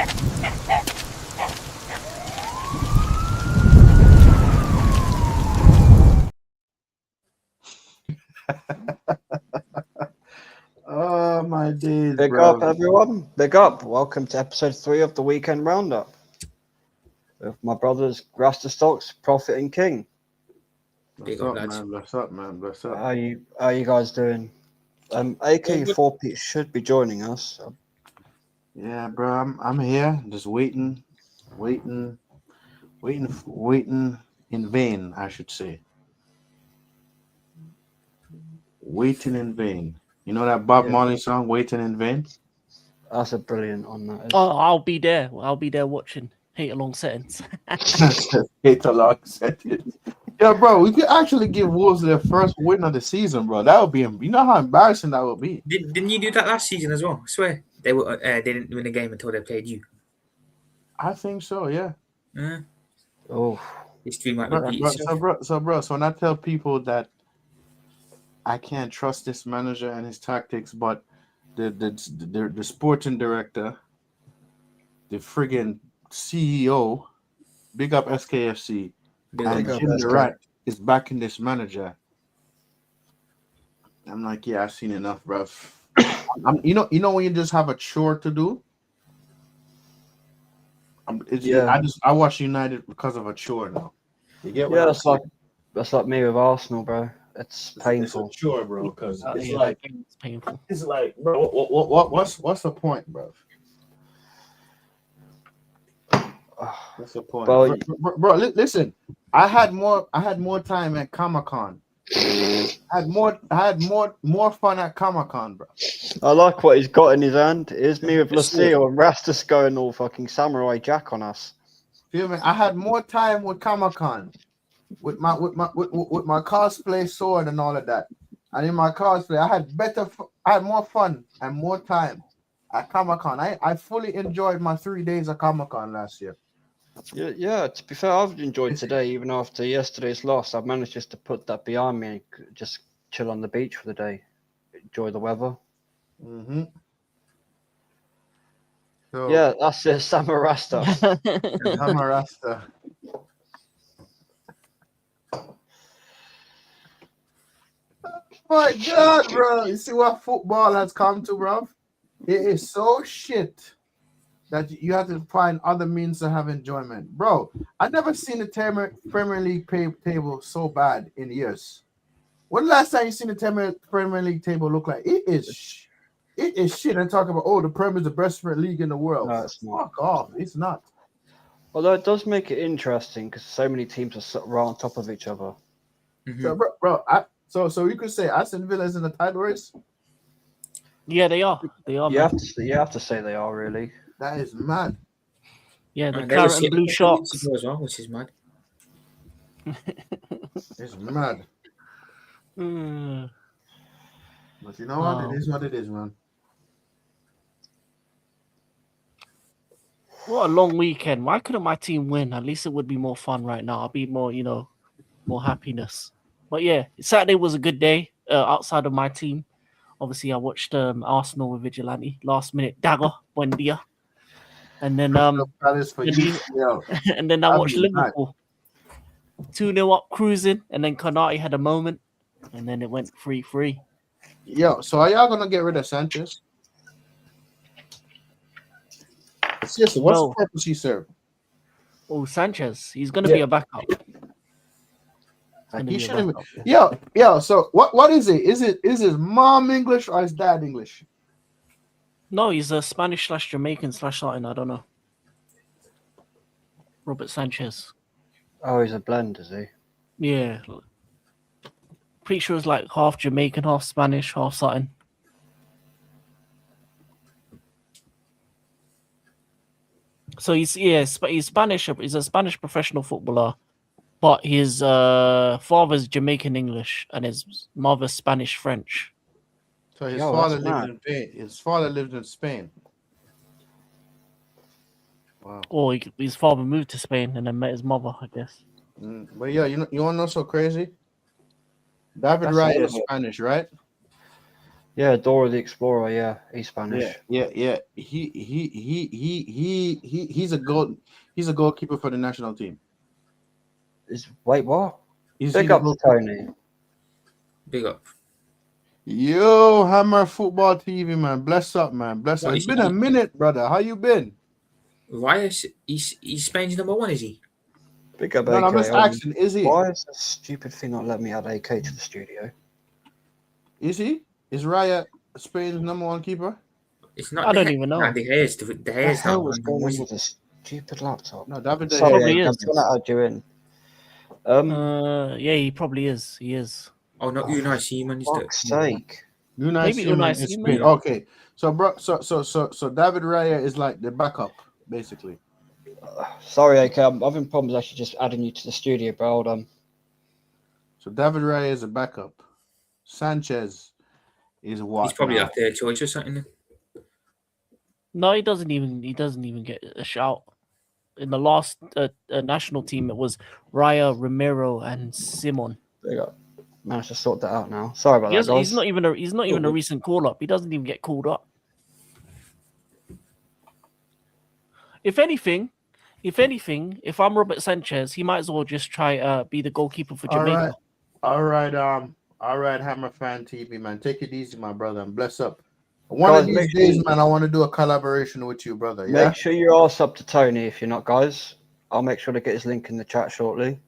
Oh my days, Big bro. up, everyone. Big up. Welcome to episode 3 of the Weekend Roundup with my brothers Rasta Stocks, Prophet and King. What's up, man? What's up, man? What's up? How you guys doing? AK4P should be joining us. Yeah, bro. I'm here, just waiting in vain, I should say. Waiting in vain. You know that Bob Marley song, "Waiting in Vain"? That's a brilliant on that. Oh, I'll be there. I'll be there watching. Hate along settings. Hate along settings. Yeah, bro. We could actually give Wolves their first win of the season, bro. That would be. You know how embarrassing that would be. Didn't you do that last season as well? I swear they didn't win a game until they played you. I think so. Yeah. Oh, history might repeat itself. So when I tell people that I can't trust this manager and his tactics, but the sporting director, the friggin' CEO, big up SKFC, and Jim Durant is backing this manager. I'm like, yeah, I've seen enough, bro. You know when you just have a chore to do. I watch United because of a chore now. You get what that's like me with Arsenal, bro. It's painful. It's a chore, bro, because it's painful. It's like, bro, what's the point, bro? What's the point, bro? Listen, I had more time at Comic-Con. I had more fun at Comic-Con, bro. I like what he's got in his hand. Here's me with Lucille and Rastus going all fucking Samurai Jack on us. Feel me? I had more time with Comic-Con, with my cosplay sword and all of that. And in my cosplay, I had more fun and more time at Comic-Con. I fully enjoyed my 3 days of Comic-Con last year. Yeah. To be fair, I've enjoyed today, even after yesterday's loss. I've managed just to put that behind me and just chill on the beach for the day, enjoy the weather. Mm-hmm. So, yeah, that's it. Samarasta. Samarasta. My God, bro! You see what football has come to, bro? It is so shit that you have to find other means to have enjoyment, bro. I've never seen the Premier League table so bad in years. When the last time you seen the Premier League table look like? It is shit. And talk about the Premier is the best league in the world. No, it's not. Fuck off. It's not. Although it does make it interesting because so many teams are right on top of each other. Mm-hmm. So, bro, so you could say Aston Villa is in the title race. Yeah, they are. They are. You have to say they are, really. That is mad. Yeah, the Claret and Blue Sharks as well, which is mad. It's mad. But you know what? It is what it is, man. What a long weekend. Why couldn't my team win? At least it would be more fun right now. I'll be more, more happiness. But yeah, Saturday was a good day outside of my team. Obviously, I watched Arsenal with Vigilante. Last minute dagger, Buendia. And then and then I watched Liverpool 2-0 up cruising, and then Konate had a moment, and then it went 3-3. Yo, so are y'all gonna get rid of Sanchez? Seriously, what's the purpose he served? Oh, Sanchez, he's gonna be a backup. He shouldn't. Yo. So what is it? Is his mom English or his dad English? No, he's a Spanish/Jamaican/something. I don't know. Robert Sanchez. Oh, he's a blend, is he? Yeah. Pretty sure it's like half Jamaican, half Spanish, half something. So he's Spanish. He's a Spanish professional footballer, but his father's Jamaican English and his mother's Spanish French. So his father lived in Spain. His father lived in Spain. Wow. Or his father moved to Spain and then met his mother, I guess. But yeah, you want to know so crazy? David Raya is Spanish, right? Yeah, Dora the Explorer. Yeah, he's Spanish. Yeah. He's a goalkeeper for the national team. Wait, what? He's he Big the up to goalkeeper. Tony. Big up. Yo, Hammer Football TV, man. Bless up, man. Bless up. What It's is been he? a minute, brother. How you been? Raya, he's Spain's number one, is he? Big up No, AK. I'm just asking, is he? Why is this stupid thing not letting me add AK to the studio? Is he? Is Raya Spain's number one keeper? It's not. I don't even know. Nah, De Gea's the What the Gea's hell not was number going one. on with this stupid laptop? No, David De Sorry, Probably AK, I'm is. trying to add you in. Yeah, he probably is. He is. Oh, not Unai Simon. Fuck's sake. Unai Maybe Simon Unai is Simon. Spain. Okay, so bro, so David Raya is like the backup, basically. Sorry, AK, I'm having problems actually just adding you to the studio, bro. Hold on. So David Raya is a backup. Sanchez is what? He's probably now? our third choice or something. No, he doesn't even get a shout. In the last national team, it was Raya, Romero, and Simon. There you go. Managed to sort that out now. Sorry about He that, hasn't- guys. he's not even a recent call up. He doesn't even get called up. If anything, if I'm Robert Sanchez, he might as well just try be the goalkeeper for Jamaica. All right, Hammer Fan TV, man. Take it easy, my brother, and bless up. One of Guys, these make days, sure- man, I want to do a collaboration with you, brother. Yeah. Make sure you ask up to Tony if you're not, guys. I'll make sure to get his link in the chat shortly.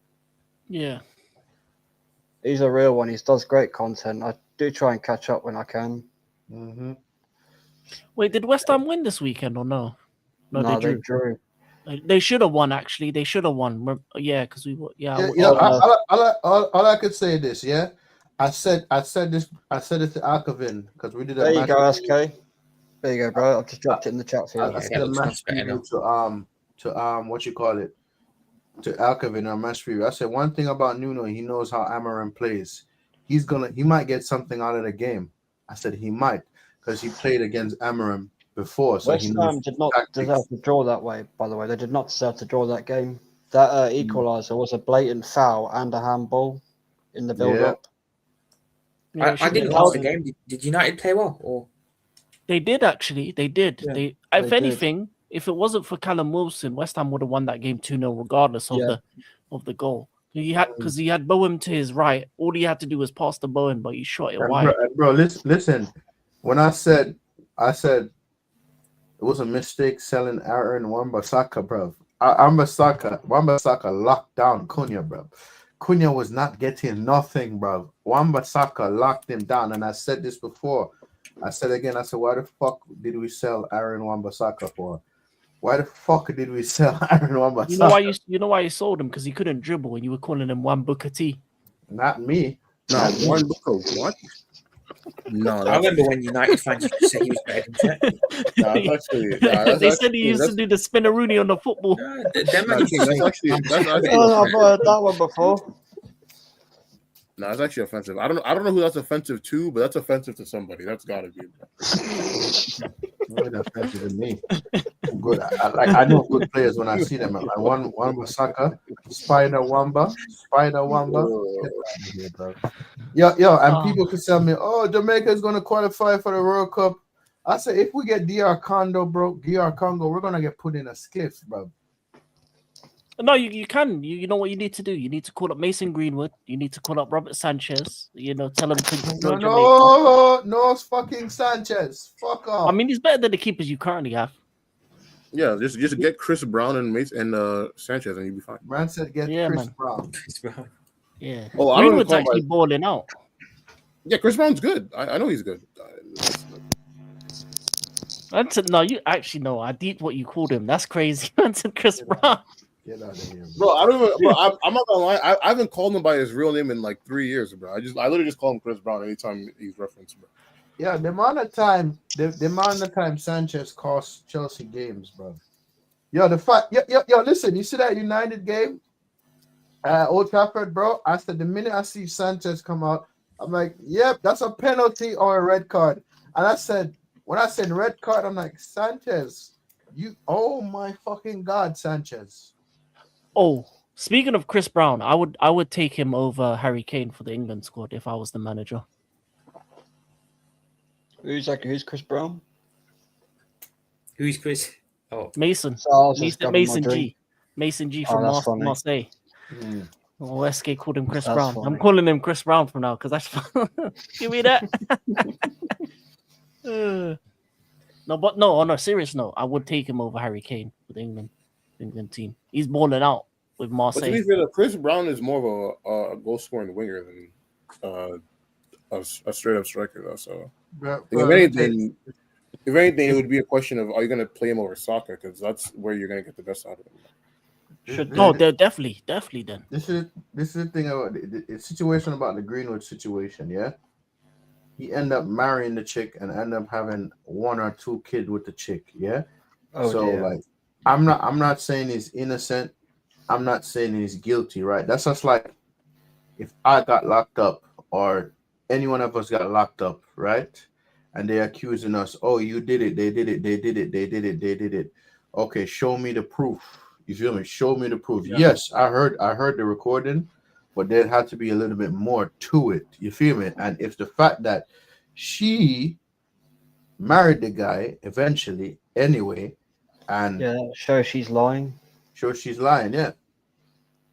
Yeah. He's a real one. He does great content. I do try and catch up when I can. Mm-hmm. Wait, did West Ham win this weekend or no? No, they drew. drew. They should have won. Actually, they should have won. Yeah, because we. Yeah. All I could say this. Yeah, I said this to Alcavin because we did a There you match go, review. SK. There you go, bro. I've just dropped it in the chat for I you. said a looks match much better preview to what you call it, to Alcavin, our match preview. I said one thing about Nuno, he knows how Amarim plays. He might get something out of the game. I said he might because he played against Amarim before, so West he knows Ham did not tactics. deserve to draw that way, by the way. They did not deserve to draw that game. That equaliser was a blatant foul and a handball in the build-up. Yeah, I didn't watch the game. Did United play well? Or They did actually. They did. Yeah, If they anything, if it wasn't for Callum Wilson, West Ham would have won that game 2-0 regardless of the goal. He had Bowen to his right. All he had to do was pass the Bowen, but he shot it And wide. bro, listen. When I said it was a mistake selling Aaron Wan-Bissaka, bro. Wan-Bissaka locked down Cunha, bro. Cunha was not getting nothing, bro. Wan-Bissaka locked him down, and I said this before. I said again. I said, why the fuck did we sell Aaron Wan-Bissaka for? Why the fuck did we sell Aaron Wan-Bissaka? You know why you sold him? Because he couldn't dribble, and you were calling him Wan Booker T. Not me. No, one book of what? No, I that's, remember when United fans used to say he was better than Chet. that's actually. Nah, that's They said he actually, used to do the spinneroonie on the football. Them nah, man used to that's say, actually Oh, I've heard that one before. no, that's actually offensive. I don't know who that's offensive to, but that's offensive to somebody. That's gotta be. Really offensive to me. Good. I know good players when I see them. Like Wan-Bissaka, Spider Wamba. Get out of here, bro. Yo, and people could tell me, oh, Jamaica is going to qualify for the World Cup. I say, if we get DR Congo, we're going to get put in a skiff, bro. No, you can. You know what you need to do? You need to call up Mason Greenwood. You need to call up Robert Sanchez. Tell him to go Jamaica. No, fucking Sanchez. Fuck off. I mean, he's better than the keepers you currently have. Yeah, just get Chris Brown and Sanchez, and you'll be fine. Brand said get Yeah, Chris man. Brown. Yeah. Oh, I don't Greenwood's recall actually balling out. Yeah, Chris Brown's good. I know he's good. No, you actually know. I deep what you called him. That's crazy. That's Chris Brown. Get out of here, Bro, I don't even. Bro, I'm not gonna lie. I haven't called him by his real name in like 3 years, bro. I literally just call him Chris Brown anytime he's referenced, bro. Yeah, the amount of time Sanchez cost Chelsea games, bro. Yo, listen, you see that United game? Old Trafford, bro. I said the minute I see Sanchez come out, I'm like, yep, that's a penalty or a red card. And I said, when I said red card, I'm like, Sanchez, oh my fucking God, Sanchez. Oh, speaking of Chris Brown, I would take him over Harry Kane for the England squad if I was the manager. Who's Chris Brown? Who's Chris? Oh, Mason. So Mason G. Mason G from that's funny. Marseille. Mm. Oh, SK called him Chris That's Brown. funny. I'm calling him Chris Brown from now because that's give me that. No, but no, on a serious note, I would take him over Harry Kane with the England team. He's balling out with But to be Marseille. fair, Chris Brown is more of a goal scoring winger than a straight up striker, though. So Bro, if anything, it would be a question of are you going to play him over Saka, because that's where you're going to get the best out of him. Should Oh, they're definitely then. This is the thing about the situation about the Greenwood situation. Yeah, he ended up marrying the chick and ended up having 1 or 2 kids with the chick. Yeah, so dear. like, I'm not saying he's innocent. I'm not saying he's guilty. Right? That's just like if I got locked up or any one of us got locked up, right? And they're accusing us. Oh, you did it. They did it. They did it. They did it. They did it. Okay, show me the proof. You feel me? Show me the proof. Yeah. Yes, I heard the recording, but there had to be a little bit more to it. You feel me? And if the fact that she married the guy eventually anyway, and Yeah, that shows she's lying. sure she's lying, yeah.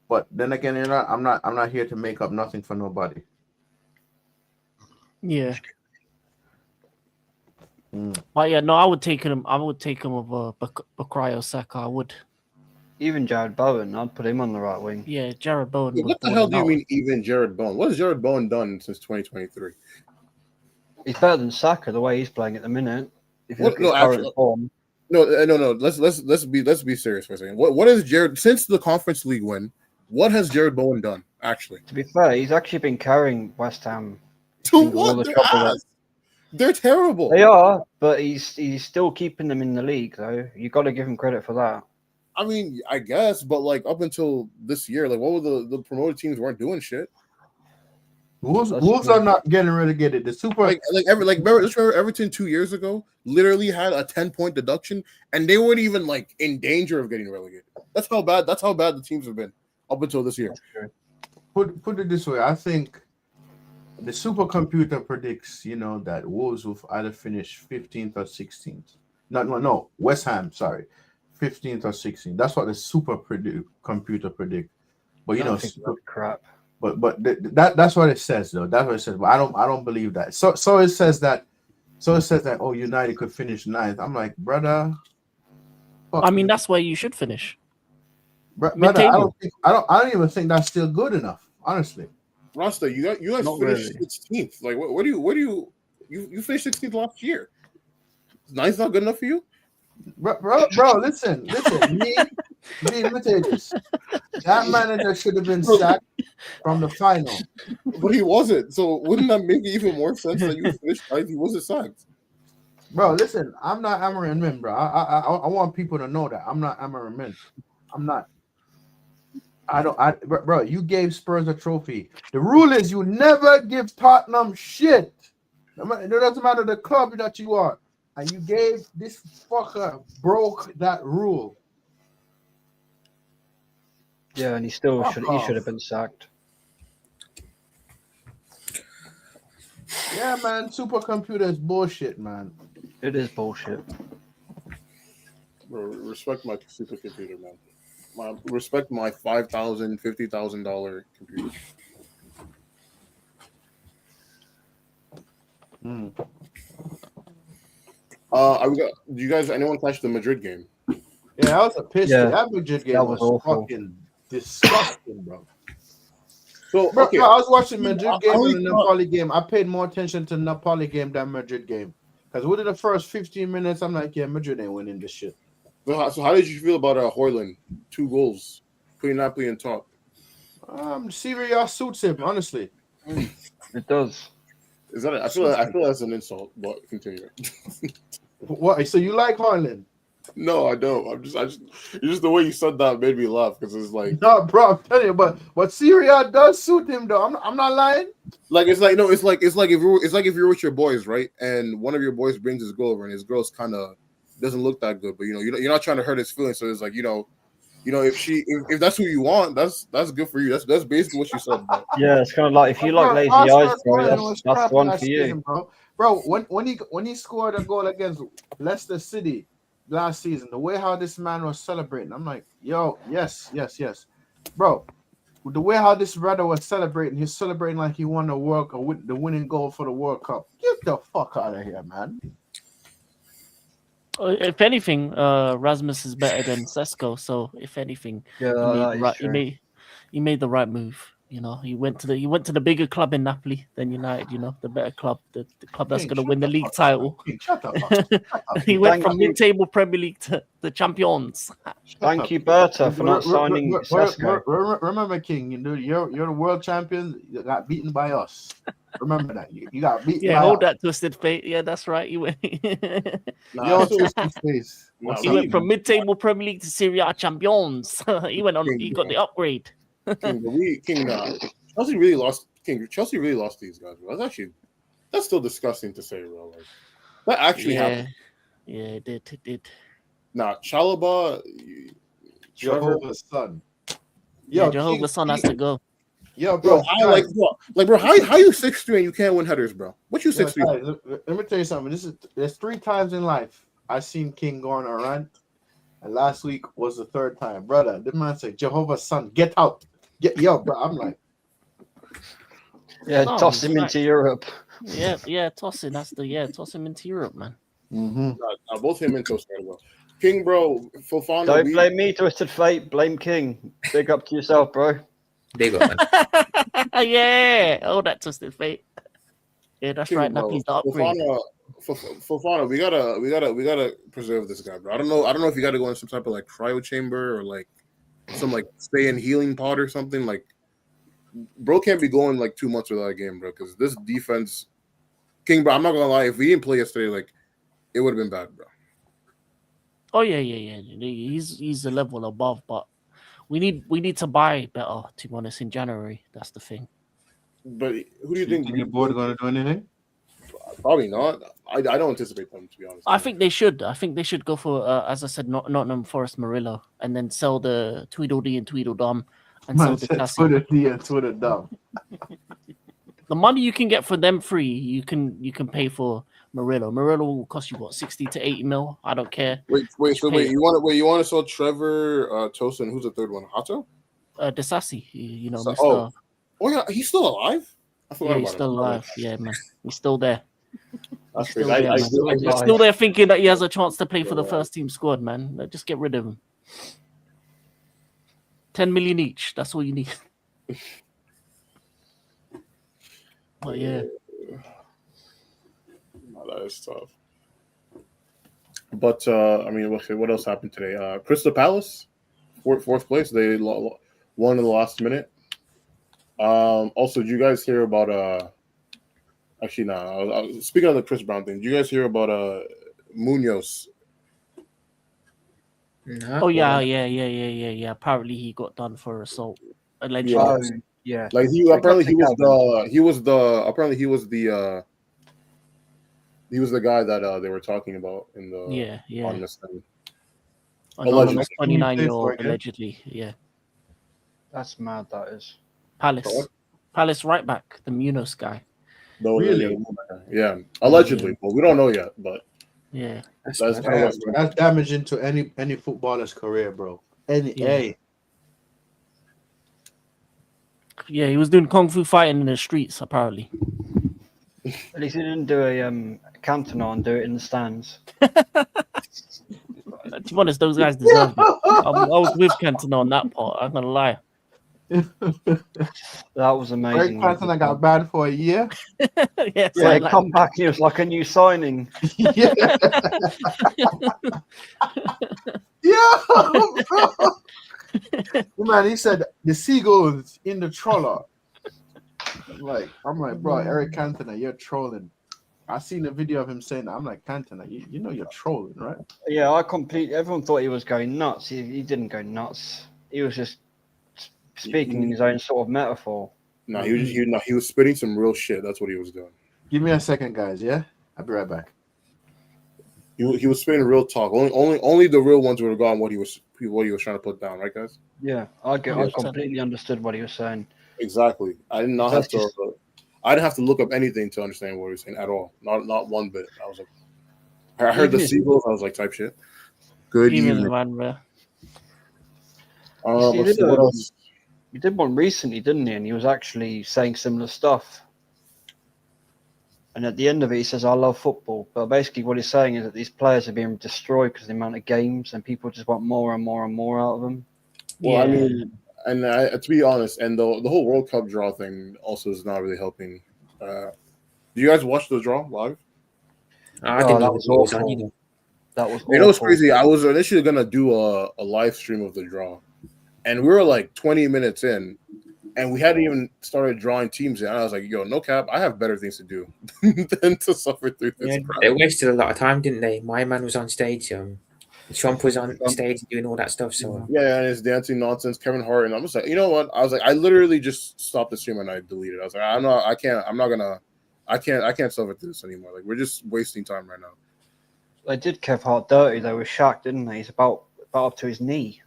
But then again, you know, I'm not here to make up nothing for nobody. Yeah. Mm. But yeah, no, I would take him over Bukayo Saka. I would. Even Jared Bowen, I'd put him on the right wing. Yeah, Jared Bowen. What was the hell do you balling mean, even Jared Bowen? What has Jared Bowen done since 2023? He's better than Saka the way he's playing at the minute. If you What- look at no, his current actually- form, No. Let's be serious for a second. What has Jared, since the Conference League win? What has Jared Bowen done actually? to be fair, he's actually been carrying West Ham. To All what? the They're trouble that- ass. They're terrible. They are, but he's still keeping them in the league, though. You got to give him credit for that. I mean, I guess, but like up until this year, like what were the promoted teams weren't doing shit. Wolves That's are true. not getting relegated. The super Let's remember Everton 2 years ago literally had a 10-point deduction, and they weren't even like in danger of getting relegated. That's how bad the teams have been up until this year. put it this way. I think the supercomputer predicts, you know, that Wolves will either finish 15th or 16th. No, West Ham, sorry, 15th or 16th. That's what the computer predict. But you I know, think that's crap. that's what it says though. That's what it says. But I don't believe that. So it says that. Oh, United could finish 9th. I'm like, brother. fuck I mean, you. that's where you should finish. Brother, mid-table. I don't even think that's still good enough, honestly. Rasta, you guys Not finished really. 16th. Like, what do you finished 16th last year? 9th's not good enough for you? Bro, listen. Me, let me tell you this. That manager should have been sacked from the final. But he wasn't. So wouldn't that make even more sense that you finished 9th? He wasn't sacked. Bro, listen, I'm not Amarin Min, bro. I want people to know that. I'm not Amarin Min. I'm not. Bro, you gave Spurs a trophy. The rule is you never give Tottenham shit. It doesn't matter the club that you are. And you gave this fucker broke that rule. Yeah, and he still Fuck should off. have been sacked. Yeah, man, supercomputer is bullshit, man. It is bullshit. Bro, respect my supercomputer, man. Respect my $5,000, $50,000 computer. Do you guys, anyone catch the Madrid game? Yeah, that was a piss. Yeah, That Madrid game that was was awful. fucking disgusting, bro. So Bro, okay, I was watching Madrid I game only and the thought- Napoli game. I paid more attention to Napoli game than Madrid game. Because within the first 15 minutes, I'm like, yeah, Madrid ain't winning this shit. so how did you feel about Hoyland? 2 goals, putting Napoli in top. Serie A suits him, honestly. It does. Is that? I feel that's an insult. But continue. What? So you like Haaland? No, I don't. It's just the way you said that made me laugh because it's like No, bro, I'm telling you, but Serie A does suit him though. I'm not lying. it's like if you're with your boys, right, and one of your boys brings his girl over and his girl's kind of doesn't look that good, but you're not trying to hurt his feelings, so it's like if that's who you want, that's good for you. That's basically what you said. Bro. Yeah, it's kind of like if you like lazy eyes, bro, that's the one for you. Bro. bro. When he scored a goal against Leicester City last season, the way how this man was celebrating, I'm like, yo, yes, bro. The way how this brother was celebrating, he's celebrating like he won the the winning goal for the World Cup. Get the fuck out of here, man. If anything, Rasmus is better than Sesko. So if anything, Yeah, he that made, is right, true. he made the right move. You know, he went to the bigger club in Napoli than United. You know, the better club, the club that's King, going to shut win the the league fuck up. title. King, shut the fuck up. Shut up. He went Thank from you. mid-table Premier League to the Champions. Thank you, Berta, for not signing Sesko. Remember, King, you're the world champion. You got beaten by us. Remember that. You got beaten Yeah, by hold us. that twisted fate. Yeah, that's right. He went. Nah, Yo, I still- twisted face. nah, What's He up? went from mid-table Premier League to Serie A Champions. He went on. King, He got the upgrade. Chelsea really lost. Chelsea really lost these guys, bro. That's still disgusting to say, bro. Like, that actually happened. Yeah, it did. It did. Nah, Chalobah, Trevor, Jehovah's son. Yeah, Yo, Jehovah's son has King, to go. yo, bro. guys, Bro, how you 6'3" and you can't win headers, bro? What you yo, 6'3"? guys, let me tell you something. There's 3 times in life I seen King go on a rant, and last week was the 3rd time, brother. The man said, "Jehovah's son, get out." Bro. I'm like, Yeah, No, toss he's him into Europe. Yeah, toss him. Toss him into Europe, man. Nah, both him and Toast gotta go. King, bro, Fofana. Don't blame me, Twisted Fate. Blame King. Big up to yourself, bro. They got man. Yeah, oh, that twisted fate. Yeah, that's right. Bro, Napoli's the upgrade. Fofana, we gotta preserve this guy, bro. I don't know if you gotta go in some type of like cryo chamber or like some like stay in healing pod or something. Like, bro can't be going like 2 months without a game, bro. Because this defense, King, bro, I'm not gonna lie. If we didn't play yesterday, like, it would have been bad, bro. Oh yeah. He's a level above, but we need to buy better. To be honest, in January, that's the thing. But who do you think? the board going to do anything? Probably not. I don't anticipate them, to be honest. I think they should. I think they should go for, as I said, Nottingham Forest Murillo, and then sell the Tweedledee and Tweedledum, and sell Man the said Tassie. Twitter D and Twitter dumb. The money you can get for them free, you can pay for Murillo. Murillo will cost you what, 60 to 80 mil. I don't care. Wait. You want to sell Trevor, Tosin, and who's the third one? Hato? Desassi, you know, So- Mr. Oh yeah, he's still alive. I forgot Yeah, about he's still him. alive. Yeah, man, he's still there. That's Still crazy. there, man. alive. Still there, thinking that he has a chance to play for the Yeah. first team squad, man. Just get rid of him. 10 million each. That's all you need. But yeah, No, that is tough. But I mean, what else happened today? Crystal Palace, fourth place. They won in the last minute. Also, did you guys hear about? Actually, no. Speaking of the Chris Brown thing, did you guys hear about Munoz? No. oh yeah. Apparently he got done for assault. Allegedly. Yeah. Oh, yeah. Like he was the guy that they were talking about in the on this thing. Anonymous Allegedly. 29-year-old allegedly. Yeah. That's mad, that is. Palace right back, the Munoz guy. Really? Yeah, allegedly, but we don't know yet. But Yeah. that's kind of what's going on. That's damaging to any footballer's career, bro. Yeah, he was doing kung fu fighting in the streets, apparently. At least he didn't do a Cantona and do it in the stands. To be honest, those guys deserve it. I was with Cantona on that part. I'm gonna lie. That was Eric amazing. Cantona got banned for a year. Yes, Yeah, I he like- come back and he was like a new signing. Yeah. Man, he said the seagulls in the troller. I'm like, bro, Eric Cantona, you're trolling. I seen a video of him saying that. I'm like, Cantona, you know you're trolling, right? Yeah, everyone thought he was going nuts. He didn't go nuts. He was just speaking in his own sort of metaphor. No, he was spitting some real shit. That's what he was doing. Give me a second, guys. Yeah, I'll be right back. He was spitting real talk. Only the real ones would have gotten what he was trying to put down, right, guys? Yeah, I completely understood what he was saying. Exactly. I did not have to. I didn't have to look up anything to understand what he was saying at all. Not one bit. I was like, I heard the Even- seagulls. I was like, type shit. Good Even evening. man, bro. You see, Let's see, what else? He did one recently, didn't he? And he was actually saying similar stuff. And at the end of it, he says, I love football. But basically what he's saying is that these players are being destroyed because of the amount of games and people just want more and more and more out of them. Well, I Yeah. mean, and to be honest, and the whole World Cup draw thing also is not really helping. Do you guys watch the draw live? I Oh, didn't that even was know it was on awful. either. That was You know what's awful. crazy? I was initially gonna do a live stream of the draw, and we were like 20 minutes in, and we hadn't even started drawing teams yet. And I was like, "Yo, no cap, I have better things to do than to suffer through this Yeah, crap." they wasted a lot of time, didn't they? My man was on stage. Trump was on stage doing all that stuff. So Yeah, and it's dancing nonsense. Kevin Hart, and I'm just like, you know what? I was like, I literally just stopped the stream and I deleted. I was like, I can't suffer through this anymore. Like, we're just wasting time right now. They did Kev Hart dirty though with Shaq, didn't they? He's about up to his knee.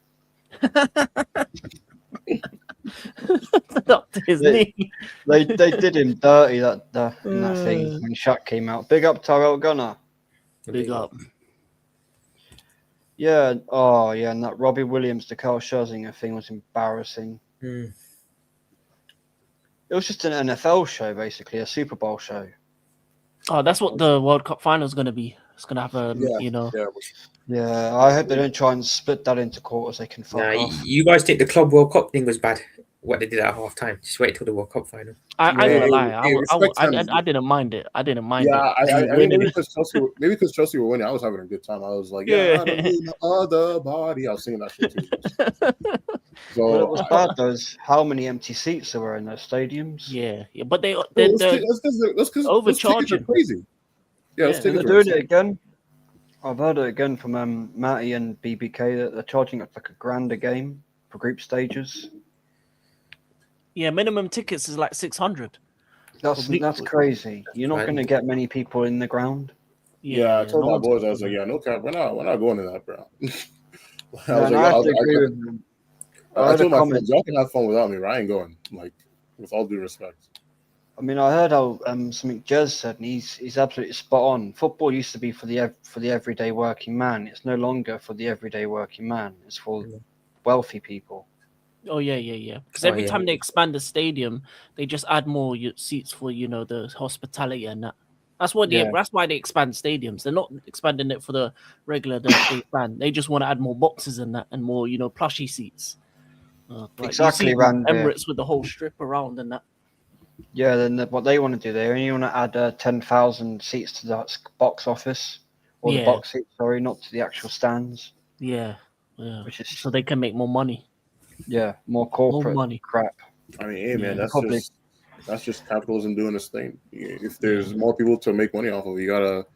Up to his Yeah. knee. They did him dirty in that thing when Shaq came out. Big up Tyrell Gunner. Big up. Yeah. Oh yeah, and that Robbie Williams to Carl Scherzinger thing was embarrassing. mm, It was just an NFL show, basically, a Super Bowl show. Oh, that's what the World Cup final is going to be. It's going to have a, Yeah. you know. Yeah, Yeah, I hope they don't try and split that into quarters. They can fuck nah, off. you guys think the Club World Cup thing was bad? What they did at half time? Just wait till the World Cup final. I ain't Yeah, gonna lie. hey, respect them. I didn't mind it. I didn't mind yeah. it. I mean, Winning. maybe because Chelsea were winning, I was having a good time. I was like, yeah, I don't need no other body. I was singing that shit too. So What was bad though is how many empty seats there were in those stadiums. Yeah, yeah, but they're that's because overcharging. crazy. Yeah, those Yeah. And tickets they're are doing it again. I've heard it again from Matty and BBK that they're charging up like $1,000 a game for group stages. yeah. Minimum tickets is like 600. That's crazy. You're not Right. going to get many people in the ground. Yeah, I told no my one's- boys, I was like, yeah, no cap, we're not going to that, bro. I was And I have to agree with them. I I heard a told my comment. friends, y'all can have fun without me, but I ain't going. Like, with all due respect. I mean, I heard how something Jez said, and he's absolutely spot on. Football used to be for the everyday working man. It's no longer for the everyday working man. It's for wealthy people. Oh yeah. Because Oh, every yeah. time they expand the stadium, they just add more seats for the hospitality and that. That's what Yeah. that's why they expand stadiums. They're not expanding it for the regular they expand. They just want to add more boxes and that and more plushy seats. Like you Exactly, see Randy. Emirates with the whole strip around and that. Yeah, then what they want to do, they only want to add 10,000 seats to the box office, or the Yeah. box seats, sorry, not to the actual stands, Yeah. which is, So they can make more money. more corporate money. crap. I mean, hey, man, Yeah, that's just capitalism doing its thing. If there's more people to make money off of, you gotta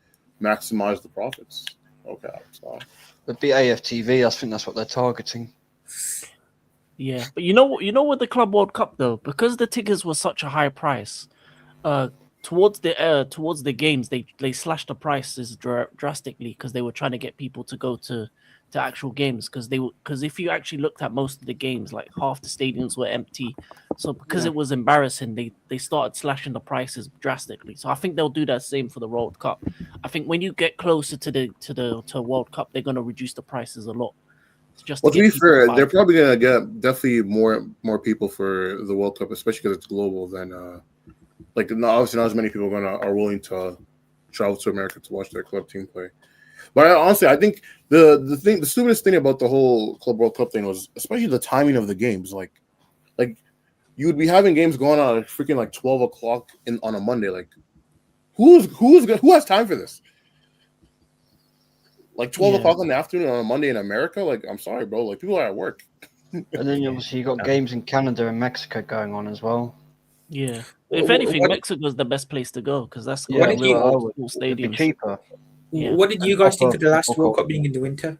maximize the profits. Okay, so It'd be AFTV, I think that's what they're targeting. Yeah, but you know with the Club World Cup though, because the tickets were such a high price, towards the games they slashed the prices drastically because they were trying to get people to go to actual games because if you actually looked at most of the games, like half the stadiums were empty, so because it was embarrassing, they started slashing the prices drastically. So I think they'll do that same for the World Cup. I think when you get closer to World Cup, they're gonna reduce the prices a lot. Just well, to get be people fair, buy. they're probably gonna get definitely more people for the World Cup, especially because it's global. Than obviously not as many people are willing to travel to America to watch their club team play. But honestly, I think the stupidest thing about the whole Club World Cup thing was especially the timing of the games. Like you would be having games going on at freaking like 12 o'clock on a Monday. Like who has time for this? Like 12 Yeah. o'clock in the afternoon on a Monday in America? Like, I'm sorry, bro. Like, people are at work. And then obviously you got games in Canada and Mexico going on as well. Yeah. If What- anything, what- Mexico's the best place to go because that's Yeah, got did real you- old school It'd be stadiums. cheaper. Yeah. What did you And guys think of the proper last football. World Cup being in the winter?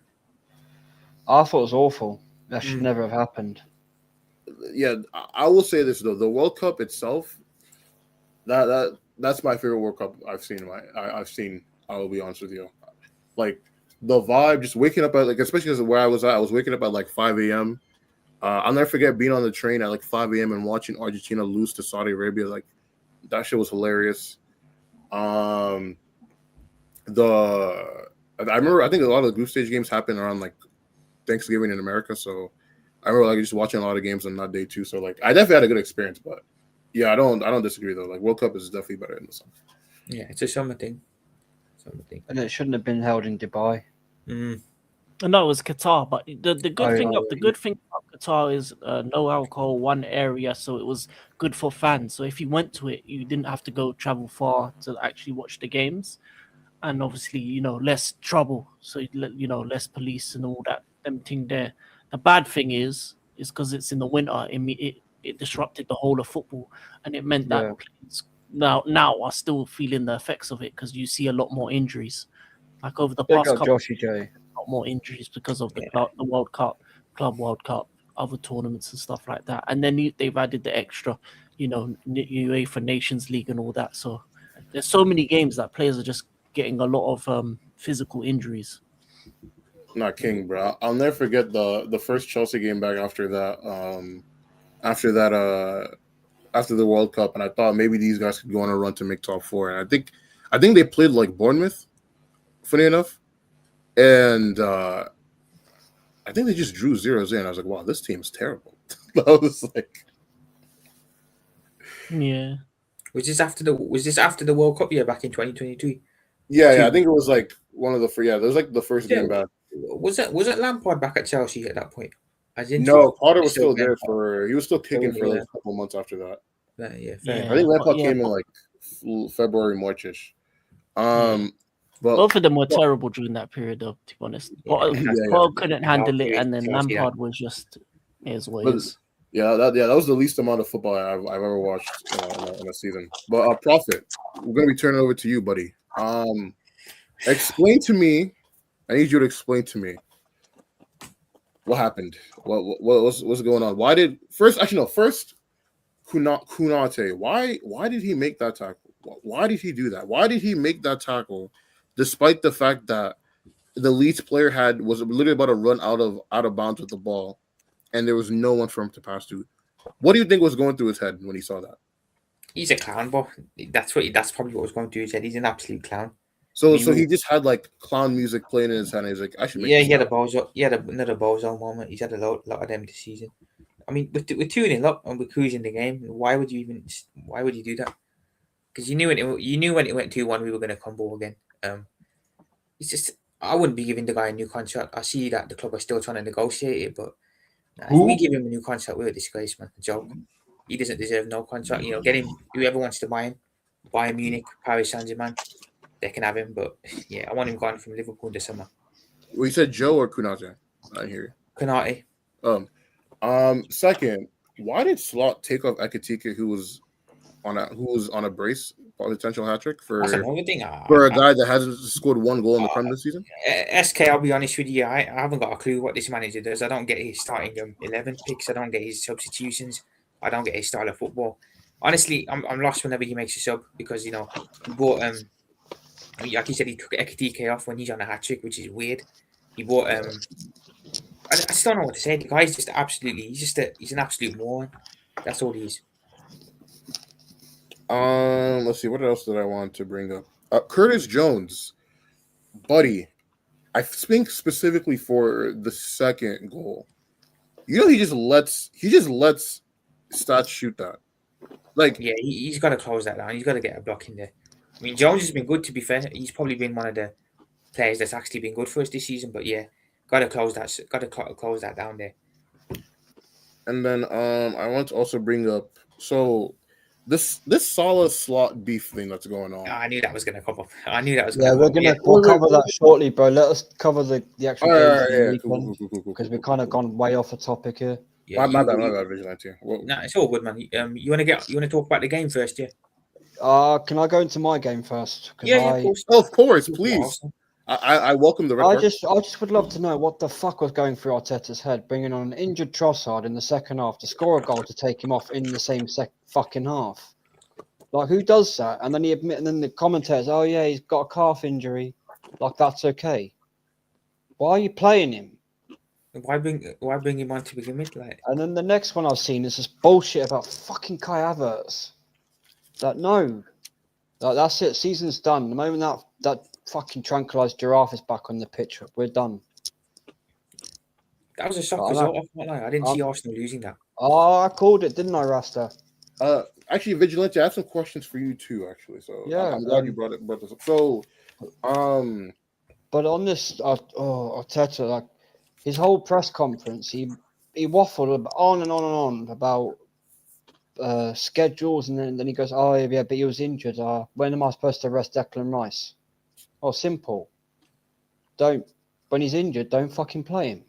I thought it was awful. That should Mm. never have happened. Yeah, I will say this, though. The World Cup itself, that's my favorite World Cup I've seen. I've seen, I will be honest with you. Like, the vibe, just waking up at, especially because where I was at, I was waking up at 5 a.m. I'll never forget being on the train at 5 a.m. and watching Argentina lose to Saudi Arabia That shit was hilarious. I remember. I think a lot of the group stage games happened around like Thanksgiving in America, so I remember like just watching a lot of games on that day too. So like, I definitely had a good experience. But yeah, I don't disagree though. Like, World Cup is definitely better in the summer. Yeah, it's a summer thing. And it shouldn't have been held in Dubai. No, it was Qatar. But the good Oh, thing yeah. the good thing about Qatar is no alcohol, one area, so it was good for fans. So if you went to it, you didn't have to go travel far to actually watch the games, and obviously less trouble. So less police and all that thing there. The bad thing is because it's in the winter. It disrupted the whole of football, and it meant that Yeah. players now are still feeling the effects of it because you see a lot more injuries. Like over the Big past up couple. Joshy J. Lot more injuries because of the Yeah. the World Cup, Club World Cup, other tournaments and stuff like that. And then they've added the extra, UEFA Nations League and all that. So there's so many games that players are just getting a lot of physical injuries. Not King, bro. I'll never forget the first Chelsea game back after that. After the World Cup, and I thought maybe these guys could go on a run to make top four. And I think they played like Bournemouth, funny enough. And I think they just drew 0-0. And I was like, wow, this team's terrible. I was like, Yeah. Was this after the World Cup year back in 2023? yeah, I think it was like one of the first. Yeah, it was like the first game back. Was it Lampard back at Chelsea at that point? No, Potter was still there. there he was still kicking for like Yeah. a couple months after that. Yeah, fair Yeah. enough. I think Lampard yeah, came in like February, Marchish. But Both of them were terrible during that period, though. To be honest, Potter couldn't handle it, and then Chelsea, yeah. Lampard was just is what But- it is. that was the least amount of football I've ever watched in a season. But Prophet, we're gonna be turning over to you, buddy. Explain to me. I need you to explain to me what happened. What's going on? Why did first Kunate? Why did he make that tackle? Why did he do that? Why did he make that tackle, despite the fact that the Leeds player was literally about to run out of bounds with the ball, and there was no one for him to pass to? What do you think was going through his head when he saw that? He's a clown, but that's probably what was going through his head. He's an absolute clown. So He he just had like clown music playing in his head. And he's like, I should make. Yeah, this he had a tackle. Bozo. He had another Bozo moment. He's had a lot of them this season. I mean, we're 2-0 up and we're cruising the game. Why would you do that? Because you knew when it went 2-1, we were going to combo again. It's just I wouldn't be giving the guy a new contract. I see that the club are still trying to negotiate it, but if we give him a new contract, we're a disgrace, man. A joke. He doesn't deserve no contract. Get him. Whoever wants to buy him, Bayern Munich, Paris Saint-Germain, they can have him. But yeah, I want him gone from Liverpool this summer. Well, you said Joe or Kunate? I didn't hear Konate. you. Second, why did Slot take off Ekitike, who was on a brace, potential hat trick for That's another thing. a guy that hasn't scored one goal in the Premier this season? SK, I'll be honest with you, I haven't got a clue what this manager does. I don't get his starting 11 picks. I don't get his substitutions. I don't get his style of football. Honestly, I'm lost whenever he makes a sub because he bought like you said, he took Ekitike off when he's on a hat trick, which is weird. He bought I just don't know what to say. The guy's just he's an absolute moron. That's all he is. Let's see. What else did I want to bring up? Curtis Jones, buddy. I think specifically for the second goal. He just lets Stats shoot that. Like, Yeah, he's got to close that down. He's got to get a block in there. I mean, Jones has been good, to be fair. He's probably been one of the players that's actually been good for us this season. But yeah, got to close that down there. and then I want to also bring up this Salah Slot beef thing that's going on. I knew that was going to come up. I knew that was Yeah, going to come up. we'll cover that shortly, bro. Let us cover the actual Alright, games yeah, cool. because we've kind of gone way off the topic here. Yeah, My bad, Vigilante. Well, No, it's all good, man. You want to talk about the game first, yeah? Can I go into my game first? 'Cause Yeah, of course. of course, please. I welcome the red I card. just would love to know what the fuck was going through Arteta's head, bringing on an injured Trossard in the second half to score a goal to take him off in the same fucking half. Like, who does that? And then and then the commentators, oh yeah, he's got a calf injury. Like, that's okay. Why are you playing him? Why bring him on to begin with? Like, And then the next one I've seen is this bullshit about fucking Kai Havertz. No, that's it. Season's done. The moment that fucking tranquilized giraffe is back on the pitch, we're done. That was a shock I result. know. I can't lie. I didn't see Arsenal losing that. Oh, I called it, didn't I, Rasta? Actually, Vigilante, I have some questions for you too. Actually, so Yeah, I'm glad you brought this up. So, but on this, Arteta, like his whole press conference, he waffled on and on and on about schedules, and then he goes, "Oh yeah, but he was injured. When am I supposed to rest Declan Rice?" Oh, simple. When he's injured, don't fucking play him.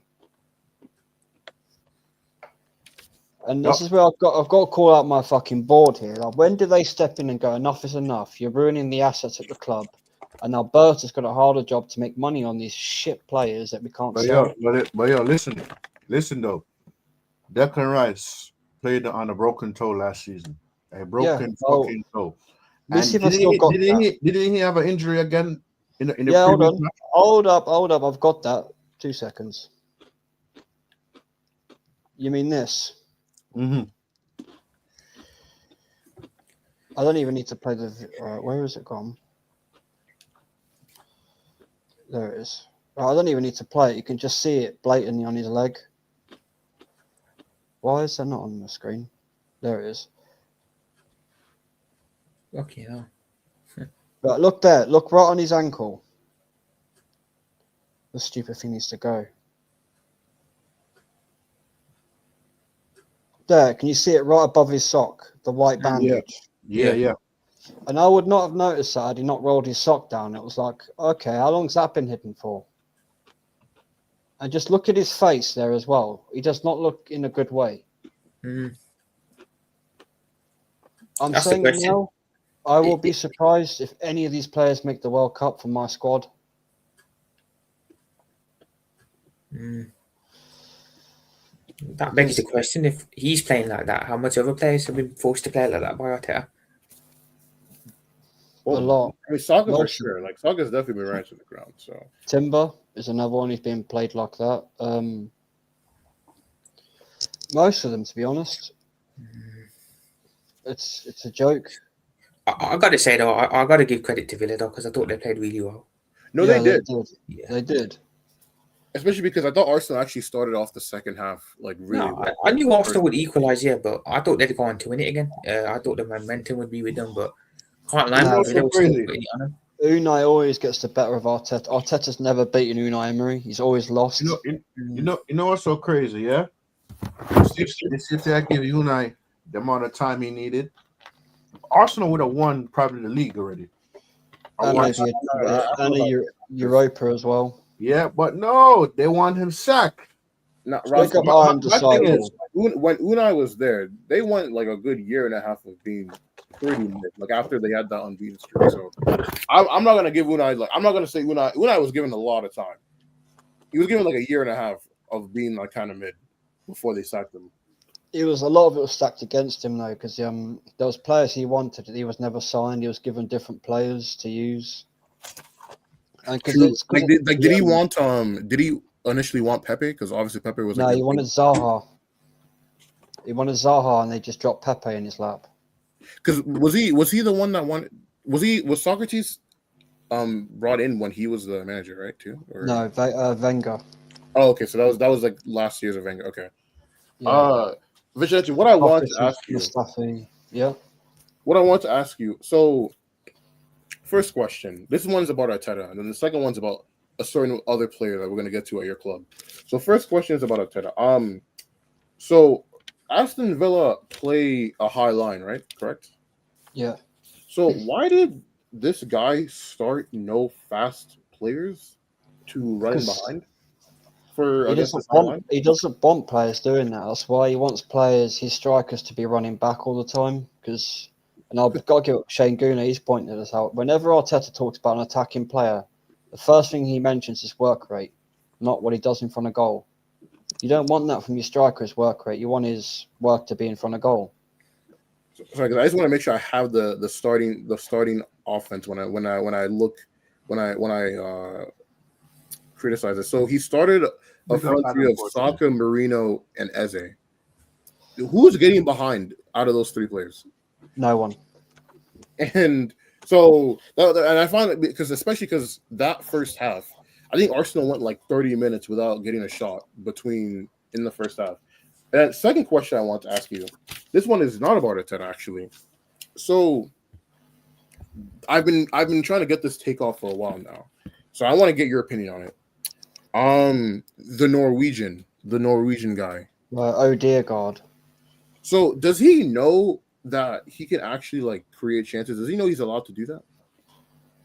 And this is where I've got to call out my fucking board here. Like, when do they step in and go, enough is enough? You're ruining the assets at the club, and now Berta's got a harder job to make money on these shit players that we can't sell. Listen though. Declan Rice played on a broken toe last season. A broken fucking toe. Let's see And if I still got that. didn't he have an injury again in the Yeah, previous match? hold up. I've got that. 2 seconds. You mean this? Mm-hmm. I don't even need to play the. Where is it gone? There it is. I don't even need to play it. You can just see it blatantly on his leg. Why is that not on the screen? There it is. Okay, no. But look there. Look right on his ankle. The stupid thing needs to go. There, can you see it right above his sock? The white bandage. Yeah. And I would not have noticed that had he not rolled his sock down. It was like, okay, how long's that been hidden for? And just look at his face there as well. He does not look in a good way. Mm. I'm That's the saying question. now, I will be surprised if any of these players make the World Cup for my squad. Mm. That begs the question: if he's playing like that, how much other players have been forced to play like that by Arteta? A lot. I mean, Saka for Most of sure. Like Saka's definitely been right to the ground. So Timber is another one who's being played like that. Most of them, to be honest. It's a joke. I got to say though, I got to give credit to Villa though, because I thought they played really well. no, Yeah, they did. Yeah. They did. Especially because I thought Arsenal actually started off the second half like really No, well. I knew Arsenal would equalise, yeah, but I thought they'd go on to win it again. I thought the momentum would be with them, but can't lie, No, Villa was crazy. still putting it on them. Unai always gets the better of Arteta. Arteta's never beaten Unai Emery. He's always lost. You know what's so crazy, yeah? The City I give Unai the amount of time he needed. Arsenal would have won probably the league already. And maybe a Europa as well. Yeah, but no, they want him sacked. Not Wake up, I am disciple. when Unai was there, they went like a good year and a half of being pretty mid, like after they had that unbeaten streak. So I'm not gonna give Unai I'm not gonna say Unai was given a lot of time. He was given like a year and a half of being like kind of mid before they sacked him. A lot of it was stacked against him though, because there was players he wanted. He was never signed. He was given different players to use. And Did he want did he initially want Pepe? Because obviously Pepe was no, he wanted Zaha. He wanted Zaha, and they just dropped Pepe in his lap. Because was he the one that wanted? Was Socrates brought in when he was the manager, right? Too? Or? No, Wenger. Oh, okay. So that was like last year's of Wenger. Okay. Yeah. Vigilante, what I want to ask you. Mustafi. Yeah. What I want to ask you. So, first question. This one's about Arteta, and then the second one's about a certain other player that we're gonna get to at your club. So, first question is about Arteta. So Aston Villa play a high line, right? Correct. Yeah. So why did this guy start no fast players to run behind? He doesn't want players doing that. That's why he wants his strikers to be running back all the time. And I've got to give Shane Gooner, he's pointed this out. Whenever Arteta talks about an attacking player, the first thing he mentions is work rate, not what he does in front of goal. You don't want that from your striker's work rate. You want his work to be in front of goal. Sorry, I just want to make sure I have the starting offense when I criticize it. So he started a front three of Saka, Marino, and Eze. Who's getting behind out of those three players? No one. And so, and I find it especially because that first half, I think Arsenal went like 30 minutes without getting a shot in the first half. And second question I want to ask you, this one is not about Arteta actually. So I've been trying to get this takeoff for a while now. So I want to get your opinion on it. The Norwegian guy. Odegaard. So does he know that he can actually like create chances? Does he know he's allowed to do that?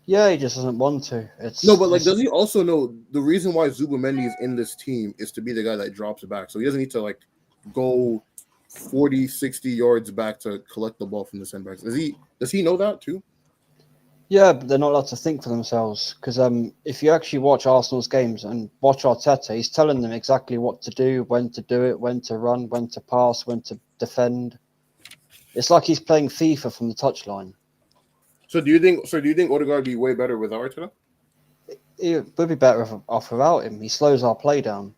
Yeah, he just doesn't want to. No, but like, does he also know the reason why Zubamendi is in this team is to be the guy that drops it back? So he doesn't need to like go 40, 60 yards back to collect the ball from the center backs. Does he know that too? Yeah, but they're not allowed to think for themselves because if you actually watch Arsenal's games and watch Arteta, he's telling them exactly what to do, when to do it, when to run, when to pass, when to defend. It's like he's playing FIFA from the touchline. So do you think Odegaard would be way better without Arteta? It would be better off without him. He slows our play down.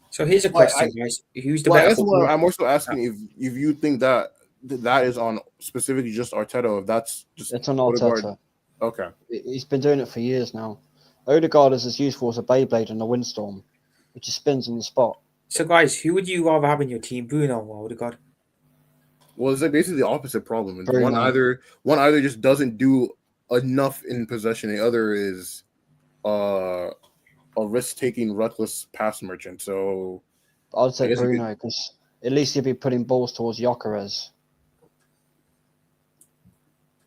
So here's a question, guys: who's the better? I'm also asking if you think that is on specifically just Arteta, or if that's just it's on Arteta. Odegaard. Okay, he's been doing it for years now. Odegaard is as useful as a Beyblade in a windstorm, which just spins on the spot. So, guys, who would you rather have in your team, Bruno or Odegaard? Well, it's like basically the opposite problem. Bruno. One either just doesn't do enough in possession. The other is a risk-taking, reckless pass merchant. So I'd say Bruno because at least he'd be putting balls towards Gyökeres.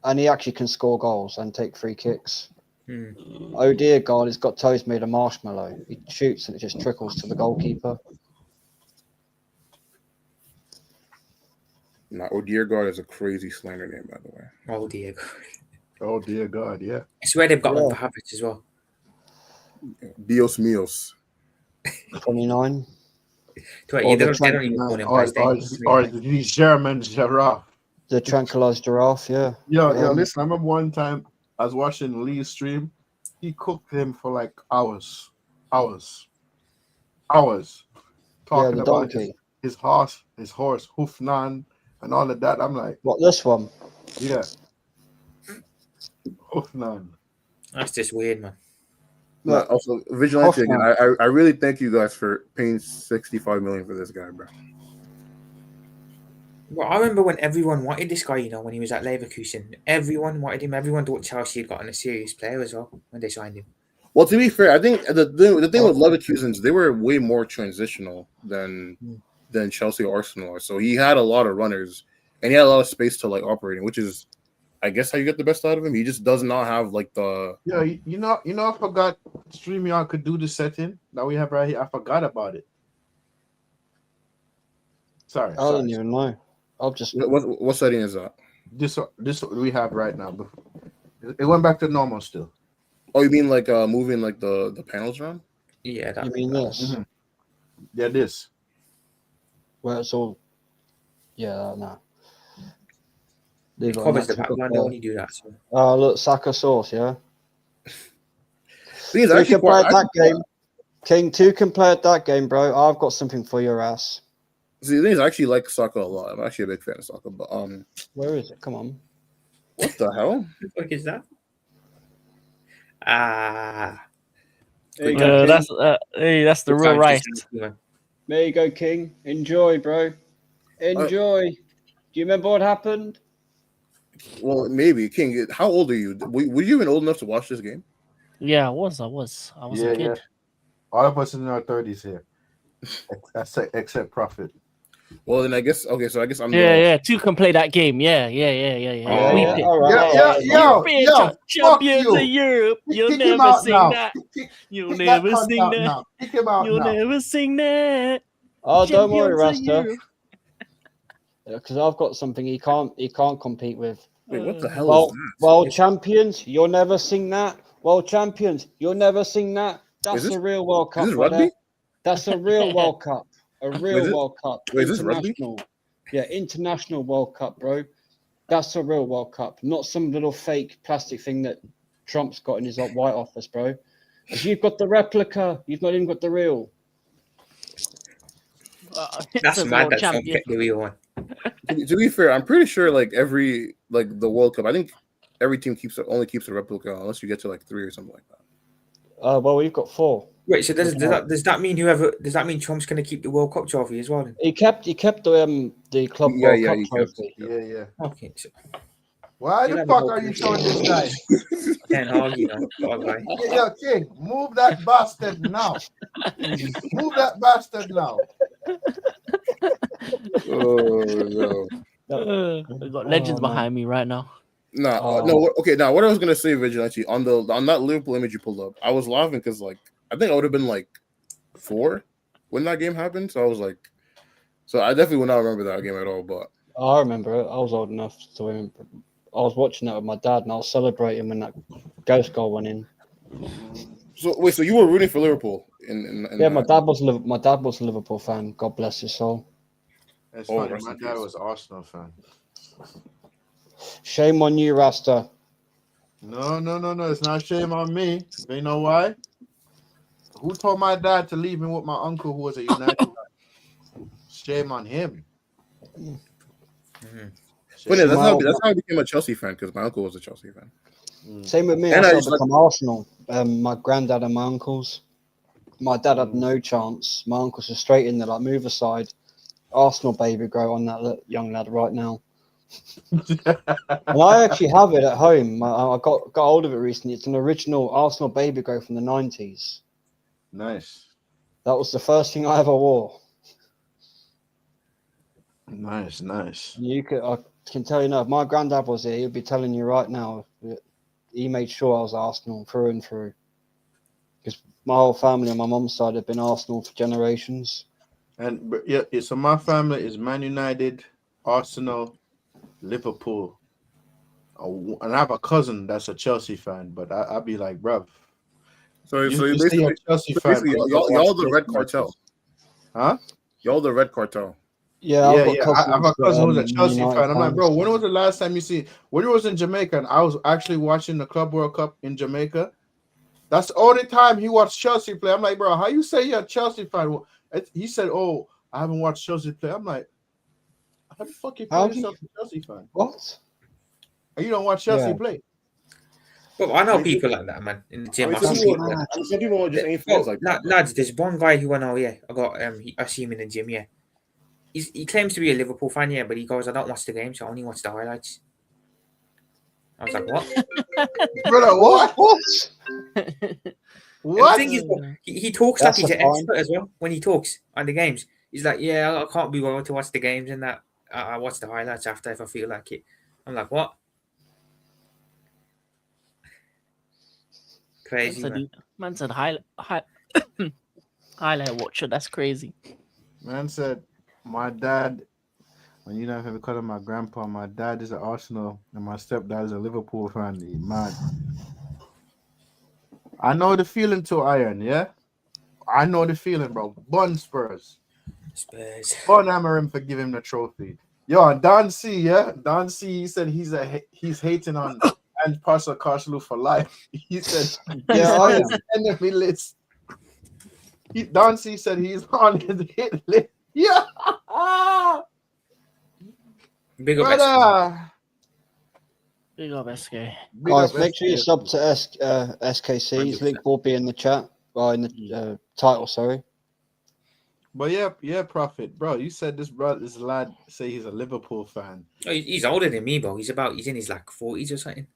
And he actually can score goals and take free kicks. Odegaard has got toes made of marshmallow. He shoots and it just trickles to the goalkeeper. Now, Odegaard is a crazy slander name, by the way. Odegaard. Oh dear God, yeah. I swear they've got one for Havertz as well. Dios míos. 29. They don't even call him Or by his name. the German giraffe. The tranquilized giraffe, yeah. Yo, listen, I remember one time I was watching Lee's stream. He cooked him for like hours. Talking the about donkey. his horse, Hoofnan, and all of that. I'm like, What, this one? yeah. Hoofnan. That's just weird, man. But also, Vigilante again. I really thank you guys for paying $65 million for this guy, bro. Well, I remember when everyone wanted this guy, when he was at Leverkusen. Everyone wanted him. Everyone thought Chelsea had gotten a serious player as well when they signed him. Well, to be fair, I think the thing with Leverkusen's, they were way more transitional than Chelsea or Arsenal are. So he had a lot of runners, and he had a lot of space to like operate in, which is, I guess, how you get the best out of him. He just does not have like the. Yeah, I forgot StreamYard could do the setting that we have right here. I forgot about it. Sorry. I don't even know. I'll just. What setting is that? This we have right now. It went back to normal still. Oh, you mean like moving like the panels around? Yeah, that. You mean this? Mhm. Yeah, this. Where it's all. Yeah, no. It covers the background when you do that. So. Oh, look, Saka sauce, yeah. He's Two actually can play at that game. King, two can play at that game, bro. I've got something for your ass. See, the thing is, I actually like Saka a lot. I'm actually a big fan of Saka, but Where is it? Come on. what the hell? What the fuck is that? Ah. That's the real rice. There you go, King. Enjoy, bro. Enjoy. Do you remember what happened? Well, maybe King. How old are you? Were you even old enough to watch this game? Yeah, I was a kid. Yeah. All of us in our 30s here, except Prophet. Well, then I guess I'm. Yeah. Two can play that game. Yeah. Oh, We yeah. pick. All right. Yo, Champions you. of Europe. You'll Kick him never out sing now. that. You'll Kick never that cunt sing out that. now. Kick him out You'll now. never sing that. Oh, don't worry, Champions of Rasta. Europe. Because I've got something he can't compete with. Wait, what the hell is that? World champions, you'll never sing that. World champions, you'll never sing that. That's a real World Cup. Is this right rugby? there. That's a real World Cup. A real World Cup. Wait, is this rugby? International. Yeah, international World Cup, bro. That's a real World Cup, not some little fake plastic thing that Trump's got in his White Office, bro. If you've got the replica, you've not even got the real. That's Says mad world that someone champion. picked the real one. To be fair, I'm pretty sure like the World Cup, I think every team only keeps a replica unless you get to like 3 or something like that. Well, we've got 4. Wait, so does that mean Trump's going to keep the World Cup trophy as well? Then? He kept the club World Cup he kept trophy. it. Yeah. Okay. So Why You'll the have a fuck whole are you commission. showing this guy? Ten Hag, you know, got a guy. Yo, King, move that bastard now. Move that bastard now. Oh no. We've got legends no. behind me right now. No. Okay, now what I was gonna say, Vigilante, on that Liverpool image you pulled up, I was laughing because like I think I would have been like 4 when that game happened. So I was like, so I definitely would not remember that game at all. But I remember it. I was old enough to remember. I was watching that with my dad, and I was celebrating when that ghost goal went in. so wait, so you were rooting for Liverpool in Yeah, that? my dad was a Liverpool fan. God bless his soul. It's Oh, funny. rest My in dad peace. was an Arsenal fan. Shame on you, Rasta. No. It's not shame on me. You know why? Who told my dad to leave me with my uncle who was a United fan? Shame on him. Mhm. But yeah, Well, that's how I became a Chelsea fan because my uncle was a Chelsea fan. Same with me. And I I started just like- become Arsenal. My granddad and my uncles. My dad had no chance. My uncles were straight in there, like move aside. Arsenal baby grow on that young lad right now. And I actually have it at home. I got hold of it recently. It's an original Arsenal baby grow from the 90s. Nice. That was the first thing I ever wore. Nice. I can tell you now, if my granddad was here, he'd be telling you right now. He made sure I was Arsenal through and through. Because my whole family on my mum's side have been Arsenal for generations. And yeah, so my family is Man United, Arsenal, Liverpool. And I have a cousin that's a Chelsea fan, but I'd be like, bruv. So You so say basically, you're a Chelsea fan, basically but you don't y'all watch the Chelsea Red matches. Cartel. Huh? Y'all the Red Cartel. Yeah, Yeah. I've got cousins I have a cousin who's a that, Chelsea United fan. I'm like, fans. bro, when was the last time you see? When you was in Jamaica, and I was actually watching the Club World Cup in Jamaica. That's the only time he watched Chelsea play. I'm like, bro, how you say you're a Chelsea fan? Well, he said, oh, I haven't watched Chelsea play. I'm like, how the fuck you call yourself a Chelsea fan? What? And you don't watch Chelsea Yeah. play? But I know people like that, man. In the I gym, mean, I some see people, people. some people just ain't fans like that. Lads, there's one guy who I know. Yeah, I got I see him in the gym. Yeah, he claims to be a Liverpool fan. Yeah, but he goes, I don't watch the games. I only watch the highlights. I was like, what? Brother, what? What? What? The thing is, he talks That's like he's a an fine. expert as well when he talks on the games. He's like, yeah, I can't be bothered to watch the games and that. I watch the highlights after if I feel like it. I'm like, what? Crazy, man. Man said highlight watcher. That's crazy. Man said, my dad, when you don't have because of my grandpa, my dad is an Arsenal and my stepdad is a Liverpool fan. Man, I know the feeling to Iron, yeah? I know the feeling, bro. Bun Spurs. Spurs. Bun Amarim for giving him the trophy. Yo, and Don C, yeah? Don C, he said he's hating on and Pastor Karslu for life. He said Yeah, I his enemy list. Don C said he's on his hit list. Yeah. Big up, SK. Brother. Big up, SK. Big Guys, up make sure you SK. sub to SKC's. 100%. Link will be in the chat. In the title, sorry. But yeah, Prophet, bro. You said this lad say he's a Liverpool fan. Oh, he's older than me, bro. He's in his like 40s or something.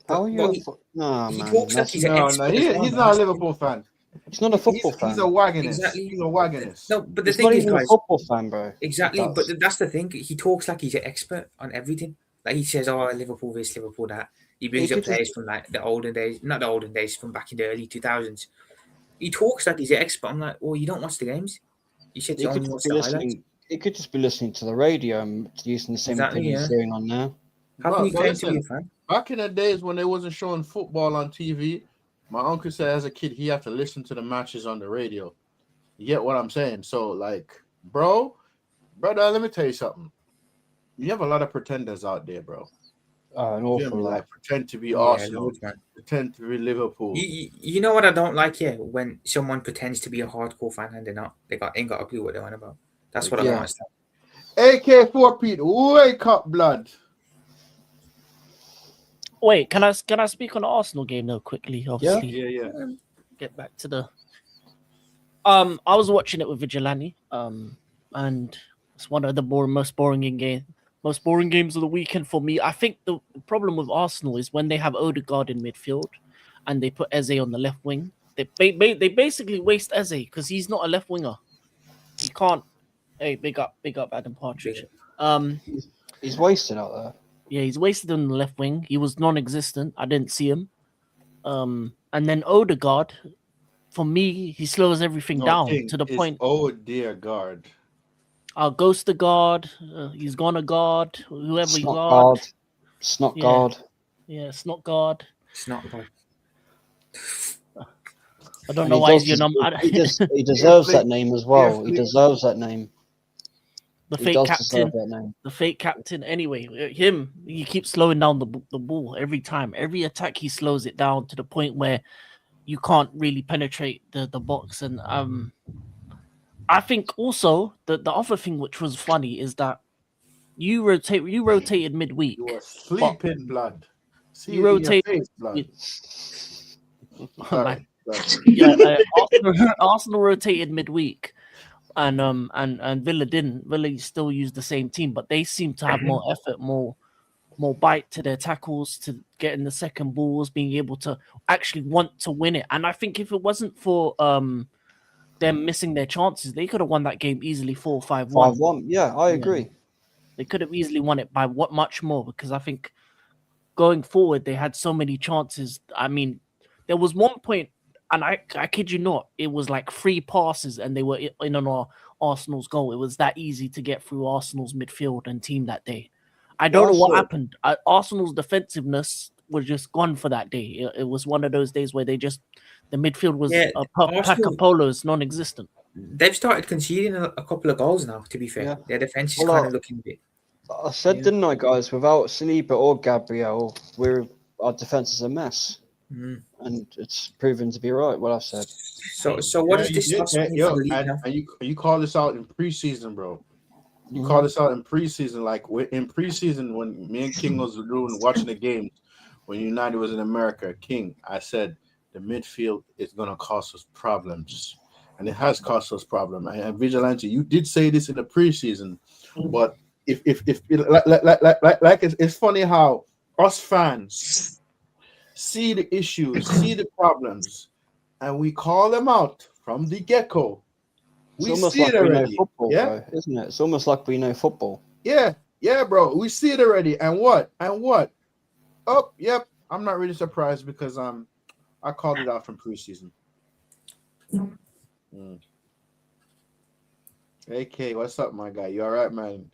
How are you? Well, No, he man. talks like he's an No, expert. he's as well, not a man. Liverpool fan. He's not a football fan. He's a wagonist. Exactly. He's a wagonist. No, but the He's thing not is, even a guys, football fan, bro. exactly. That's- But that's the thing. He talks like he's an expert on everything. Like he says, "Oh, Liverpool this, Liverpool that." He brings He up could just- players from like the olden days, not the olden days, from back in the early 2000s. He talks like he's an expert. I'm like, "Oh, you don't watch the games? You said He you could only just watch be the highlights." listening. He could just be listening to the radio and using the same Exactly, thing he's yeah. hearing on there. How can you But claim to be a listen, fan? back in the days when they wasn't showing football on TV, my uncle said as a kid he had to listen to the matches on the radio. You get what I'm saying? So, like, brother, let me tell you something. You have a lot of pretenders out there, bro. An You feel awful me? lot. Like, pretend to be Yeah, Arsenal, loads, man. pretend to be Liverpool. You know what I don't like here? When someone pretends to be a hardcore fan and they're not. Ain't got a clue what they're on about. That's what I Yeah. don't understand. AK4 Pete, wake up, blood. Wait, can I speak on the Arsenal game though quickly? Obviously, Yeah. get back to the. I was watching it with Vigilante. And it's one of the most boring games of the weekend for me. I think the problem with Arsenal is when they have Odegaard in midfield, and they put Eze on the left wing. They basically waste Eze because he's not a left winger. He can't. Hey, big up Adam Partridge. He's wasted out there. Yeah, he's wasted on the left wing. He was non-existent. I didn't see him. And then Odegaard, for me, he slows everything down to the point. Oh dear God. Ghost the guard. He's gonna guard whoever he Snot guard. Snot Yeah. guard. Yeah, Snot guard. It's not good. I don't And know he why does he's your number. He deserves that name as well. He please. deserves that name. The He fake does captain. deserve that name. The fake captain. Anyway, he keeps slowing down the ball every time. Every attack, he slows it down to the point where you can't really penetrate the box. And I think also the other thing which was funny is that you rotated midweek. You are sleeping, blood. See You it in your rotate- face, blood. Man. Blood. Yeah, Arsenal rotated midweek, and Villa didn't. Villa still used the same team, but they seem to have more effort, more bite to their tackles, to getting the second balls, being able to actually want to win it. And I think if it wasn't for them missing their chances, they could have won that game easily 4-5-1. 5-1. Yeah, I Yeah. agree. They could have easily won it by what much more, because I think going forward they had so many chances. I mean, there was one point, and I kid you not, it was like 3 passes and they were in on Arsenal's goal. It was that easy to get through Arsenal's midfield and team that day. I don't know what Also- happened. Arsenal's defensiveness was just gone for that day. It was one of those days where the midfield was Yeah, a pack Arsenal- of polos, non-existent. They've started conceding a couple of goals now, to be fair. Yeah. Their defense is Well, kind of looking a bit. I said, Yeah. didn't I, guys? Without Saliba or Gabriel, our defense is a mess, Mm. and it's proven to be right. What I said. So what does this start mean for the league now? and you call this out in preseason, bro. You call this out in preseason, like in preseason when me and King was watching the games when United was in America. King, I said the midfield is gonna cause us problems, and it has caused us problems. And Vigilante, you did say this in the preseason, but if it's funny how us fans see the issues, see the problems, and we call them out from the get-go. We It's almost see like it we know already. football, Yeah, bro, isn't it? It's almost like we know football. yeah, bro. We see it already. And what? Oh, yep. I'm not really surprised because I called it out from preseason. AK, what's up, my guy? You all right, man?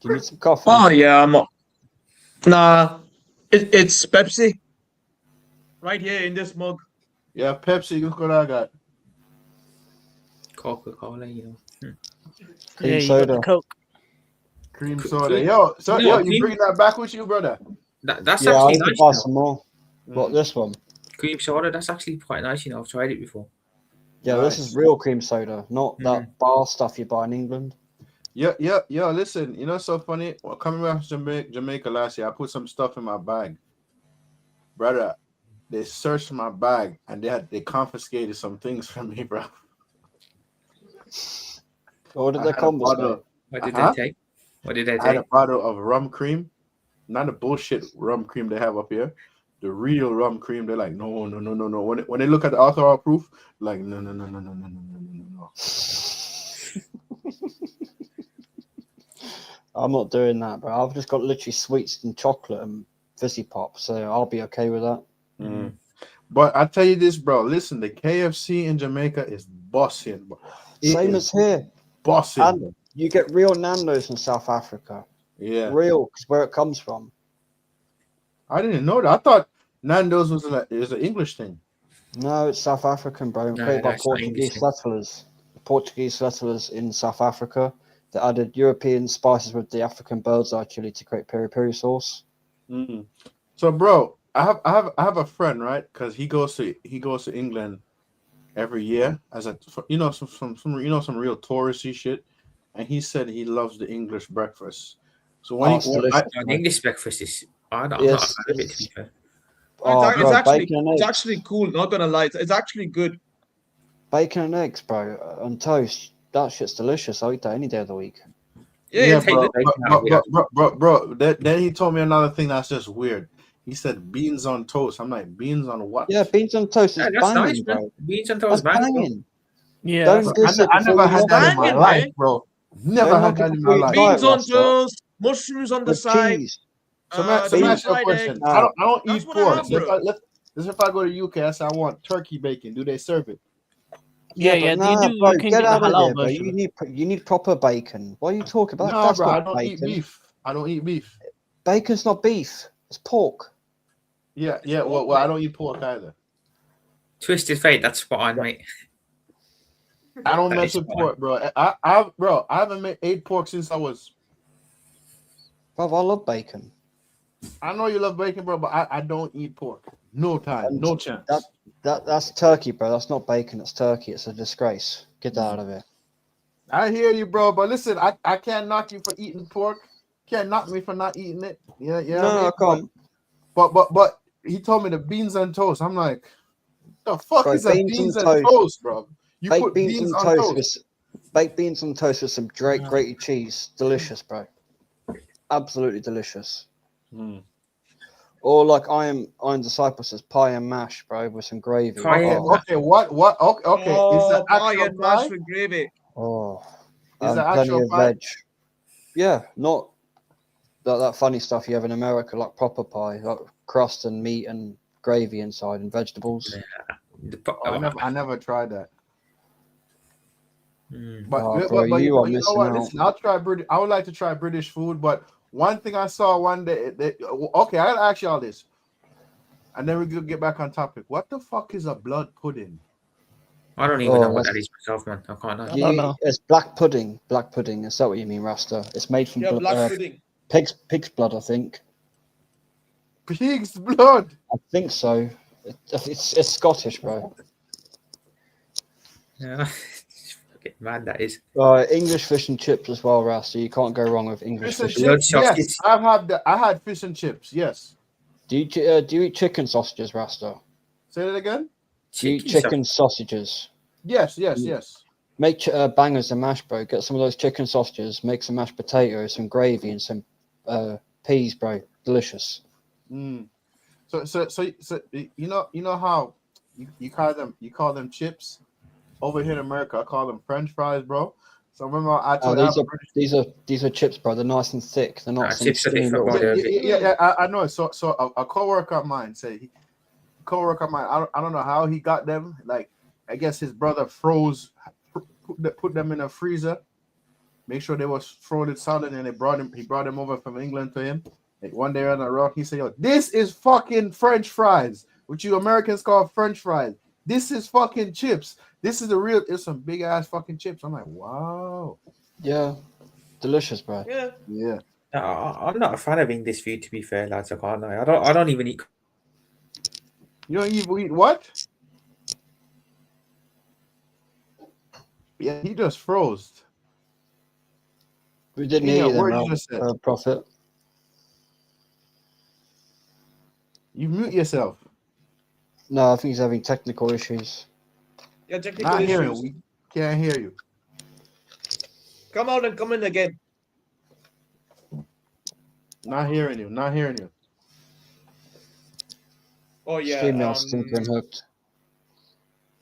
Do you need some coffee? Oh yeah, I'm not. Nah, it's Pepsi. Right here in this mug. Yeah, Pepsi. Look what I got. Coca-Cola, you know. Cream Yeah, you got the soda. Coke. Cream Cream- soda. Yo, so No, you cream- bring that back with you, brother? That's Yeah, I actually need to nice. buy You know. some more. What, this one? Cream soda, that's actually quite nice. You know, I've tried it before. Yeah, this Nice. is real cream soda, not that bar stuff you buy in England. Yeah. Listen, you know, it's so funny. Well, coming back to Jamaica last year, I put some stuff in my bag, brother. They searched my bag and they confiscated some things from me, bro. What did I they had a confiscate? bottle- What did Uh-huh. they take? What did they I had a take? bottle of rum cream, not the bullshit rum cream they have up here. The real rum cream. They're like, no. When they look at the author proof, like, no. I'm not doing that, bro. I've just got literally sweets and chocolate and fizzy pop, so I'll be okay with that. Mm. But I tell you this, bro. Listen, the KFC in Jamaica is bossing. Bro. It Same is as here. bossing. And you get real Nando's in South Africa. Yeah, Real, because where it comes from. I didn't know that. I thought Nando's was an English thing. No, it's South African, bro. No, Created by that's not English, Portuguese settlers. The Portuguese settlers in South Africa that added European spices with the African bird's eye chili to create peri peri sauce. Mm. So, bro, I have a friend, right? Because he goes to England every year as some real touristy shit, and he said he loves the English breakfast. So when Oh, it's delicious. The English breakfast is. I'm not Yes, a fan of it, to be fair. Oh, it's bro, actually bacon and it's eggs. actually cool. Not gonna lie, it's actually good. Bacon and eggs, bro, on toast. That shit's delicious. I eat that any day of the week. Yeah, yeah, it's take bro, the bacon out of it. bro. Then he told me another thing that's just weird. He said beans on toast. I'm like, beans on what? Yeah, beans on toast is Yeah, that's banging, nice, man. bro. Beans on That's toast, bang. banging. Yeah, Don't that's- diss it I before never you had knock that it, in my banging, life, man. bro. Never Don't had knock it that in before my you life. try Beans it, on Rasta. toast, mushrooms on the With side. cheese. So, let me Deep ask you a fried question. egg. Nah. I don't That's eat what I pork. have, So bro. if I go to UK, I say I want turkey bacon. Do they serve it? yeah, but yeah. nah, You bro, can get get the out of halal there, bro. version. You need proper bacon. What are you talking about? No, That's bro. I not don't eat bacon. beef. I don't eat beef. Bacon's not beef. It's pork. Yeah. It's pork, Well, I mate. don't eat pork either. Twisted Fate, that's spot on, mate. I don't That mess is with fine. pork, bro. I haven't ate pork since I was. Bro, I love bacon. I know you love bacon, bro, but I don't eat pork. No time, And no chance. That's turkey, bro. That's not bacon. It's turkey. It's a disgrace. Get that out of here. I hear you, bro, but listen, I can't knock you for eating pork. Can't knock me for not eating it. Yeah, yeah. No, I can't. But he told me the beans and toast. I'm like, the fuck Bro, is a beans beans and and toast. toast, bro? You Baked put beans beans and on toast toast. baked beans on toast with some grated cheese. Delicious, bro. Absolutely delicious. Hmm. Or like Iron Disciple says, pie and mash, bro, with some gravy. Pie and Oh, Okay, what? Okay. Is the pie actual and mashed pie? with gravy. oh. Is And the plenty actual of pie? veg. Yeah, not that funny stuff you have in America, like proper pie, like crust and meat and gravy inside and vegetables. I never tried that. But, Oh, bro, you are but you know missing what? out. Listen, I'll try British. I would like to try British food, but one thing I saw one day. Okay, I gotta ask you all this, and then we could get back on topic. What the fuck is a blood pudding? I don't even know what that's- that is myself, man. I can't know. I don't know. It's black pudding. Black pudding. Is that what you mean, Rasta? It's made from Yeah, black pudding. pig's blood, I think. Pig's blood. I think so. It's Scottish, bro. Yeah. Fucking mad that is. English fish and chips as well, Rasta. You can't go wrong with English Fish and fish. Blood chips. Yes, sausage. I had fish and chips. Yes. Do you eat chicken sausages, Rasta? Say that again. Do you eat chicken sausages? Yes. Make bangers and mash, bro. Get some of those chicken sausages. Make some mashed potatoes, some gravy, and some peas, bro. Delicious. Mm. So you know how you call them chips over here in America. I call them French fries, bro. So remember I told you These are chips, bro. They're nice and thick. They're not some chips are skinny different, little. bro. yeah, I know it. So a coworker of mine said I don't know how he got them. Like I guess his brother put them in a freezer, make sure they was frozen solid, and he brought them over from England to him. Like one day on the road, he said, "Yo, this is fucking French fries, which you Americans call French fries. This is fucking chips. This is it's some big ass fucking chips." I'm like, wow. Yeah, delicious, bro. Yeah. Yeah. No, I'm not a fan of English food, to be fair, lads. I can't lie. I don't even eat. You don't even eat what? Yeah, he just froze. We didn't Yeah, hear you where then, you just said? Prophet. You mute yourself. No, I think he's having technical issues. Yeah, technical Not hearing. issues. We can't hear you. Come out and come in again. Not hearing you. Not hearing you. Oh yeah. StreamYard stinker and hooked.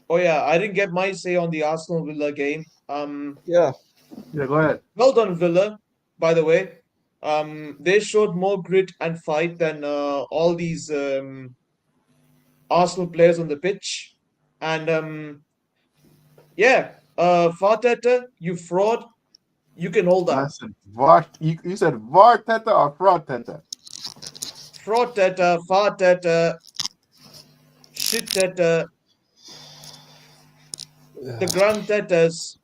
Oh yeah. I didn't get my say on the Arsenal Villa game. Yeah. Yeah, go ahead. Well done, Villa. By the way, they showed more grit and fight than all these Arsenal players on the pitch. And yeah, Farteta, you fraud. You can hold I that. said you said Varteta or Fraudteta? Fraudteta, Farteta, Shitteta, the Grand Tetas.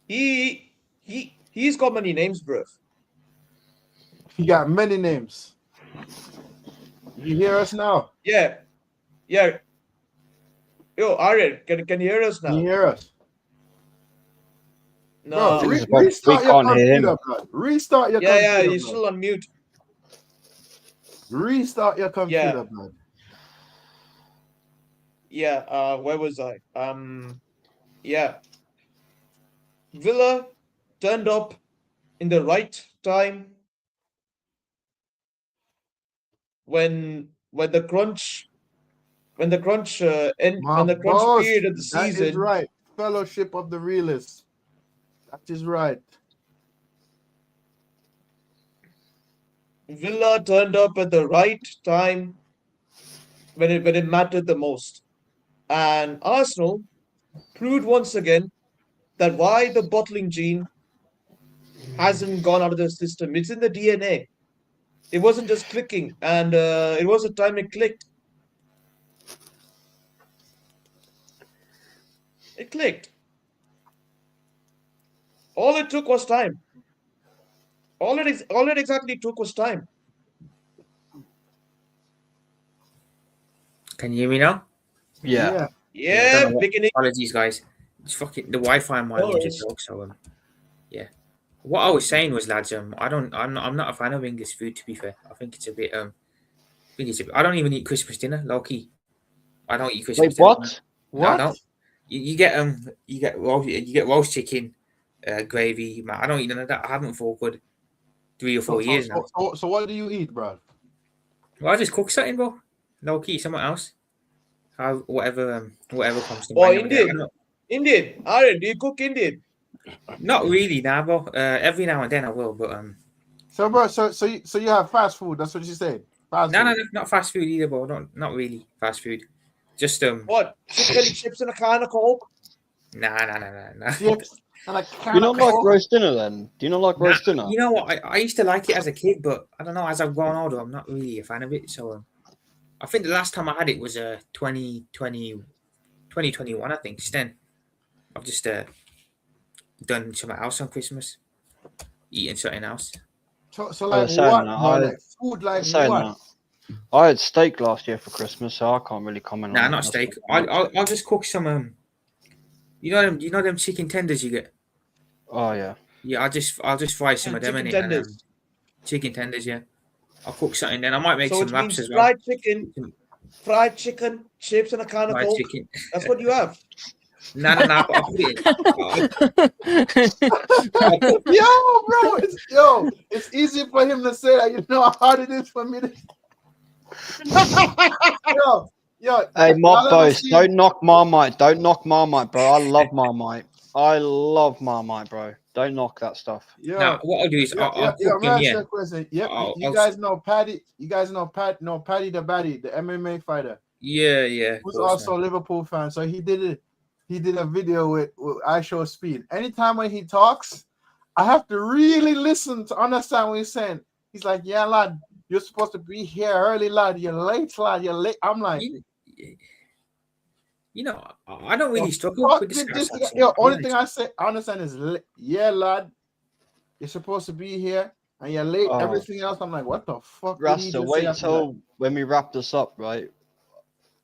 He's got many names, bro. He got many names. You hear us now? Yeah. Yeah. Yo, Aryan, can you hear us Can you now? hear us? No. Bro, Things about- we restart your can't hear him. computer, blood. Restart your Yeah, computer. you're blood. still on mute. Restart your computer, blood. Yeah, where was I? Yeah. Villa turned up in the right time when the crunch when the crunch My when the crunch boss, period of the that is season. right. Fellowship of the realists. That is right. Villa turned up at the right time when it mattered the most. And Arsenal proved once again that why the bottling gene hasn't gone out of the system. It's in the DNA. It wasn't just clicking, and it was a time it clicked. It clicked. All it took was time. All it exactly took was time. Can you hear me now? Yeah. Yeah, don't know what- beginning. Apologies, guys. It's fucking the Wi-Fi in my No room's worries. a dog, so yeah. What I was saying was, lads, I'm not a fan of English food. To be fair, I think it's a bit I don't even eat Christmas dinner, low key. I don't eat Christmas Wait, dinner. what? No, I don't. You get roast chicken, gravy. Man, I don't eat none of that. I haven't for a good 3 or 4 years now. So what do you eat, bro? Well, I just cook something, bro. Low key, someone else. Whatever comes to Oh, mind. Indian. Aaron, do you cook Indian? Not really, now, bro. Every now and then I will, but So, bro, so you have fast food. That's what you said. Fast no, food. not fast food either, bro. Not really fast food. Just What? Chicken, chips, and a can of Coke? nah. Chips and a Do can you not of like Coke. roast dinner then? Do you not like roast dinner? You know what? I used to like it as a kid, but I don't know. As I've grown older, I'm not really a fan of it. So I think the last time I had it was 2021. I think. Since then, I've just done something else on Christmas, eating something else. So I like was saying what? that, bro? I- Like food, like Saying what? that, I had steak last year for Christmas, so I can't really comment Nah, on it. not That's steak. not- I'll just cook some. You know them chicken tenders you get. Oh yeah. Yeah, I'll just fry some of them in Chicken it. And, tenders. chicken tenders, yeah. I'll cook something. Then I might make So some it wraps means as well. fried chicken, chips, and a can of Fried Coke. chicken. That's what you have. No. I'll put it in. It's easy for him to say that. You know how hard it is for me to. yo. Hey, y'all Mob ever Boast, seen- don't knock Marmite. Don't knock Marmite, bro. I love Marmite. I love Marmite, bro. Don't knock that stuff. Yo, Now, what I'll do is I'll yo, cook them, let me ask you yeah. a question. Yep, you I'll- guys know Paddy. You guys know Paddy the Batty, the MMA fighter, Yeah. of who's course, also man. a Liverpool fan. So he did it. He did a video with I Show Speed. Anytime when he talks, I have to really listen to understand what he's saying. He's like, "Yeah, lad, you're supposed to be here early, lad. You're late, lad. You're late." I'm like, You know, I don't really struggle "Fuck with did this. this?" Yo, only thing I understand is, "Yeah, lad, you're supposed to be here, and you're late." Oh. Everything else, I'm like, "What the fuck?" did he Rasta, just say wait after till when we wrap this up, right?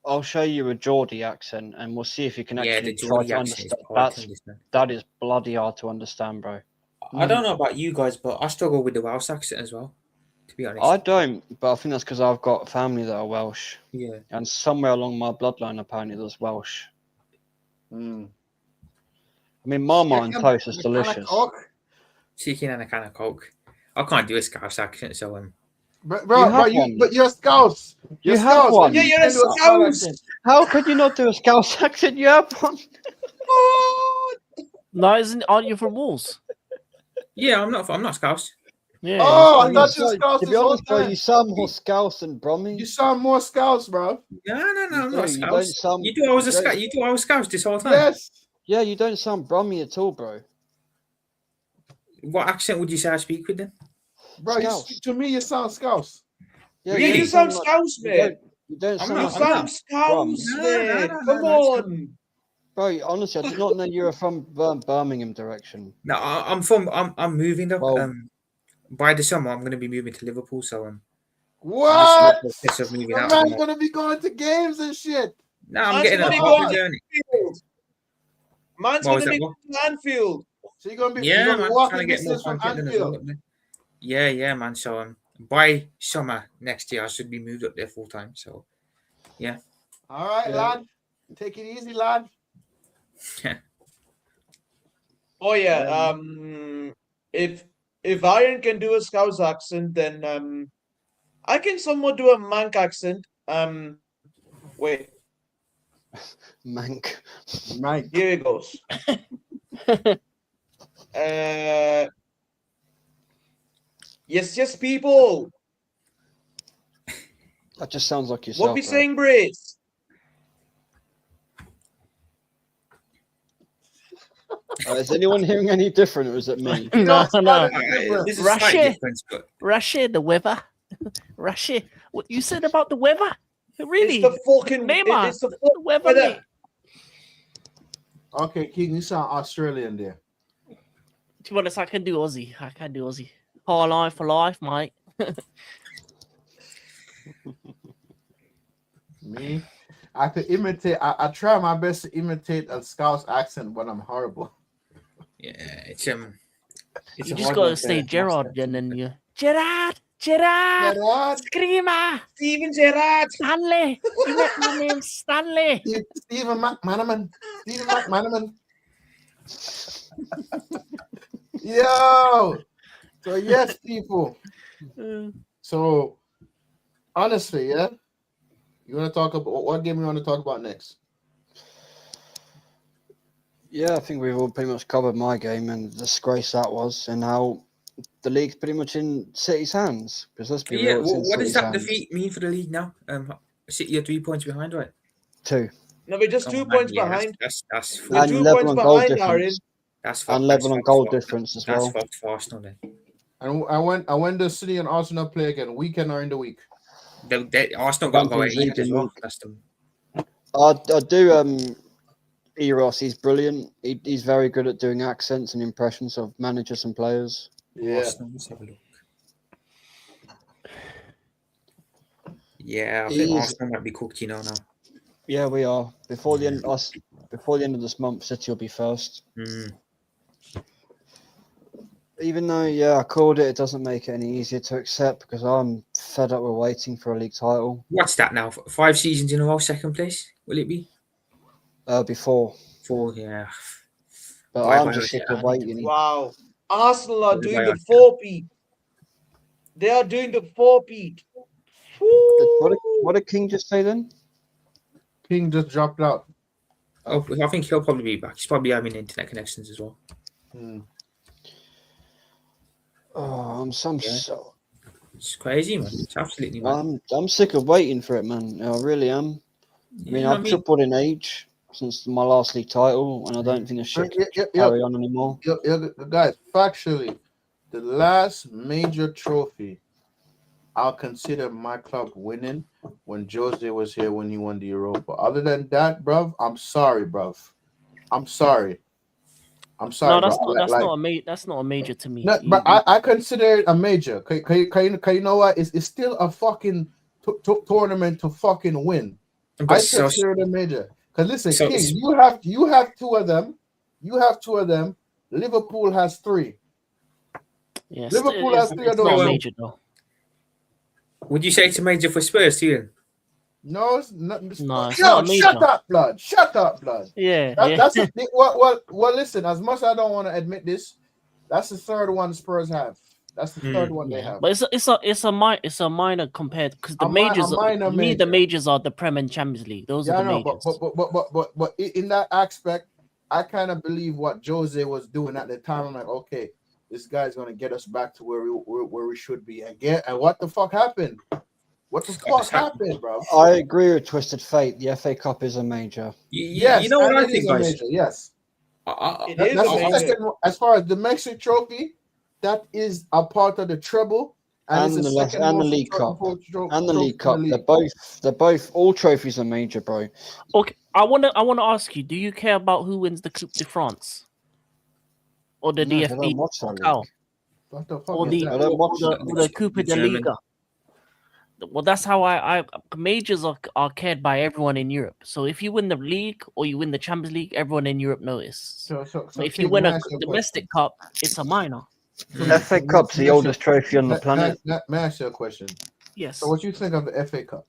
I'll show you a Geordie accent, and we'll see if you can Yeah, actually the try Geordie to accent is understand. hard to understand. That is bloody hard to understand, bro. I don't know about you guys, but I struggle with the Welsh accent as well, to be honest. I don't, but I think that's because I've got family that are Welsh, Yeah. and somewhere along my bloodline, apparently, there's Welsh. that? I mean, Marmite and Chicken toast is and a can of delicious. Coke? Chicken and a can of Coke. I can't do a Scouse accent, so Bro, have one. but you're Scouts. You're You have Scouts. one. Yeah, you're a You can do Scouse Scouse. accent. How could you not do a Scouse accent? You have one. No, aren't you from Wolves? yeah, I'm not Scouse. Yeah. Oh, I you- thought you were Scouts To this be whole honest, bro, time. you sound more Scouse than Brummy. You sound more Scouts, bro. No, You I'm do, not you don't Scouse. sound- You do I was a you don't- Scouse. You do I was Scouse this whole time. Yes. Yeah, you don't sound Brummy at all, bro. What accent would you say I speak with then? Bro, Scouts. to me, you sound Scouts. Yeah, Yeah, Really? you sound like- Scouse, you man. don't- You don't I'm sound You not- like I'm sound Scouse, No, man. no, Come on. Bro, honestly, I did not know you were from Birmingham direction. No, I'm moving though. Well- By the summer I'm going to be moving to Liverpool, so I'm What? just in the process of moving The out. man's gonna be going to games and shit. No, I'm Man's getting an gonna be apartment going- journey. Man's What was gonna that, be what? to Anfield. So you're gonna be Yeah, you're gonna man. be Trying walking to get more distance from content as well Anfield. up there. Yeah, man. So by summer next year, I should be moved up there full time. So All right, Yeah. lad. Take it easy, lad. Oh yeah. If Iron can do a Scouse accent, then I can somewhat do a Manc accent. Wait, Mank. Mike. here it goes. Yes, people. That just sounds like yourself. What we bro. saying, Brace? Is anyone hearing any different, or is it me? No, it's not no. any different. There's a Russia. slight difference, but Russia, the weather. Russia. What you said about the weather? Really? It's the fucking. Neymar, It's the the fucking weather, weather. mate. Okay, King, you sound Australian there. To be honest, I can do Aussie. I can do Aussie. High life for life, mate. Me, I could imitate. I try my best to imitate a Scouse accent, but I'm horrible. yeah, it's You a just hard gotta one to stay master. Gerard, and then you Gerard, Gerard, Gerard, Screamer, Steven Gerrard. Stanley. You met my name, Stanley. Stephen McManaman. Stephen McManaman. Yo. So yes, people. So honestly, yeah. You want to talk about what game you want to talk about next? Yeah, I think we've all pretty much covered my game and the disgrace that was, and how the league's pretty much in City's hands. Because let's be Yeah, real, it's in what does City's that hands. defeat mean for the league now? City are 3 points behind, right? 2. No, we're just Oh, 2 man, points yeah, behind. That's We're And two level points on goal behind, Aaron. difference. that's And level on goal difference as That's well. fucked for Arsenal then. And I went to City and Arsenal play again, weekend or in the week. Arsenal got to go Champions at Ian League as in well. week. That's them. I do Eros, he's brilliant. He's very good at doing accents and impressions of managers and players. Yeah. Arsenal, let's have a look. Yeah, I He think is- Arsenal might be cooked, you know now. Yeah, we are. Before the end of this month, City will be first. Mm. Even though, yeah, I called it, it doesn't make it any easier to accept because I'm fed up with waiting for a league title. What's that now? 5 seasons in a row, second place? Will it be? Before. 4, yeah. But Why I'm would just I sick say of that? waiting. Wow. Arsenal are Why doing would the I say four-peat. They are doing the four-peat. What did King just say then? King just dropped out. Oh, I think he'll probably be back. He's probably having internet connections as well. Oh, Yeah. It's crazy, man. It's absolutely mad. I'm sick of waiting for it, man. I really am. I mean, Yeah, I've tripled in age since my last league title, and I don't think the shit can carry on anymore. Guys, factually, the last major trophy I'll consider my club winning when Jose was here when he won the Europa. Other than that, bruv, I'm sorry, bruv. I'm sorry. No, that's bro. that's not a major to me. No, but I consider it a major. Can you know what? It's still a fucking tournament to fucking win. But I so- consider it a major. Because listen, So- King, you have 2 of them. You have 2 of them. Liverpool has 3. Yeah, Liverpool has 3 of it's not a those. major though. would you say it's a major for Spurs too? Then? No, it's not. No, it's Yo, not a major. shut up, blood. Shut up, blood. Yeah, That, yeah. That's well. Listen, as much as I don't want to admit this, that's the 3rd one Spurs have. That's the 3rd one they have. But it's a minor compared because the A mi- a majors minor to me the major. majors are the Prem and Champions League. Those Yeah, are I the know, majors. but in that aspect, I kind of believe what Jose was doing at the time. I'm like, okay, this guy's gonna get us back to where we should be again. And what the fuck happened? What the fuck happened, bro? I agree with Twisted Fate. The FA Cup is a major. Yes, you know what and I it think, is a guys? major. Yes, It That- is that's a the major. second. As far as the Mexican trophy, that is a part of the treble, And it's the second and the most League Cup. And the trophy League Cup. in the They're league. both all trophies are major, bro. Okay, I wanna ask you: do you care about who wins the Coupe de France or the No, 'cause I DFB don't watch that Macau league. What the fuck or is the that? I don't watch or the Coupe de German. Liga? Well, that's how I majors are cared by everyone in Europe. So if you win the league or you win the Champions League, everyone in Europe notices. So But if you Keith, win let a me ask you a domestic question. cup, it's a minor. FA Cup's the oldest trophy on the planet. May I ask you a question? Yes. So what you think of the FA Cup?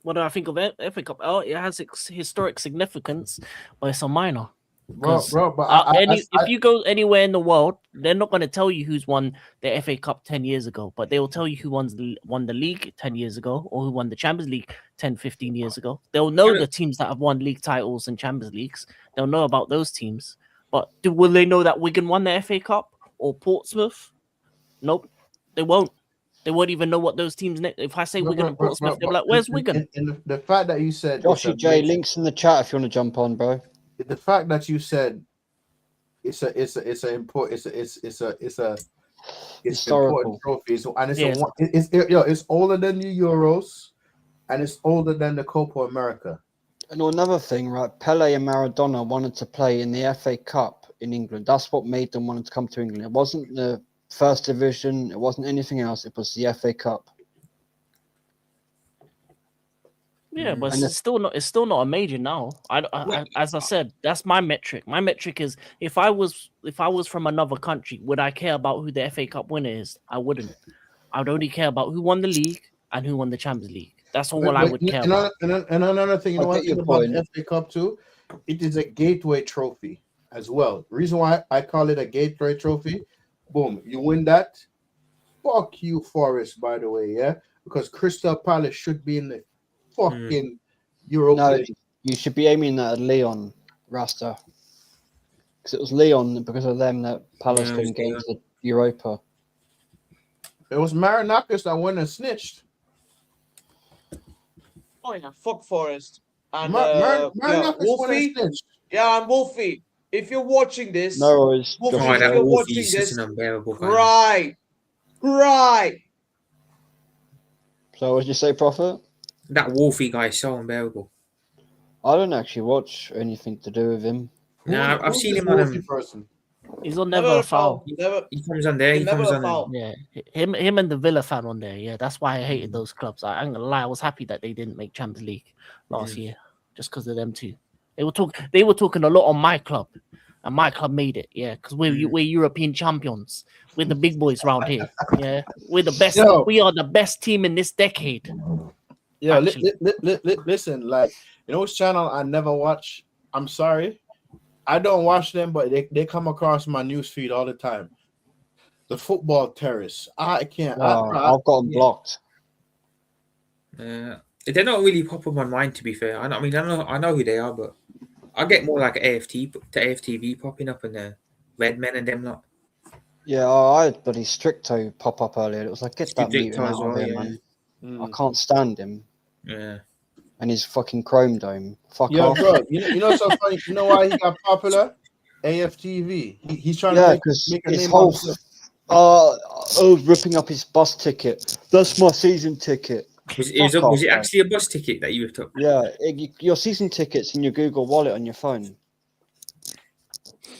What do I think of FA Cup? Oh, it has historic significance, but it's a minor. Bro, but If you go anywhere in the world, they're not going to tell you who's won the FA Cup 10 years ago, but they will tell you who won the league 10 years ago or who won the Champions League 10, 15 years ago. They'll know the teams that have won league titles and Champions Leagues. They'll know about those teams. But will they know that Wigan won the FA Cup or Portsmouth? Nope, they won't. They won't even know what those teams. If I say Wigan and Portsmouth, they'll be like, "Where's Wigan?" And the fact that you said Joshy J, links in the chat if you want to jump on, bro. The fact that you said it's important trophy, and it's older than the Euros, and it's older than the Copa America. And another thing, right? Pele and Maradona wanted to play in the FA Cup in England. That's what made them want to come to England. It wasn't the first division. It wasn't anything else. It was the FA Cup. Yeah, but it's still not a major now. As I said, that's my metric. My metric is if I was from another country, would I care about who the FA Cup winner is? I wouldn't. I would only care about who won the league and who won the Champions League. That's all I would care about. And another thing, about the FA Cup too, it is a gateway trophy as well. The reason why I call it a gateway trophy, boom, you win that. Fuck you, Forest, by the way, yeah? Because Crystal Palace should be in the fucking Europa. No, you should be aiming at Leon, Rasta. Because it was Leon, because of them, that Palace couldn't get into the Europa. It was Marinakis that went and snitched. Oh yeah, fuck Forest. And Marinakis Wolfie. Yeah, and Wolfie. If you're watching this, no worries. Wolfie, if you're watching this, right. So what did you say, Prophet? That Wolfie guy is so unbearable. I don't actually watch anything to do with him. No, I've seen him on person. He's on Never a Foul. He comes on there. He comes on. Yeah, him and the Villa fan on there. Yeah, that's why I hated those clubs. I ain't gonna lie. I was happy that they didn't make Champions League last year, just because of them two. They were talking a lot on my club, and my club made it. Yeah, because we're European champions. We're the big boys around here. Yeah, we're the best. We are the best team in this decade. Yeah, listen, like, you know which channel I never watch? I'm sorry. I don't watch them, but they come across my news feed all the time. The Football Terrace. I can't. I've got them blocked. They're not really pop up on mine, to be fair. I know who they are, but I get more like AFTV popping up and the Red Men and them lot. Yeah, I had bloody Stricto pop up earlier. It was like, get that mutant out of here, man. I can't stand him. Yeah. And his fucking Chrome Dome. Fuck off. Bro, you know so funny. You know why he got popular? AFTV. He's trying to make a name whole ripping up his bus ticket. That's my season ticket. Was it actually a bus ticket that you ripped up? Yeah, your season ticket's in your Google Wallet on your phone.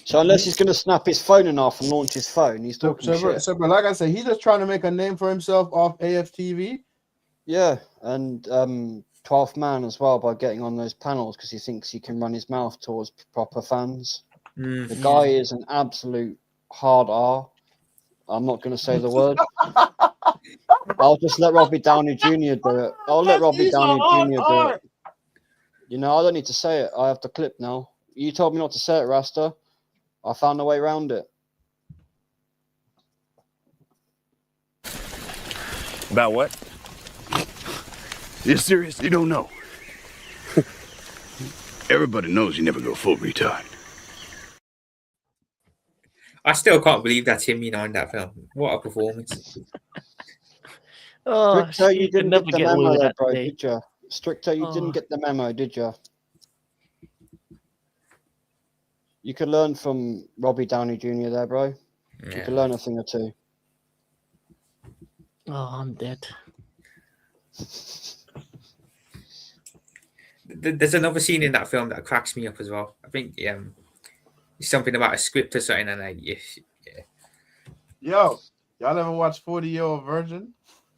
So unless he's going to snap his phone in half and launch his phone, he's talking shit. But like I said, he's just trying to make a name for himself off AFTV. Yeah, and 12th Man as well by getting on those panels because he thinks he can run his mouth towards proper fans. The guy is an absolute hard R. I'm not going to say the word. I'll just let Robbie Downey Jr. do it. I'll let Robbie Downey Jr. do it. You know, I don't need to say it. I have the clip now. You told me not to say it, Rasta. I found a way around it. About what? You serious? You don't know? Everybody knows you never go full retard. I still can't believe that's him, in that film. What a performance. Stricto, you didn't get the memo there, bro, did you? Stricto, you didn't get the memo, did you? You could learn from Robbie Downey Jr. there, bro. Yeah. You could learn a thing or two. Oh, I'm dead. There's another scene in that film that cracks me up as well. I think it's something about a script or something, and Yo, y'all ever watch 40-Year-Old Virgin?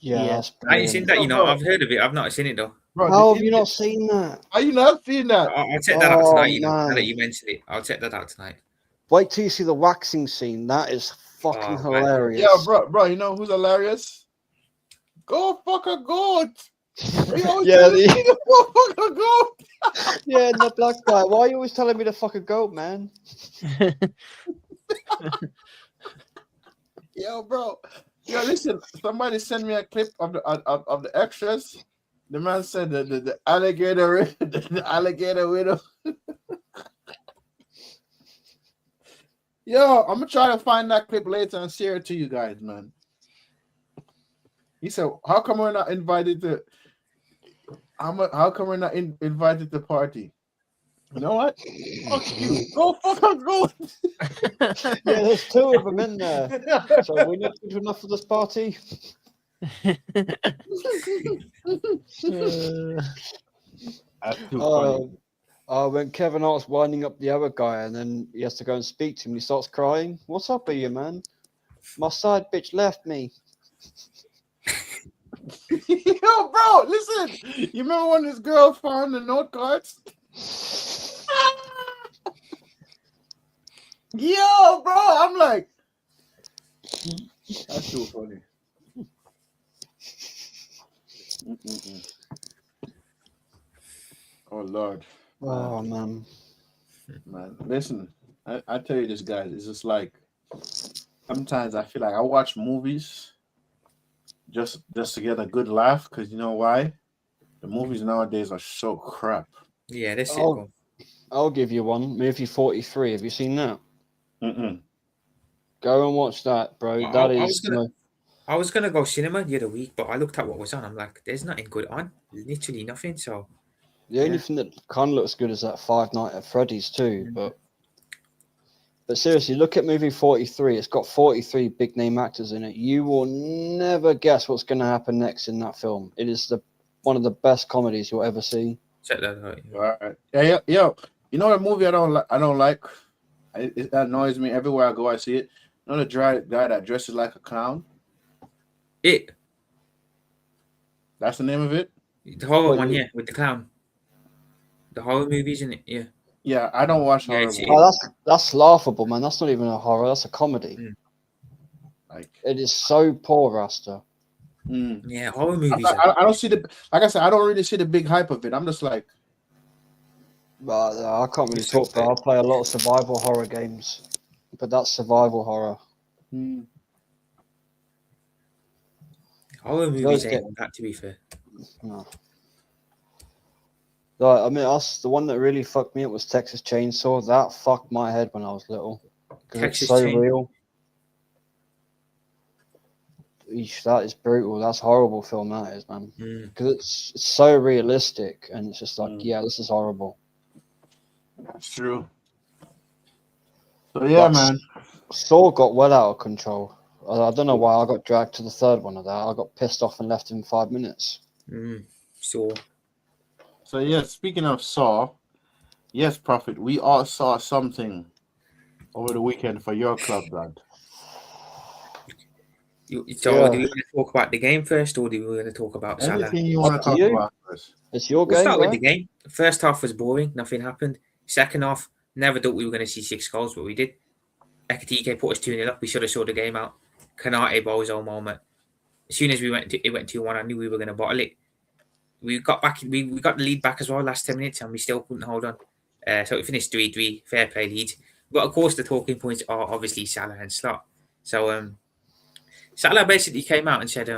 Yeah, Yeah. that's I ain't seen that. You know, Bro. I've heard of it. I've not seen it though. Bro, How the have you Indian- not seen that? Are you not seeing that? I'll check that out Oh, tonight. You know, now that man. you mentioned it, I'll check that out tonight. Wait till you see the waxing scene. That is fucking Oh, man. hilarious. Yeah, bro, you know who's hilarious? Go fuck a goat. Yo, Yeah, go fuck a goat. Yeah, and the black guy. Why are you always telling me to fuck a goat, man? Yo, bro. Yo, listen. Somebody sent me a clip of the extras. The man said the alligator the alligator widow. Yo, I'm gonna try to find that clip later and share it to you guys, man. He said, "How come we're not invited to? How come we're not invited to party? You know what? Fuck you. Go fuck a goat." Yeah, there's two of them in there. So we not good enough for this party. That's too funny. When Kevin Hart's winding up the other guy and then he has to go and speak to him, he starts crying. What's up with you, man? My side bitch left me. Yo, bro, listen. You remember when this girl found the note cards? Yo, bro, I'm like, that's too funny. Mm-mm-mm. Oh Lord, Oh, man. man, listen. I tell you this, guys. It's just like sometimes I feel like I watch movies just to get a good laugh, because you know why? The movies nowadays are so crap. Yeah, that's Oh. it. Bro. I'll give you one. Movie 43. Have you seen that? Mm-mm. Go and watch that, bro. I- That I is was gonna- I was gonna go cinema the other week, but I looked at what was on. I'm like, there's nothing good on. Literally nothing. So the only Yeah. thing that kind of looks good is that Five Nights at Freddy's too. But seriously, look at movie 43. It's got 43 big name actors in it. You will never guess what's going to happen next in that film. It is one of the best comedies you'll ever see. check that out. All right. Yeah. Yo, you know what movie I don't like? It annoys me everywhere I go. I see it. You know the guy that dresses like a clown? It That's the name of it. the horror What, one, you- yeah, with the clown. The horror movies in it, yeah. Yeah, I don't watch Yeah, horror it's- movies. Oh, that's laughable, man. That's not even a horror. That's a comedy. Mm. Like, It is so poor, Rasta. Yeah, horror movies. I don't see the, like I said, I don't really see the big hype of it. I'm just like, But I can't really It's talk. so But I play a lot of survival horror games. But that's survival horror. horror movies Those ain't get- that, to be fair. No. Like, I mean, the one that really fucked me up was Texas Chainsaw. That fucked my head when I was little because it's Texas so Chainsaw. real. Eesh, that is brutal. That's a horrible film. That is, man. Mm. Because it's so realistic, and it's just like, Mm. yeah, this is horrible. that's true. So yeah, But man. Saw got well out of control. I don't know why I got dragged to the third one of that. I got pissed off and left in 5 minutes. So So yeah, speaking of Saw, yes, Prophet, we all saw something over the weekend for your club, Dad. do we Yeah. want to talk about the game first, or do we want to talk about Salah? Anything you want Up to to talk you. about first? It's your We'll game, start with right? the game. First half was boring. Nothing happened. Second half, never thought we were going to see 6 goals, but we did. Ekatike put us 2-0 up. We should have saw the game out. Kanate Bozo moment. As soon as it went 2-1, I knew we were going to bottle it. We got back. We got the lead back as well last 10 minutes, and we still couldn't hold on. So we finished 3-3. Fair play Leeds. But of course, the talking points are obviously Salah and Slot. So Salah basically came out and said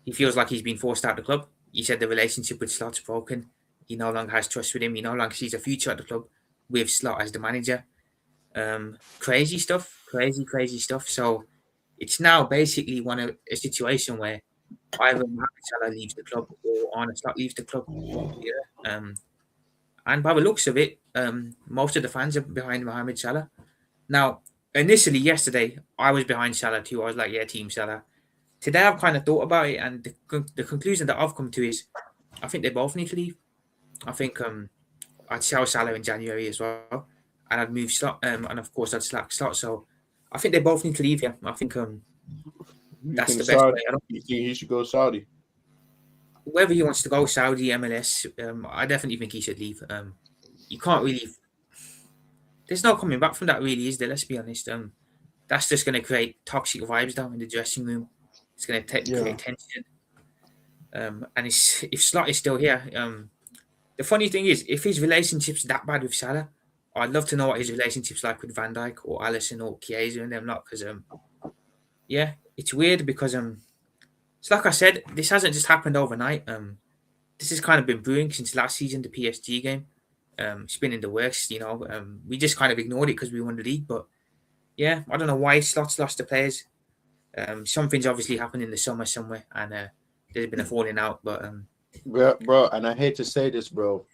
he feels like he's been forced out of the club. He said the relationship with Slot's broken. He no longer has trust with him. He no longer sees a future at the club with Slot as the manager. Crazy stuff. Crazy stuff. So it's now basically a situation where either Mohamed Salah leaves the club or Arne Slot leaves the club. Yeah. And by the looks of it, most of the fans are behind Mohamed Salah. Now, initially yesterday, I was behind Salah too. I was like, yeah, Team Salah. Today, I've kind of thought about it, and the conclusion that I've come to is, I think they both need to leave. I think I'd sell Salah in January as well, and I'd move Slot, and of course I'd slack Slot. So I think they both need to leave here. I think That's think the best Saudi, way. I don't, you think he should go Saudi? whether he wants to go Saudi, MLS, I definitely think he should leave. You can't really. There's no coming back from that, really, is there? Let's be honest. That's just going to create toxic vibes down in the dressing room. It's going to Yeah. create tension. And if Slot is still here, the funny thing is, if his relationship's that bad with Salah, I'd love to know what his relationship's like with Van Dijk or Alisson or Chiesa and them lot. Because yeah, it's weird because it's like I said, this hasn't just happened overnight. This has kind of been brewing since last season, the PSG game. It's been in the works, you know. We just kind of ignored it because we won the league, but yeah, I don't know why Slot's lost the players. Something's obviously happened in the summer somewhere, and there's been a falling out. But Bro, and I hate to say this, bro.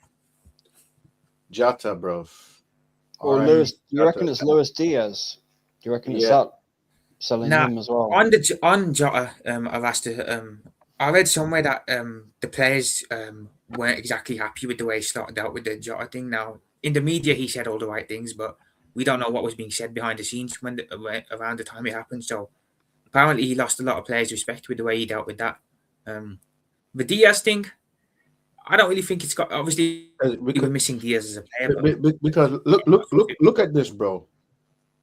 Jota, bro. Or RM Lewis, you Jota. reckon it's Luis Diaz? Do you reckon it's Yeah. that selling Nah, him as well? on Jota, I've asked to. I read somewhere that the players weren't exactly happy with the way he started out with the Jota thing. Now, in the media, he said all the right things, but we don't know what was being said behind the scenes around the time it happened. So apparently, he lost a lot of players' respect with the way he dealt with that. The Diaz thing, I don't really think it's got. Obviously, we were missing Diaz as a player. But Because look at this, bro.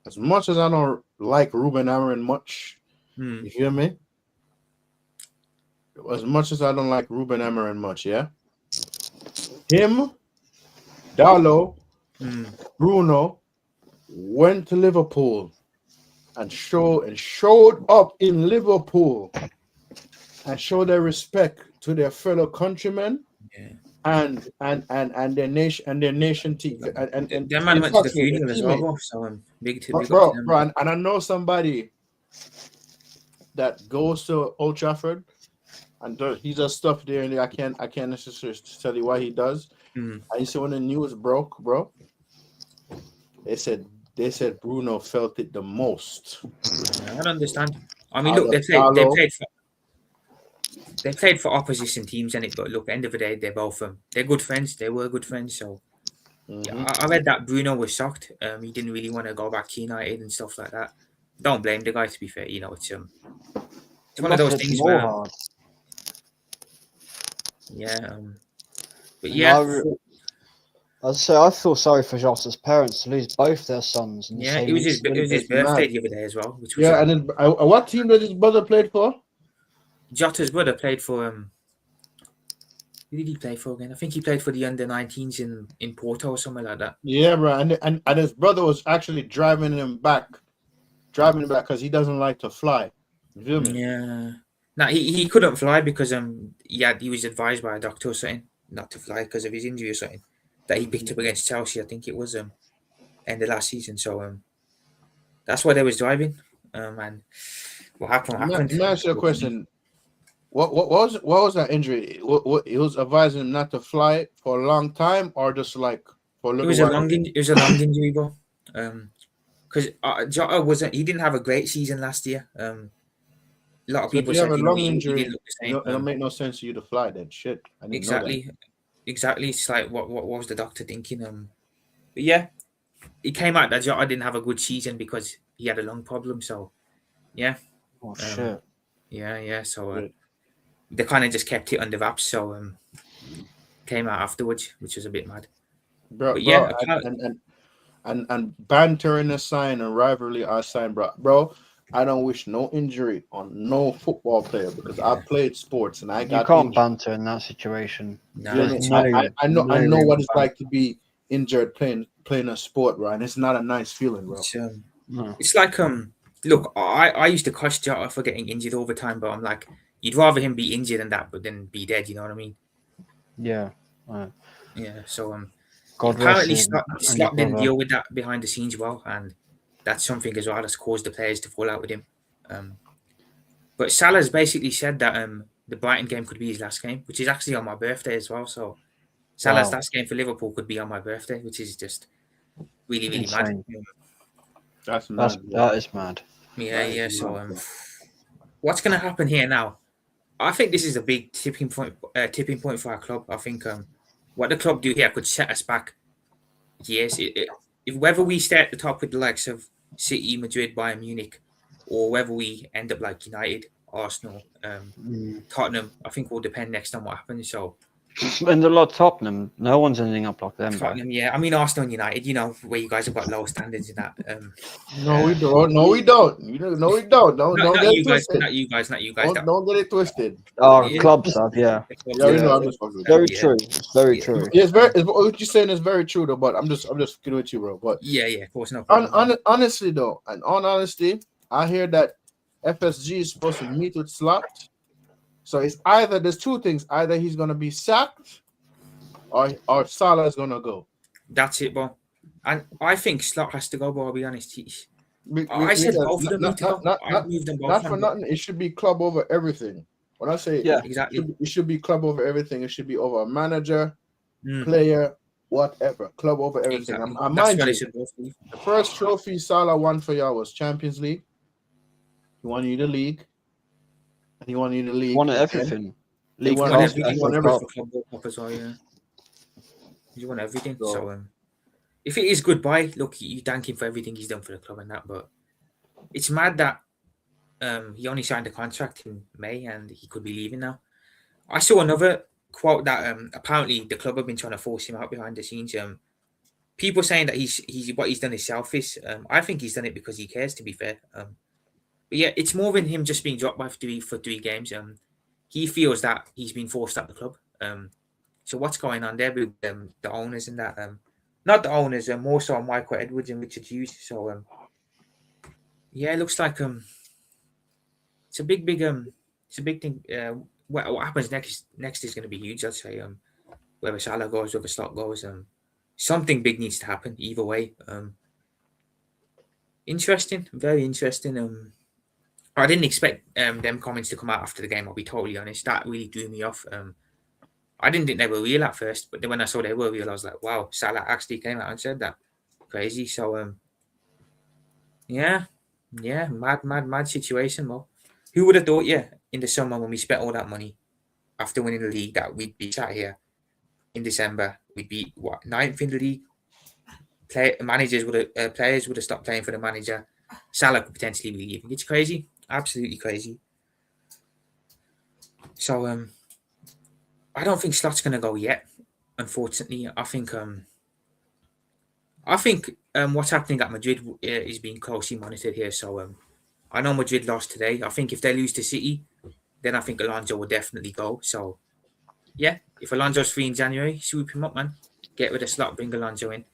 As much as I don't like Ruben Amorim much, you hear me? As much as I don't like Ruben Amorim much, yeah. Him, Darlow, Bruno went to Liverpool and showed up in Liverpool and showed their respect to their fellow countrymen. Yeah. And their nation team and that man went to the funeral as well, bro. So big to bro, and I know somebody that goes to Old Trafford and he does stuff there, and I can't necessarily tell you what he does. And you see when the news broke, bro, they said Bruno felt it the most. I don't understand. I mean, look, they played for opposition teams, and but look, end of the day, they're both they're good friends. They were good friends. So yeah, I read that Bruno was shocked. He didn't really want to go back to United and stuff like that. Don't blame the guy, to be fair. You know, it's one of those things where but yeah. I feel sorry for Jota's parents to lose both their sons. In the same it was his incident. birthday the other day as well. Which was and then what team did his brother played for? Jota's brother played for who did he play for again? I think he played for the under-19s in Porto or somewhere like that. Yeah, bro, and his brother was actually driving him back because he doesn't like to fly. You feel me? Yeah. No, he couldn't fly because he was advised by a doctor or something not to fly because of his injury or something that he picked up against Chelsea. I think it was end of last season. So that's why they was driving. And what happened? Let me ask you a question. What was that injury? What he was advising him not to fly for a long time, or just like for a little while? It was a long injury, bro. Because Jota he didn't have a great season last year. A lot of people said have a long injury. He didn't look the same. It'll make no sense for you to fly then. Shit. Exactly. It's like what was the doctor thinking? But yeah, it came out that Jota didn't have a good season because he had a lung problem. So yeah. Oh shit. Yeah. So they kind of just kept it under wraps. So came out afterwards, which was a bit mad. Bro, but yeah, and banter in a sign and rivalry are sign, bro. I don't wish no injury on no football player because I played sports and I got. You can't injured. banter in that situation. No, I know what it's like to be injured playing a sport, right? And it's not a nice feeling, bro. It's like look, I used to cuss Jota for getting injured all the time, but I'm like, you'd rather him be injured than that, but then be dead. You know what I mean? Yeah. Right. Yeah. So God apparently rest him and Slot your didn't brother. deal with that behind the scenes well, and that's something as well that's caused the players to fall out with him. But Salah's basically said that the Brighton game could be his last game, which is actually on my birthday as well. So Salah's last game for Liverpool could be on my birthday, which is just really, really Insane. mad. That's mad. That is mad. Yeah. So what's going to happen here now? I think this is a big tipping point for our club. I think what the club do here could set us back years. If whether we stay at the top with the likes of City, Madrid, Bayern Munich, or whether we end up like United, Arsenal, Tottenham. I think will depend next on what happens. So And a lot of Tottenham, no one's ending up like them, bro. Tottenham, yeah. I mean Arsenal and United, you know, where you guys have got lower standards in that. No, we don't. No, we don't. No, we don't. Don't Not get you it guys, twisted. not you guys. Don't get it twisted. Our Yeah. clubs have, yeah. Yeah, we know. I'm just fucking with you. Very Yeah. true. It's very Yeah. true. Yeah, what you're saying is very true though. But I'm just kidding with you, bro. But Yeah, of course, no problem. honestly though, and on honesty, I hear that FSG is supposed to meet with Slot. So it's either there's two things: either he's gonna be sacked, or Salah is gonna go. That's it, bro. And I think Slot has to go, bro. I'll be honest. I Because said both of them need to go. not, I moved them both. not for nothing. It should be club over everything. When I say Yeah. Exactly. it should be club over everything. It should be over a manager, Mm. player, whatever. Club over everything. Exactly. I That's mind what you, I should both believe. the first trophy Salah won for y'all was Champions League. He won you the league. And he won you the league. Won and everything. League won Cup, everything. He won FA everything. Cup. Club World Cup as well, yeah. He won everything. So- So, if it is goodbye, look, you thank him for everything he's done for the club and that. But it's mad that he only signed a contract in May and he could be leaving now. I saw another quote that apparently the club have been trying to force him out behind the scenes. People saying that he's what he's done is selfish. I think he's done it because he cares. To be fair, but yeah, it's more than him just being dropped by three games. He feels that he's been forced out the club. So what's going on there with the owners and that? Not the owners, more so Michael Edwards and Richard Hughes. So yeah, it looks like it's a big thing. What happens next is going to be huge. I'd say whether Salah goes, whether Slot goes, something big needs to happen either way. Interesting, very interesting. I didn't expect them comments to come out after the game. I'll be totally honest. That really threw me off. I didn't think they were real at first, but then when I saw they were real, I was like, "Wow, Salah actually came out and said that." Crazy. So, yeah, mad situation. Well, who would have thought? Yeah, in the summer when we spent all that money after winning the league, that we'd be sat here in December. We'd be what 9th in the league. Players would have stopped playing for the manager. Salah could potentially be leaving. It's crazy, absolutely crazy. So, I don't think Slot's going to go yet. Unfortunately, I think what's happening at Madrid is being closely monitored here. So, I know Madrid lost today. I think if they lose to City, then I think Alonso will definitely go. So, yeah, if Alonso's free in January, swoop him up, man. Get rid of Slot, bring Alonso in.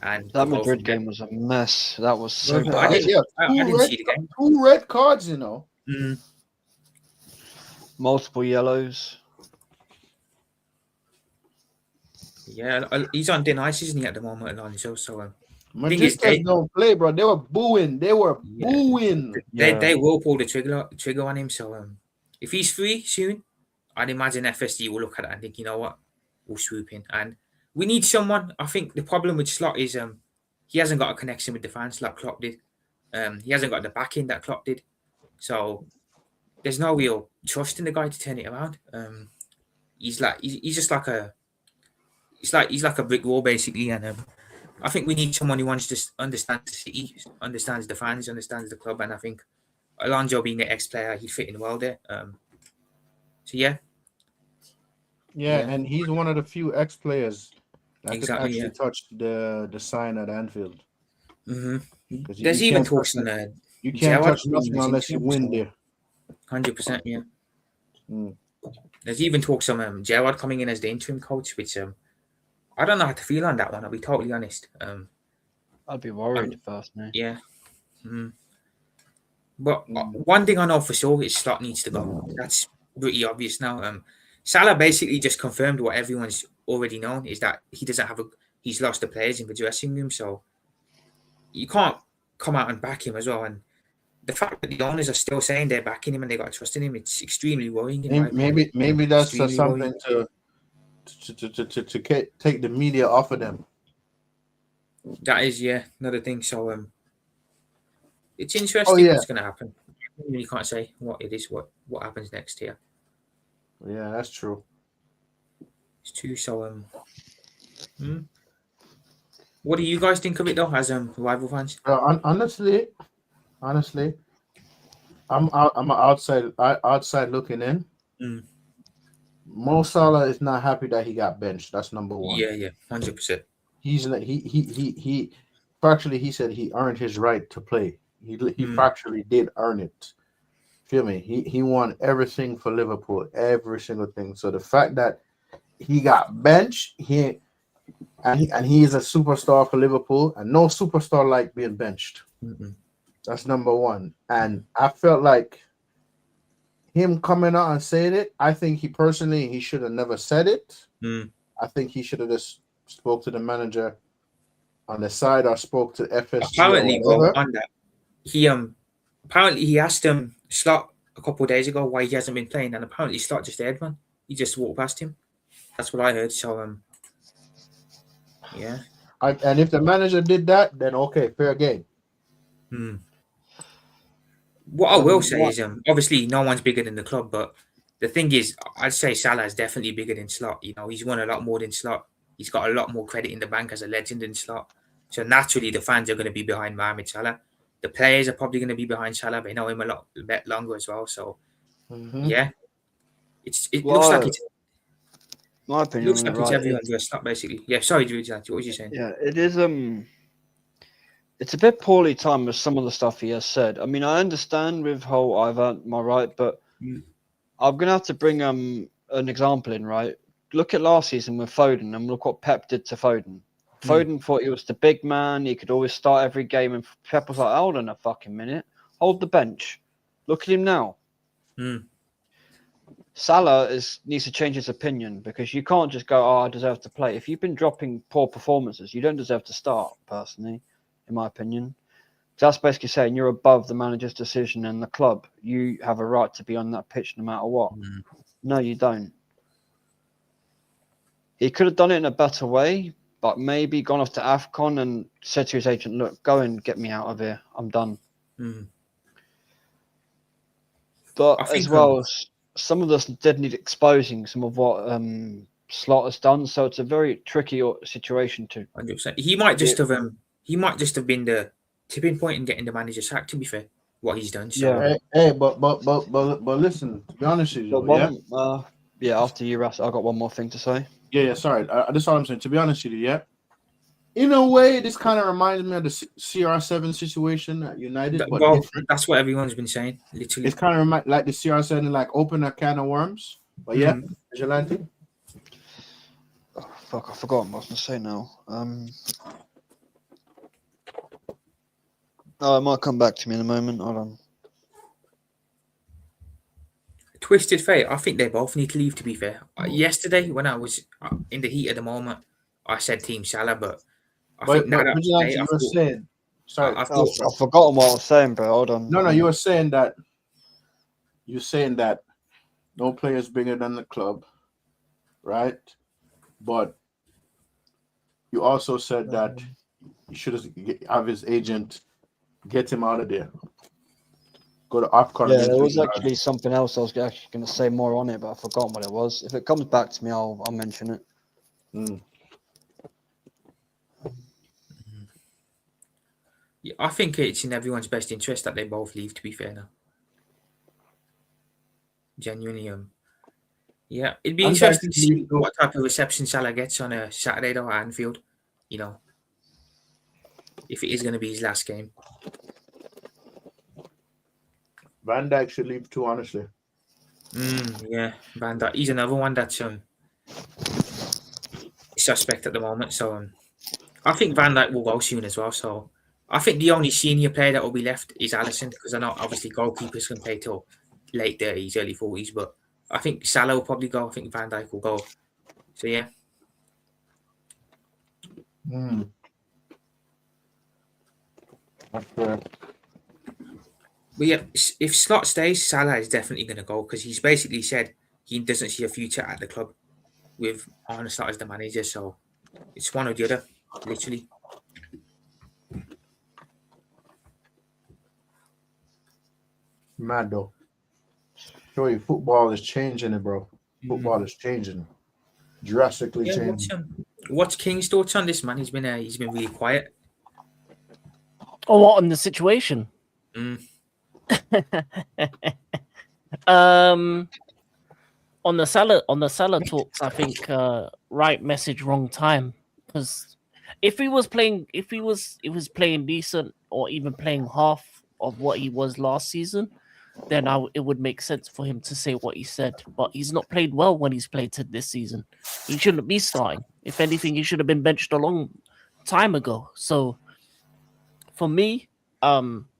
And That go Madrid from there. game was a mess. That was so Yeah, I bad. didn't- I didn't see the game. 2 red cards, you know. Mm. Multiple yellows. Yeah, he's on thin ice, isn't he, at the moment, Alonso? So Madrid they- don't play, bro. They were booing. Yeah. Booing. Yeah. they will pull the trigger on him. So if he's free soon, I'd imagine FSG will look at it and think, you know what, we'll swoop in. And we need someone. I think the problem with Slot is he hasn't got a connection with the fans like Klopp did. He hasn't got the backing that Klopp did. So there's no real trust in the guy to turn it around. He's just like a he's like a brick wall basically, and I think we need someone who wants to understand the city, understands the fans, understands the club, and I think Alonso being an ex-player, he'd fit in well there. So yeah, Yeah, Yeah. and he's one of the few ex-players that Exactly, could actually yeah. touch the sign at Anfield. hmm 'Cause there's you even can't talks touch on it. You can't Gerrard touch being nothing the unless you team, win so- there. 100%. Yeah, Mm. there's even talks on Gerrard coming in as the interim coach, which I don't know how to feel on that one. I'll be totally honest. I'd be worried personally. Yeah. But one thing I know for sure is Slot needs to go. That's pretty obvious now. Salah basically just confirmed what everyone's already known, is that he doesn't have he's lost the players in the dressing room, so you can't come out and back him as well. And the fact that the owners are still saying they're backing him and they got trust in him, it's extremely worrying. in my opinion. Maybe that's Extremely something to take the media off of them. That is, yeah, another thing. So it's interesting yeah. what's going to happen. You can't say what it is, what happens next here. Yeah, that's true. It's true. So what do you guys think of it though, as rival fans? Honestly, I'm outside looking in. Mm. Mo Salah is not happy that he got benched. That's number one. Yeah, 100%. He's he factually he said he earned his right to play. He factually did earn it. Feel me? He won everything for Liverpool, every single thing. So the fact that he got benched, he is a superstar for Liverpool, and no superstar like being benched. Mm-mm. That's number one. And I felt like him coming out and saying it, I think he should have never said it. I think he should have just spoke to the manager on the side or spoke to FSG. Apparently, or whatever. on that, he asked Slot a couple of days ago why he hasn't been playing, and apparently Slot just aired man. He just walked past him. That's what I heard. So yeah. And if the manager did that, then okay, fair game. What I will say is, obviously no one's bigger than the club, but the thing is, I'd say Salah is definitely bigger than Slot. You know, he's won a lot more than Slot. He's got a lot more credit in the bank as a legend than Slot. So naturally, the fans are going to be behind Mohamed Salah. The players are probably going to be behind Salah. They know him a bit longer as well. So yeah, it looks like it's. My opinion, Looks like it's everyone's versus Slot, basically. Yeah, sorry, Drew, what was you saying? Yeah, it is. It's a bit poorly timed with some of the stuff he has said. I mean, I understand with whole I've earned my right, but I'm gonna have to bring an example in, right? Look at last season with Foden, and look what Pep did to Foden. Foden thought he was the big man; he could always start every game, and Pep was like, "Hold on a fucking minute, hold the bench." Look at him now. Salah needs to change his opinion because you can't just go, "Oh, I deserve to play." If you've been dropping poor performances, you don't deserve to start. Personally, in my opinion, that's basically saying you're above the manager's decision and the club. You have a right to be on that pitch no matter what. No, you don't. He could have done it in a better way, but maybe gone off to AFCON and said to his agent, "Look, go and get me out of here. I'm done." But as well, some of this did need exposing some of what Slot has done. So it's a very tricky situation to. 100%. He might just have been the tipping point in getting the manager sacked. To be fair, what he's done. So. Yeah. Hey, but listen. To be honest with you, After you, Russ, I got one more thing to say. Yeah. Sorry, that's all I'm saying. To be honest with you, yeah. In a way, this kind of reminds me of the CR7 situation at United. But that's what everyone's been saying. Literally, it's kind of like the CR7, like open a can of worms. But yeah, Vigilante. Oh, fuck, I forgot what I was going to say now. It might come back to me in a moment. Hold on. Twisted Fate. I think they both need to leave. To be fair, yesterday when I was in the heat of the moment, I said Team Salah, but I think now that Vigilante, you were saying. Sorry, I've forgotten what I was saying, but hold on. No, you were saying that. You're saying that no player is bigger than the club, right? But you also said that you should have his agent get him out of there. Go to AFCON. Yeah, there was actually something else I was actually going to say more on it, but I've forgotten what it was. If it comes back to me, I'll mention it. Yeah, I think it's in everyone's best interest that they both leave. To be fair, now, genuinely, yeah, it'd be interesting to see what type of reception Salah gets on a Saturday though at Anfield. You know, if it is going to be his last game. Van Dijk should leave too, honestly. Yeah, Van Dijk. He's another one that's suspect at the moment. So I think Van Dijk will go soon as well. So I think the only senior player that will be left is Alisson, because I know obviously goalkeepers can play till late 30s, early 40s, but I think Salah will probably go. I think Van Dijk will go. So yeah. That's fair. But yeah, if Slot stays, Salah is definitely going to go, because he's basically said he doesn't see a future at the club with Arne Slot as the manager. So it's one or the other, literally. Mad though. Show you, football is changing it, bro. Football is changing, drastically changing. What's King's thoughts on this, man? He's been really quiet. Oh, what on the situation? um, on the Salah talks, I think right message, wrong time. Because if he was playing decent or even playing half of what he was last season, then it would make sense for him to say what he said. But he's not played well when he's played to this season. He shouldn't be starting. If anything, he should have been benched a long time ago. So for me,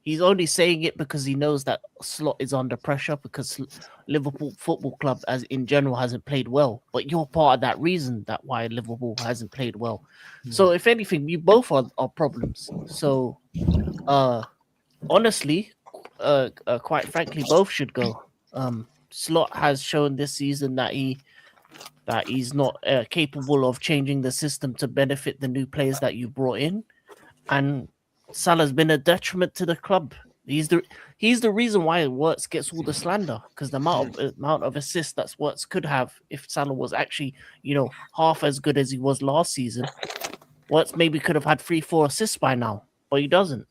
he's only saying it because he knows that Slot is under pressure because Liverpool Football Club, as in general, hasn't played well. But you're part of that reason that why Liverpool hasn't played well. So if anything, you both are problems. So, honestly, quite frankly, both should go. Slot has shown this season that he's not capable of changing the system to benefit the new players that you brought in, and Salah's been a detriment to the club. He's the reason why Wirtz gets all the slander, because the amount of assists that Wirtz could have if Salah was actually, half as good as he was last season. Wirtz maybe could have had 3-4 assists by now, but he doesn't.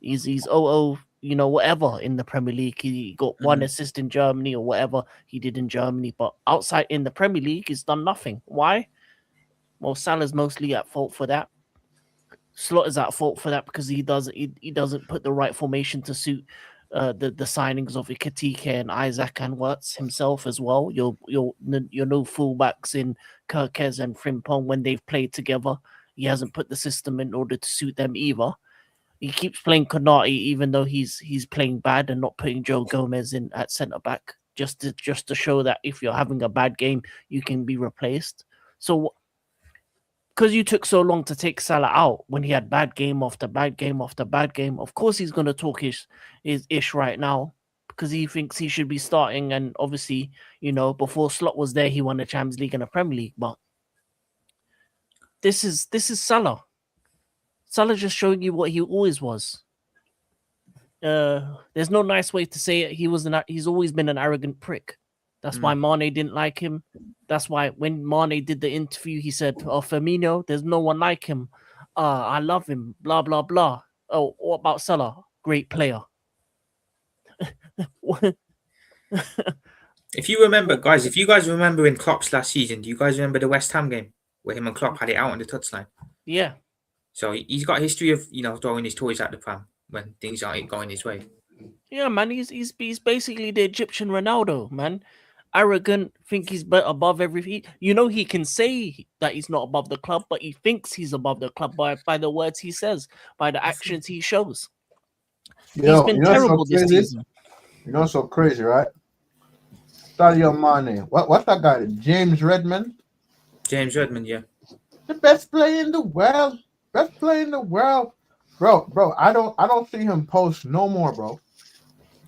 He's whatever in the Premier League. He got one assist in Germany or whatever he did in Germany, but outside in the Premier League, he's done nothing. Why? Well, Salah's mostly at fault for that. Slot is at fault for that because he doesn't put the right formation to suit the signings of Ekitike and Isaac and Wirtz himself as well. Your no fullbacks in Kirkez and Frimpong when they've played together. He hasn't put the system in order to suit them either. He keeps playing Konate even though he's playing bad and not putting Joe Gomez in at centre back just to show that if you're having a bad game you can be replaced. So because you took so long to take Salah out when he had bad game after bad game after bad game, of course he's going to talk his ish right now because he thinks he should be starting. And obviously, before Slot was there, he won the Champions League and the Premier League. But this is Salah. Salah just showing you what he always was. There's no nice way to say it. He's always been an arrogant prick. That's why Mane didn't like him. That's why when Mane did the interview, he said, "Oh, Firmino, there's no one like him. I love him, blah, blah, blah. Oh, what about Salah? Great player." If you guys remember in Klopp's last season, do you guys remember the West Ham game where him and Klopp had it out on the touchline? Yeah. So he's got a history of, throwing his toys at the pram when things aren't going his way. Yeah, man, he's basically the Egyptian Ronaldo, man. Arrogant, think he's above everything. He can say that he's not above the club, but he thinks he's above the club by the words he says, by the actions he shows. He's been terrible this season. So crazy, right? Sadio Mane. What's that guy? James Redmond? James Redmond, yeah. The best player in the world. Best player in the world. Bro, I don't see him post no more, bro.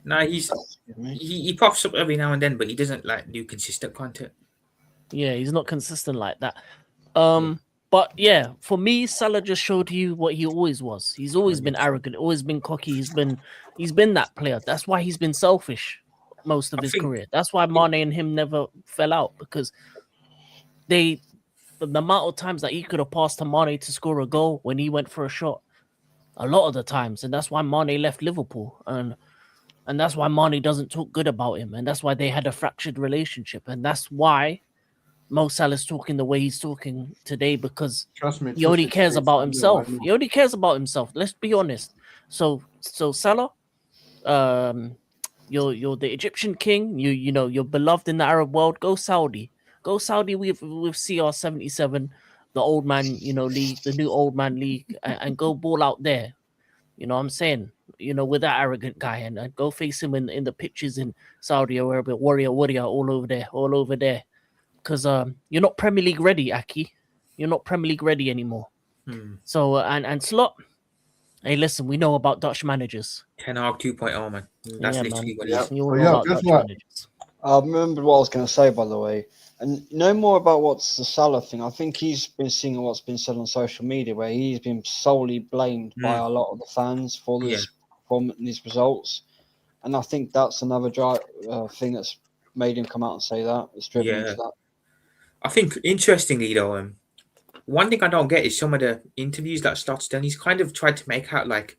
No, he pops up every now and then, but he doesn't do consistent content. Yeah, he's not consistent like that. But yeah, for me, Salah just showed you what he always was. He's always been arrogant, always been cocky. He's been that player. That's why he's been selfish most of his career. That's why Mane and him never fell out, because the amount of times that he could have passed to Mane to score a goal when he went for a shot, a lot of the times, and that's why Mane left Liverpool, and that's why Mane doesn't talk good about him, and that's why they had a fractured relationship, and that's why Mo Salah's talking the way he's talking today, because he only cares about himself. He only cares about himself. Let's be honest. So Salah, you're the Egyptian king. You're beloved in the Arab world. Go Saudi with CR77, the old man, league, the new old man league, and go ball out there. You know what I'm saying? With that arrogant guy, and go face him in the pitches in Saudi Arabia, warrior, all over there. Because you're not Premier League ready, Aki. You're not Premier League ready anymore. So, and Slot, hey, listen, we know about Dutch managers. Ten Hag 2.0, man. That's literally what it is. You all know about Dutch managers. I remember what I was going to say, by the way. And no more about what's the Salah thing. I think he's been seeing what's been said on social media, where he's been solely blamed by a lot of the fans for this, from these results. And I think that's another thing that's made him come out and say that. It's driven into that. I think, interestingly, though, one thing I don't get is some of the interviews that Slot's done. He's kind of tried to make out like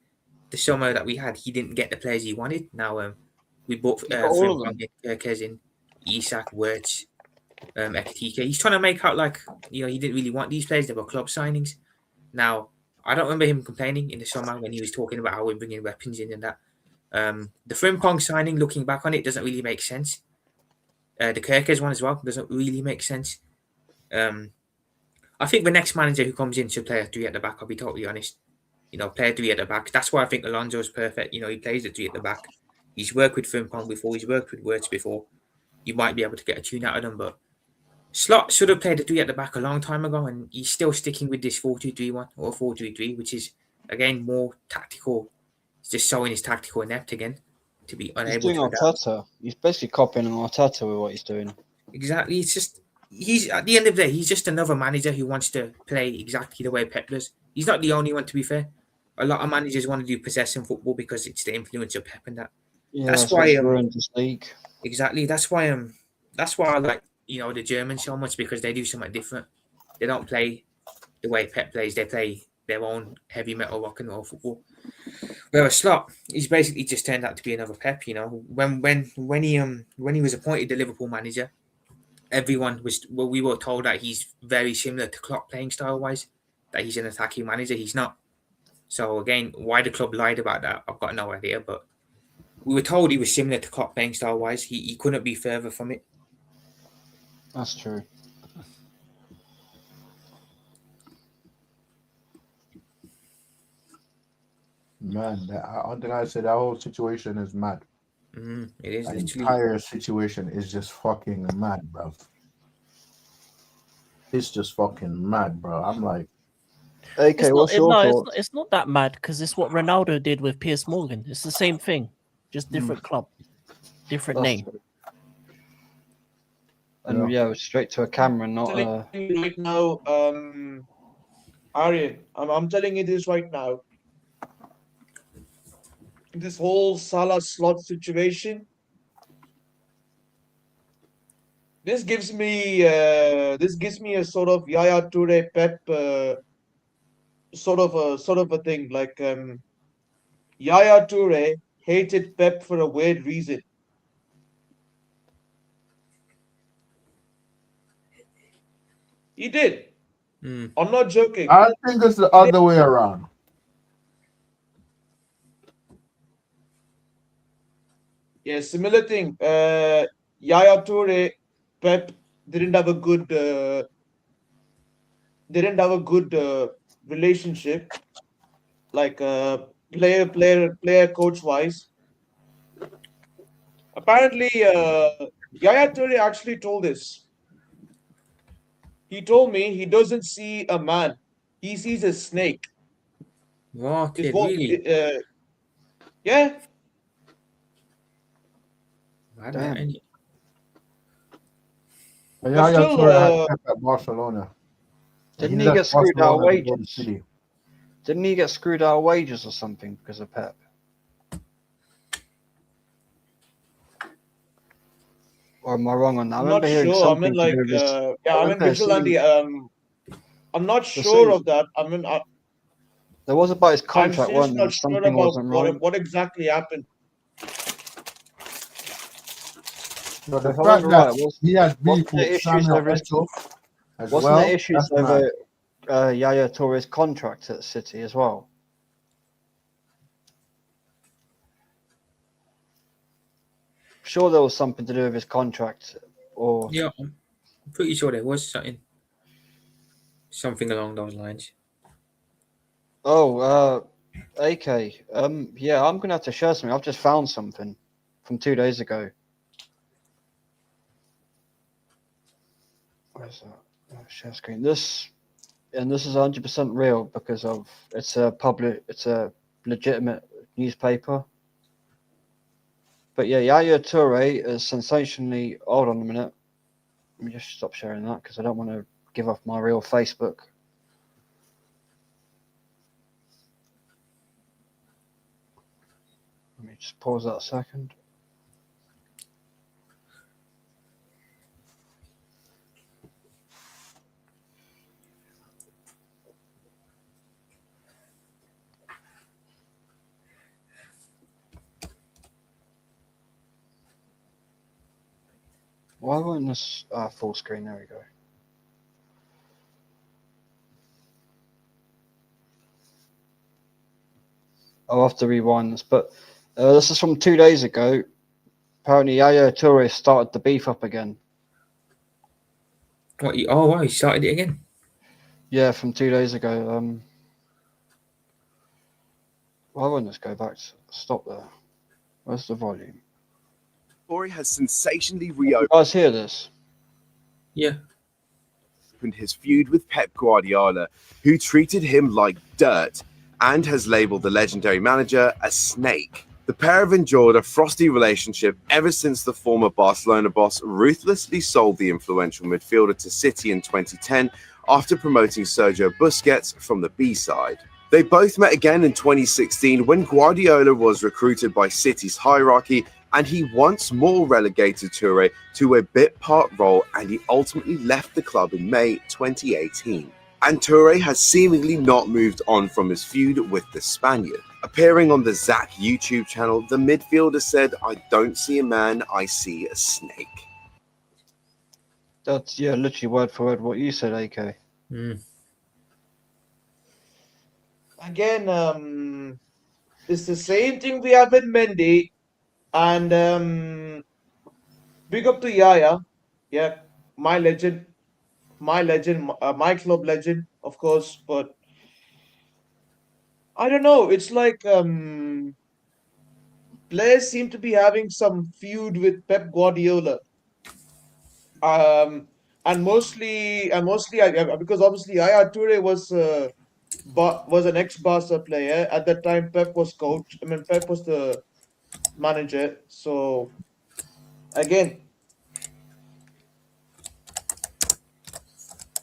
the summer that we had, he didn't get the players he wanted. Now we bought He got all of them. Frimpong, Kezin, Isak, Wirtz, Ekitike. He's trying to make out like he didn't really want these players. They were club signings. Now I don't remember him complaining in the summer when he was talking about how we're bringing weapons in and that. The Frimpong signing, looking back on it, doesn't really make sense. The Kerkez one as well doesn't really make sense. I think the next manager who comes in should play a 3 at the back. I'll be totally honest. Play a 3 at the back. That's why I think Alonso is perfect. He plays a 3 at the back. He's worked with Frimpong before. He's worked with Wirtz before. You might be able to get a tune out of them, but Slot should have played a 3 at the back a long time ago, and he's still sticking with this 4-2-3-1 or 4-2-3, which is again more tactical. He's just showing his tactical inept again to be unable He's doing to adapt. Arteta. He's basically copying Arteta with what he's doing. Exactly. It's just he's at the end of the day, he's just another manager who wants to play exactly the way Pep does. He's not the only one, to be fair. A lot of managers want to do possession football because it's the influence of Pep and that. Yeah, That's why ruined this league. Exactly. That's why I like the Germans so much, because they do something different. They don't play the way Pep plays. They play their own heavy metal rock and roll football. Whereas Slot, he's basically just turned out to be another Pep. When he was appointed the Liverpool manager, we were told that he's very similar to Klopp playing style wise, that he's an attacking manager. He's not. So again, why the club lied about that, I've got no idea. But we were told he was similar to Klopp playing style wise. He couldn't be further from it. That's true. Man, I think I said that whole situation is mad. It is The literally. entire situation is just fucking mad, bro. It's just fucking mad, bro. I'm like, AK, what's your thoughts? It's not that mad because it's what Ronaldo did with Piers Morgan. It's the same thing, just different club, different That's name. true. And yeah, straight to a camera, not telling you right now, Aryan, I'm telling you this right now. This whole Salah slot situation, this gives me a sort of Yaya Toure Pep sort of a thing. Like Yaya Toure hated Pep for a weird reason. He did. I'm not joking. I think it's the other way around. Yeah, similar thing. Yaya Toure, Pep didn't have a good relationship, like player coach wise. Apparently, Yaya Toure actually told this. He told me he doesn't see a man; he sees a snake. What? Is what? Really? Yeah. Damn. Yeah, still, Toure had Pep at Barcelona. Didn't He he get left screwed out of Barcelona to go to wages? City. Didn't he get screwed out of wages or something because of Pep? Or am I wrong on that? I I'm remember not hearing sure. I something mean, to like, do with his- yeah, I mean, remember Vigilante. I'm not The sure same- of that. I mean, There was about his I'm contract, seriously wasn't there? not sure Something about wasn't right. what exactly happened. So the If I fact remember that right, he had wasn't beef there with issues Samuel over his- Eto'o as Wasn't well, there issues that's mad. over Yaya Toure's contract at City as well? Sure, there was something to do with his contract, or Yeah, I'm pretty sure there was something along those lines. AK. Yeah, I'm gonna have to share something. I've just found something from 2 days ago. Where's that? Oh, share screen. This is 100% real because it's a legitimate newspaper. But yeah, Yaya Toure is sensationally. Hold on a minute. Let me just stop sharing that because I don't want to give off my real Facebook. Let me just pause that a second. Why won't this full screen? There we go. I'll have to rewind this, but this is from 2 days ago. Apparently, Yaya Toure started the beef up again. What? Oh, wow, he started it again. Yeah, from 2 days ago. Why won't this go back? Stop there. Where's the volume? Ori has sensationally You reopened guys hear this? Yeah. his feud with Pep Guardiola, who treated him like dirt and has labeled the legendary manager a snake. The pair have endured a frosty relationship ever since the former Barcelona boss ruthlessly sold the influential midfielder to City in 2010 after promoting Sergio Busquets from the B side. They both met again in 2016 when Guardiola was recruited by City's hierarchy, and he once more relegated Toure to a bit part role, and he ultimately left the club in May 2018. And Toure has seemingly not moved on from his feud with the Spaniard. Appearing on the Zach YouTube channel, the midfielder said, "I don't see a man, I see a snake." That's literally word for word what you said, AK. Mm. Again, it's the same thing we have with Mendy, and big up to Yaya. Yeah, my legend, my club legend, of course. But I don't know. It's like players seem to be having some feud with Pep Guardiola. Um, and mostly, because obviously Yaya Toure was an ex-Barca player at that time. Pep was coach. I mean, Pep was the manager. So again,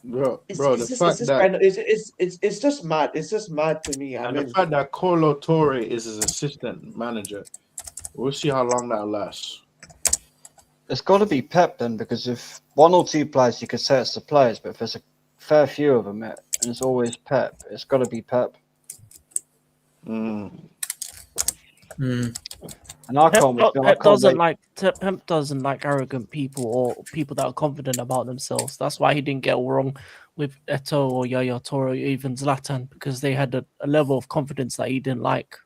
Bro, it's bro, it's the just it's fact just that kind of it's just mad. It's just mad to me. I and the mean, fact that Colo Torre is his assistant manager, we'll see how long that lasts. It's got to be Pep then, because if one or two players, you could say it's the players, but if there's a fair few of them, and it's always Pep, it's got to be Pep. Hmm. Mm. And I Pep, can't, I Pep can't doesn't wait. Pep doesn't like arrogant people or people that are confident about themselves. That's why he didn't get all wrong with Eto or Yaya Toure or even Zlatan, because they had a level of confidence that he didn't like.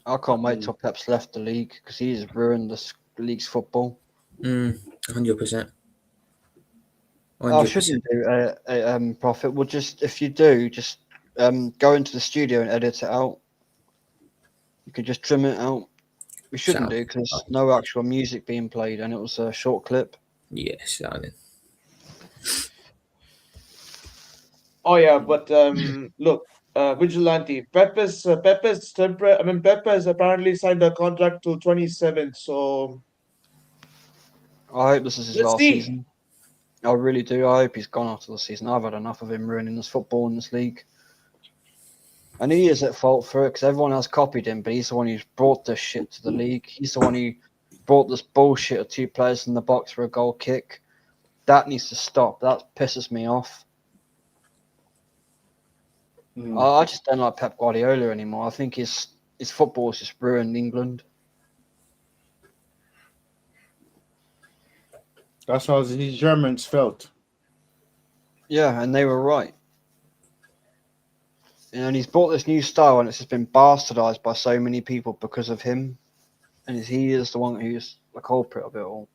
I can't wait till Pep's left the league, because he's ruined the league's football. 100%. I 100%. shouldn't do Prophet. Well, just if you do, just go into the studio and edit it out. You could just trim it out. We shouldn't Sound. do, because no actual music being played, and it was a short clip. Yeah, sounding. Oh yeah, but look, Vigilante. Pep has apparently signed a contract to 27. So I hope this is his let's last see. season. I really do. I hope he's gone after the season. I've had enough of him ruining this football in this league. And he is at fault for it, because everyone else copied him, but he's the one who's brought this shit to the league. He's the one who brought this bullshit of two players in the box for a goal kick. That needs to stop. That pisses me off. I just don't like Pep Guardiola anymore. I think his football has just ruined England. That's how these Germans felt. Yeah, and they were right. And he's brought this new style, and it's just been bastardized by so many people because of him. And he is the one who's the culprit of it all.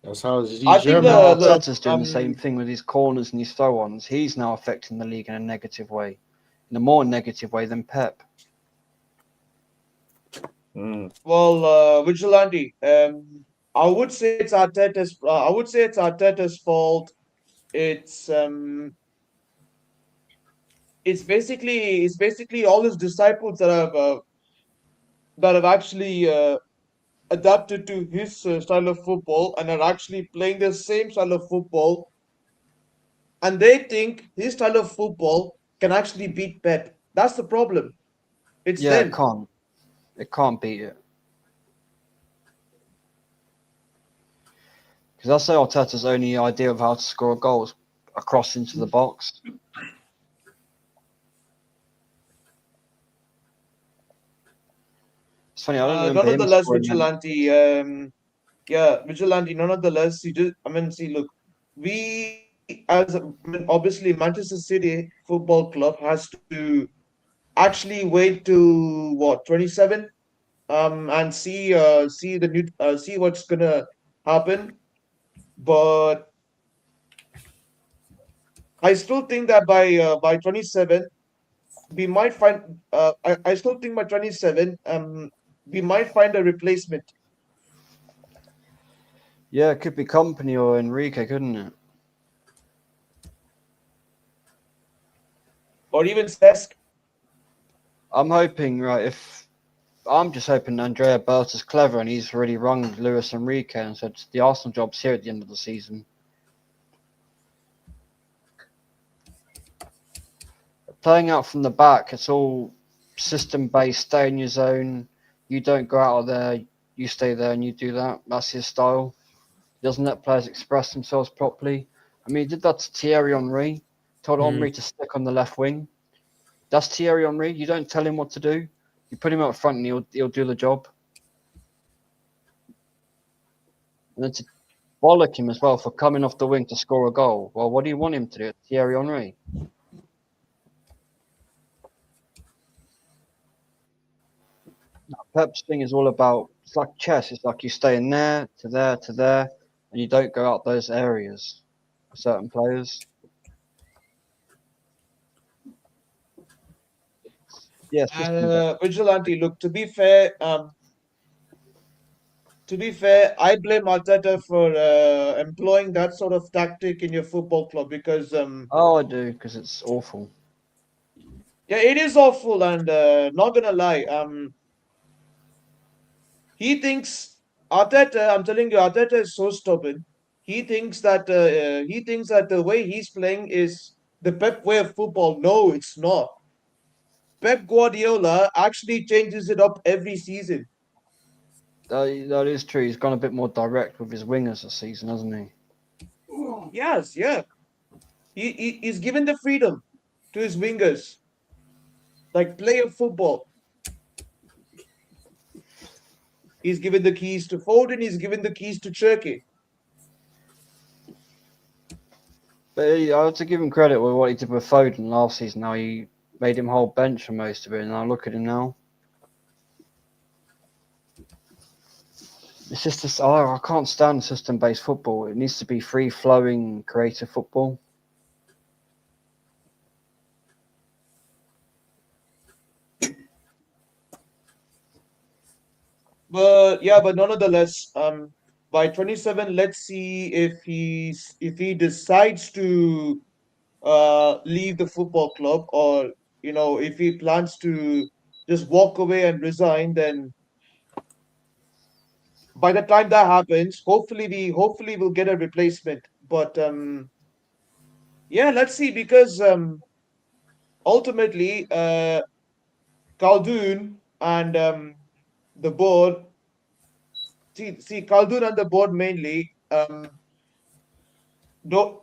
That's how these I think Germans. Arteta's doing the same thing with his corners and his throw-ons. He's now affecting the league in a negative way, in a more negative way than Pep. Well, Vigilante. I would say it's Arteta's. I would say it's Arteta's fault. It's it's basically all his disciples that have actually adapted to his style of football and are actually playing the same style of football, and they think his style of football can actually beat Pep. That's the problem. It's Yeah, it them. can't. It can't beat it. Because that's Arteta's only idea of how to score a goal is a cross into the box. It's funny, I don't remember him Nonetheless, scoring many. Vigilante. yeah, Vigilante. Nonetheless, look, we obviously Manchester City Football Club has to actually wait to what 27, and see what's gonna happen. But I still think that by 27 we might find. I still think by 27 we might find a replacement, Yeah, it could be Company or Enrique, couldn't it? or even Cesc. I'm hoping, right, if I'm just hoping Andrea Berta's clever and he's already rung Luis Enrique and said the Arsenal job's here at the end of the season. Playing out from the back, it's all system based, stay in your zone. You don't go out of there, you stay there and you do that. That's his style. He doesn't let players express themselves properly. I mean, he did that to Thierry Henry, told Henry to stick on the left wing. That's Thierry Henry. You don't tell him what to do. You put him up front and he'll do the job. And then to bollock him as well for coming off the wing to score a goal. Well, what do you want him to do? Thierry Henry. Pep's thing is all about, it's like chess. It's like you stay in there, to there, to there, and you don't go out those areas for certain players. Yes. Vigilante. Look, to be fair, I blame Arteta for employing that sort of tactic in your football club because Oh, I do, because it's awful. yeah, it is awful, and not gonna lie, he thinks Arteta. I'm telling you, Arteta is so stubborn. He thinks that the way he's playing is the Pep way of football. No, it's not. Pep Guardiola actually changes it up every season. That is true. He's gone a bit more direct with his wingers this season, hasn't he? Yes, yeah. He's given the freedom to his wingers, like play of football. He's given the keys to Foden. He's given the keys to Cherki. But I have to give him credit with what he did with Foden last season. Now he made him hold bench for most of it, and now look at him now. It's just this. I can't stand system-based football. It needs to be free-flowing, creative football. But nonetheless, by 27, let's see if he decides to leave the football club, or if he plans to just walk away and resign. Then by the time that happens, hopefully we'll get a replacement. But yeah, let's see, because ultimately Khaldoon and the board see Khaldoon and the board mainly don't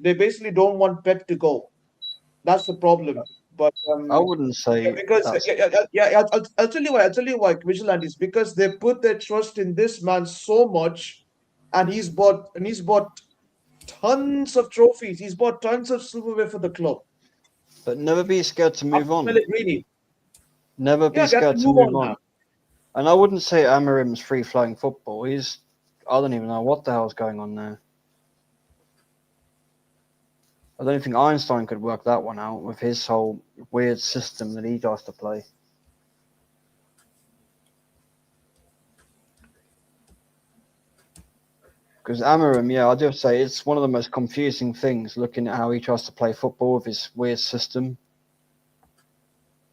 they basically don't want Pep to go. That's the problem. But I wouldn't say because that's. I'll tell you why. Vigilante, is because they put their trust in this man so much, and he's bought tons of trophies. He's bought tons of silverware for the club. But never be scared to move on. Pellegrini. Never be Yeah, they have scared to to move move on on. now. And I wouldn't say Amarim's free-flowing football. I don't even know what the hell's going on there. I don't think Einstein could work that one out with his whole weird system that he does to play. Because Amarim, yeah, I do say it's one of the most confusing things looking at how he tries to play football with his weird system.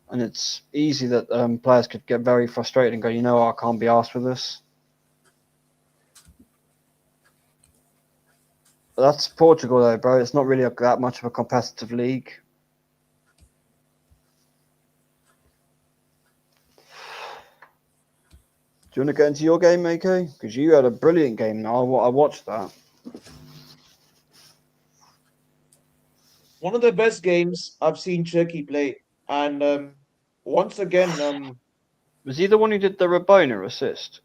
And it's easy that players could get very frustrated and go, I can't be asked for this. But that's Portugal, though, bro. It's not really that much of a competitive league. Do you want to get into your game, Mako? Because you had a brilliant game. Now I watched that. One of the best games I've seen Cherki play, and once again, Was he the one who did the Rabona assist?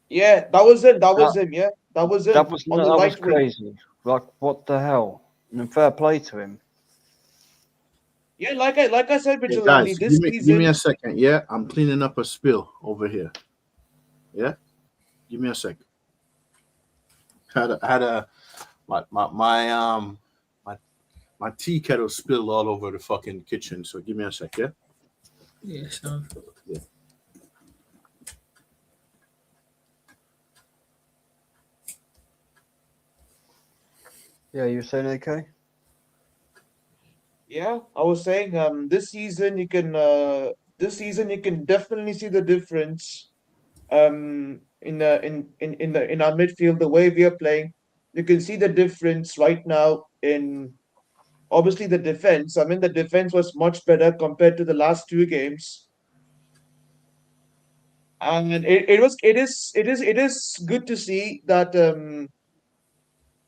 Yeah, that was him. That was him. Yeah, that was him That was on the that was right wing. crazy. Like, what the hell? And fair play to him. Yeah, like I said, Hey, Vigilante, guys, this give me season. a second. Yeah, I'm cleaning up a spill over here. Yeah, give me a sec. Had a my tea kettle spilled all over the fucking kitchen. So give me a sec. Yeah. Yeah, so Yeah, you were saying okay? Yeah, I was saying this season you can definitely see the difference in our midfield, the way we are playing. You can see the difference right now in obviously the defense. I mean, the defense was much better compared to the last two games. And it is good to see that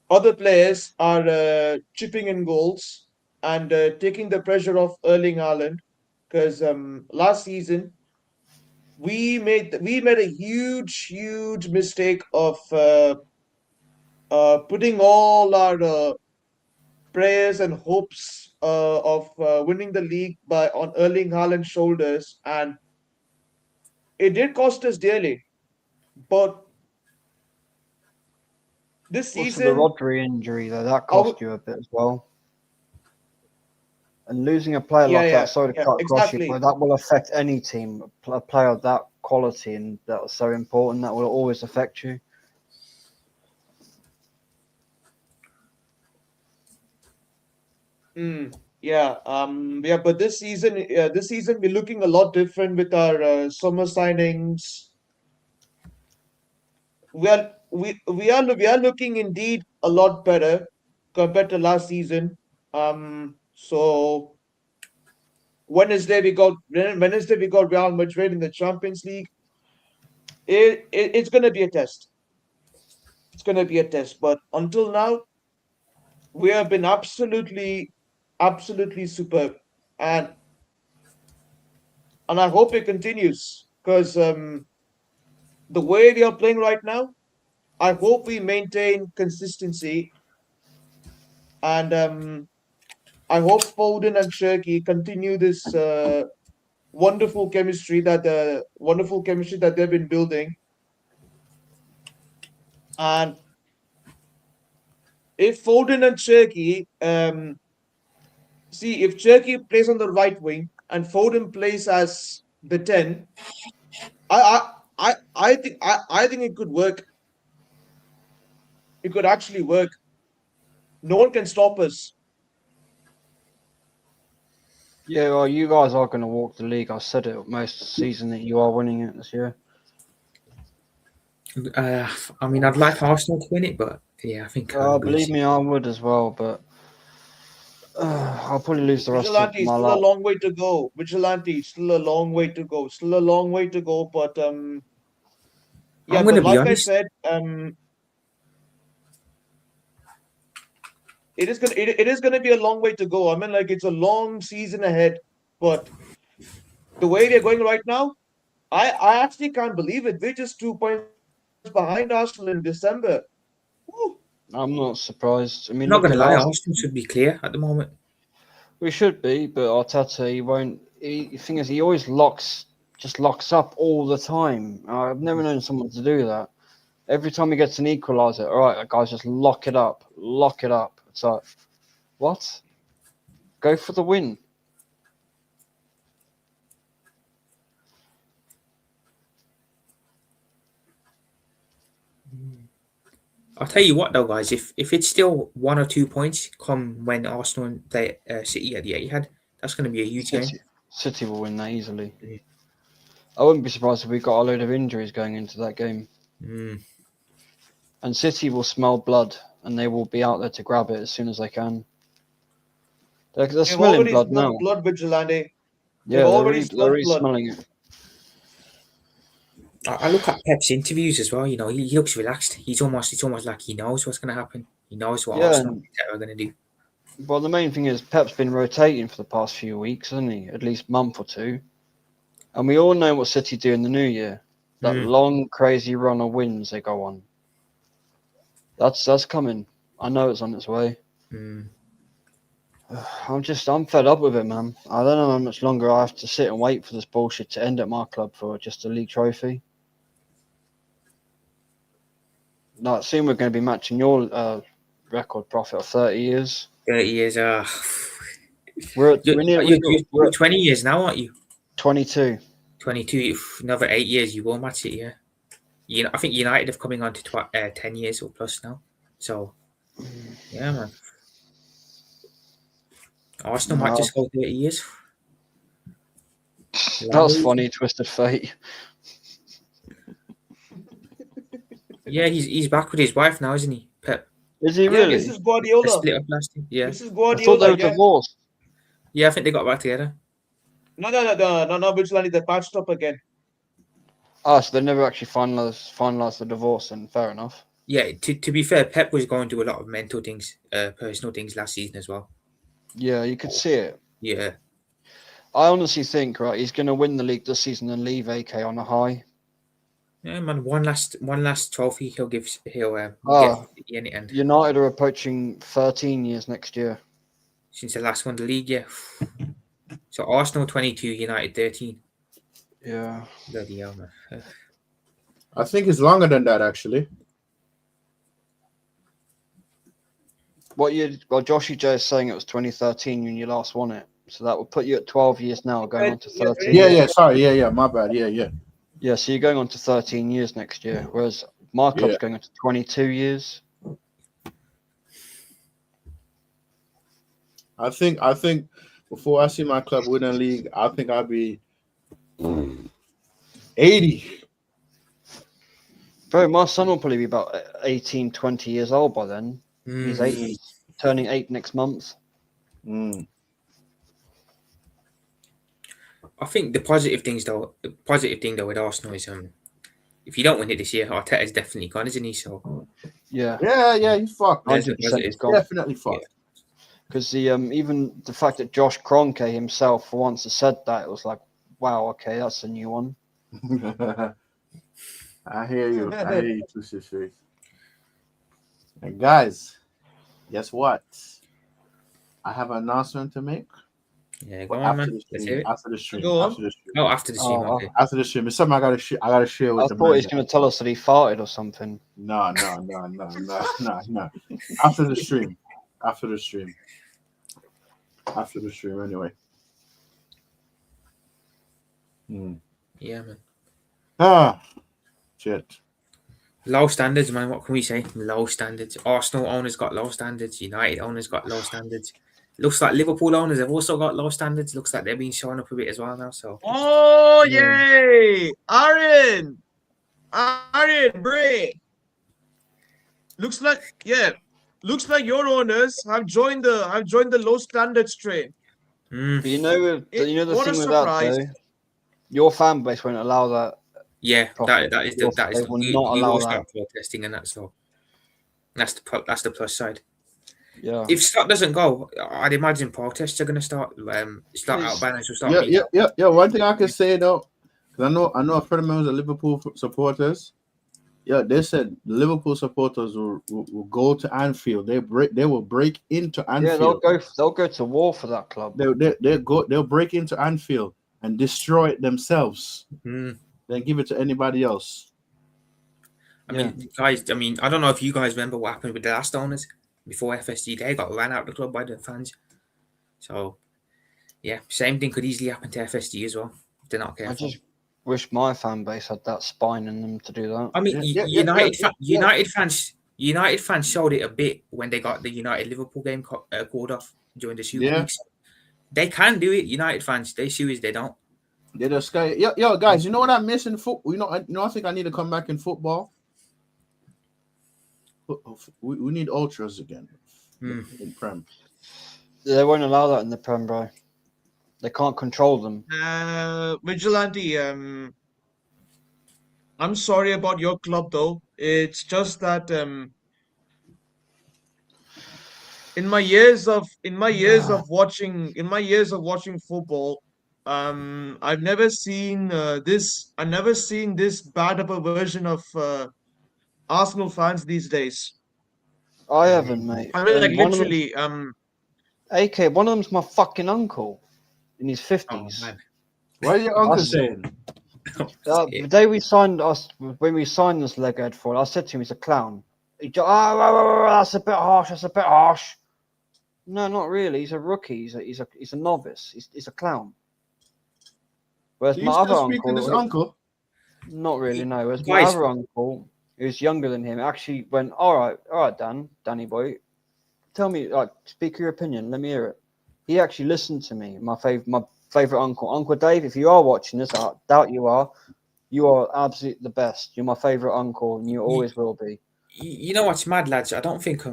other players are chipping in goals and taking the pressure off Erling Haaland, because last season we made a huge mistake of putting all our prayers and hopes of winning the league by on Erling Haaland's shoulders, and it did cost us dearly. But this Also, the season, Rodri injury, though, that I would, cost you a bit as well. And losing a player yeah, like that, yeah, sorry to yeah, cut across you, exactly. but that will affect any team. A player of that quality and that was so important, that will always affect you. Yeah, but this season we're looking a lot different with our summer signings. We are looking indeed a lot better compared to last season. So Wednesday we got Real Madrid in the Champions League. It's gonna be a test. It's gonna be a test. But until now, we have been absolutely superb, and I hope it continues, because the way we are playing right now, I hope we maintain consistency, and I hope Foden and Cherky continue this wonderful chemistry that they've been building. And if Foden and Cherky, see, if Cherky plays on the right wing and Foden plays as the 10, I think it could work. It could actually work. No one can stop us. Yeah, well, you guys are going to walk the league. I said it most season that you are winning it this year. I mean, I'd like Arsenal to win it, but yeah, I think Believe me, I would as well, but I'll probably lose the rest of Vigilante, my still a life. long way to go. Vigilante, still a long way to go. Still a long way to go. But yeah, I'm going to but be like I honest. said, it is gonna be a long way to go. I mean, like, it's a long season ahead. But the way we're going right now, I actually can't believe it. We're just 2 points behind Arsenal in December. Woo. I'm not surprised. I mean, I'm not look going at to lie, Arsenal. Arsenal should be clear at the moment. We should be, but Arteta, he won't. The thing is, he always just locks up all the time. I've never known someone to do that. Every time he gets an equaliser, all right, guys, just lock it up. It's like, what? Go for the win. I'll tell you what, though, guys. If it's still 1 or 2 points come when Arsenal play City at the Etihad, that's going to be a huge game. City will win that easily. Yeah. I wouldn't be surprised if we got a load of injuries going into that game. And City will smell blood, and they will be out there to grab it as soon as they can. They're They've smelling already blood smelled now. blood, Vigilante. Yeah, They've already they're smelled really blood. smelling it. I look at Pep's interviews as well. You know, he looks relaxed. It's almost like he knows what's going to happen. He knows what Arsenal are going to do. Well, the main thing is Pep's been rotating for the past few weeks, hasn't he? At least month or two. And we all know what City do in the new year. That long, crazy run of wins they go on. That's coming. I know it's on its way. I'm fed up with it, man. I don't know how much longer I have to sit and wait for this bullshit to end at my club for just a league trophy. No, soon we're going to be matching your record profit of 30 years. 30 years. We're You're 20 years now, aren't you? 22. 22. Another 8 years, you will match it, yeah. I think United have coming on to 10 years or plus now. So, yeah, man. Arsenal might just go 30 years. That was funny, twisted fate. Yeah, he's back with his wife now, isn't he? Pep. Is he Yeah, really? this is Guardiola. They split up last year. Yeah. This is I thought they Guardiola. were Yeah. divorced. Yeah, I think they got back together. No, Vigilante, they patched up again. Oh, so they never actually finalized the divorce, and fair enough. Yeah, to be fair, Pep was going through a lot of mental things, personal things last season as well. Yeah, you could see it. Yeah. I honestly think, right, he's going to win the league this season and leave AK on a high. Yeah, man. One last trophy he'll get at the end. United are approaching 13 years next year. Since the last won the league, yeah. So Arsenal 22, United 13. Yeah. Bloody hell, man. I think it's longer than that, actually. Well, Joshy J is saying it was 2013 when you last won it. So that would put you at 12 years now, going on to 13. Yeah, sorry. Yeah, my bad. Yeah. Yeah, so you're going on to 13 years next year, whereas my club's going on to 22 years. I think before I see my club win a league, I think I'll be 80. Bro, my son will probably be about 18, 20 years old by then. He's 8, turning 8 next month. I think the positive thing though with Arsenal is if you don't win it this year, Arteta's definitely gone, isn't he? So Yeah, he's fucked. 100% he's gone. Definitely fucked. Because even the fact that Josh Kroenke himself for once has said that, it was like, wow, okay, that's a new one. I hear you. Twisted Fate. And guys, guess what? I have an announcement to make. yeah, go on, man. Let's hear it. After the stream. Go on. After the stream. Oh, after the stream. Oh, Okay. After the stream. It's something I gotta share with I the thought he was man. going to tell us that he farted or something. No. After the stream. Anyway. Yeah, man. Shit. Low standards, man. What can we say? Low standards. Arsenal owners got low standards. United owners got low standards. Looks like Liverpool owners have also got low standards. Looks like they've been showing up a bit as well now. So. Oh yay! Aaron, Bray. Looks like your owners have joined the low standards train. But you know the thing with What a that, surprise. though? Your fan base won't allow that. Yeah, Profit. that is They will you not allow will that. start protesting and that. So that's the plus side. Yeah. If Scott doesn't go, I'd imagine protests are going to start. Out banners will start. Yeah. One thing I can say though, because I know a friend of mine was a Liverpool supporters. Yeah, they said the Liverpool supporters will go to Anfield. They will break into Anfield. Yeah, they'll go to war for that club. They'll break into Anfield and destroy it themselves. Then give it to anybody else. I mean, guys. I mean, I don't know if you guys remember what happened with the last owners before FSG. They got ran out of the club by the fans. So, yeah, same thing could easily happen to FSG as well. If they're not careful. I just wish my fan base had that spine in them to do that. I mean, United fans showed it a bit when they got the United Liverpool game called off during the Super Weeks. They can do it. United fans, they show us they don't. They're the sky. Yo, guys, you know what I miss in football? I think I need to come back in football. We need ultras again in Prem. They won't allow that in the Prem, bro. They can't control them. Vigilante, I'm sorry about your club though. It's just that in my years of watching football, I've never seen this. I've never seen this bad of a version of Arsenal fans these days. I haven't, mate. I mean, like One of them, literally. AK, one of them's my fucking uncle in his Oh 50s. man. What are your uncle Us- saying? The day we signed us, when we signed this Leghead for it, I said to him, he's a clown. He go, that's a bit harsh. That's a bit harsh. No, not really. He's a rookie. He's a novice. He's a clown. Whereas Do my you other still speak to uncle, this uncle? not really. No. Whereas my Guys- other uncle, who's younger than him, actually went, all right, Danny boy, tell me, like, speak your opinion. Let me hear it. He actually listened to me. My favorite uncle, Uncle Dave. If you are watching this, I doubt you are. You are absolutely the best. You're my favorite uncle, and you always will be. You know what's mad, lads? I don't think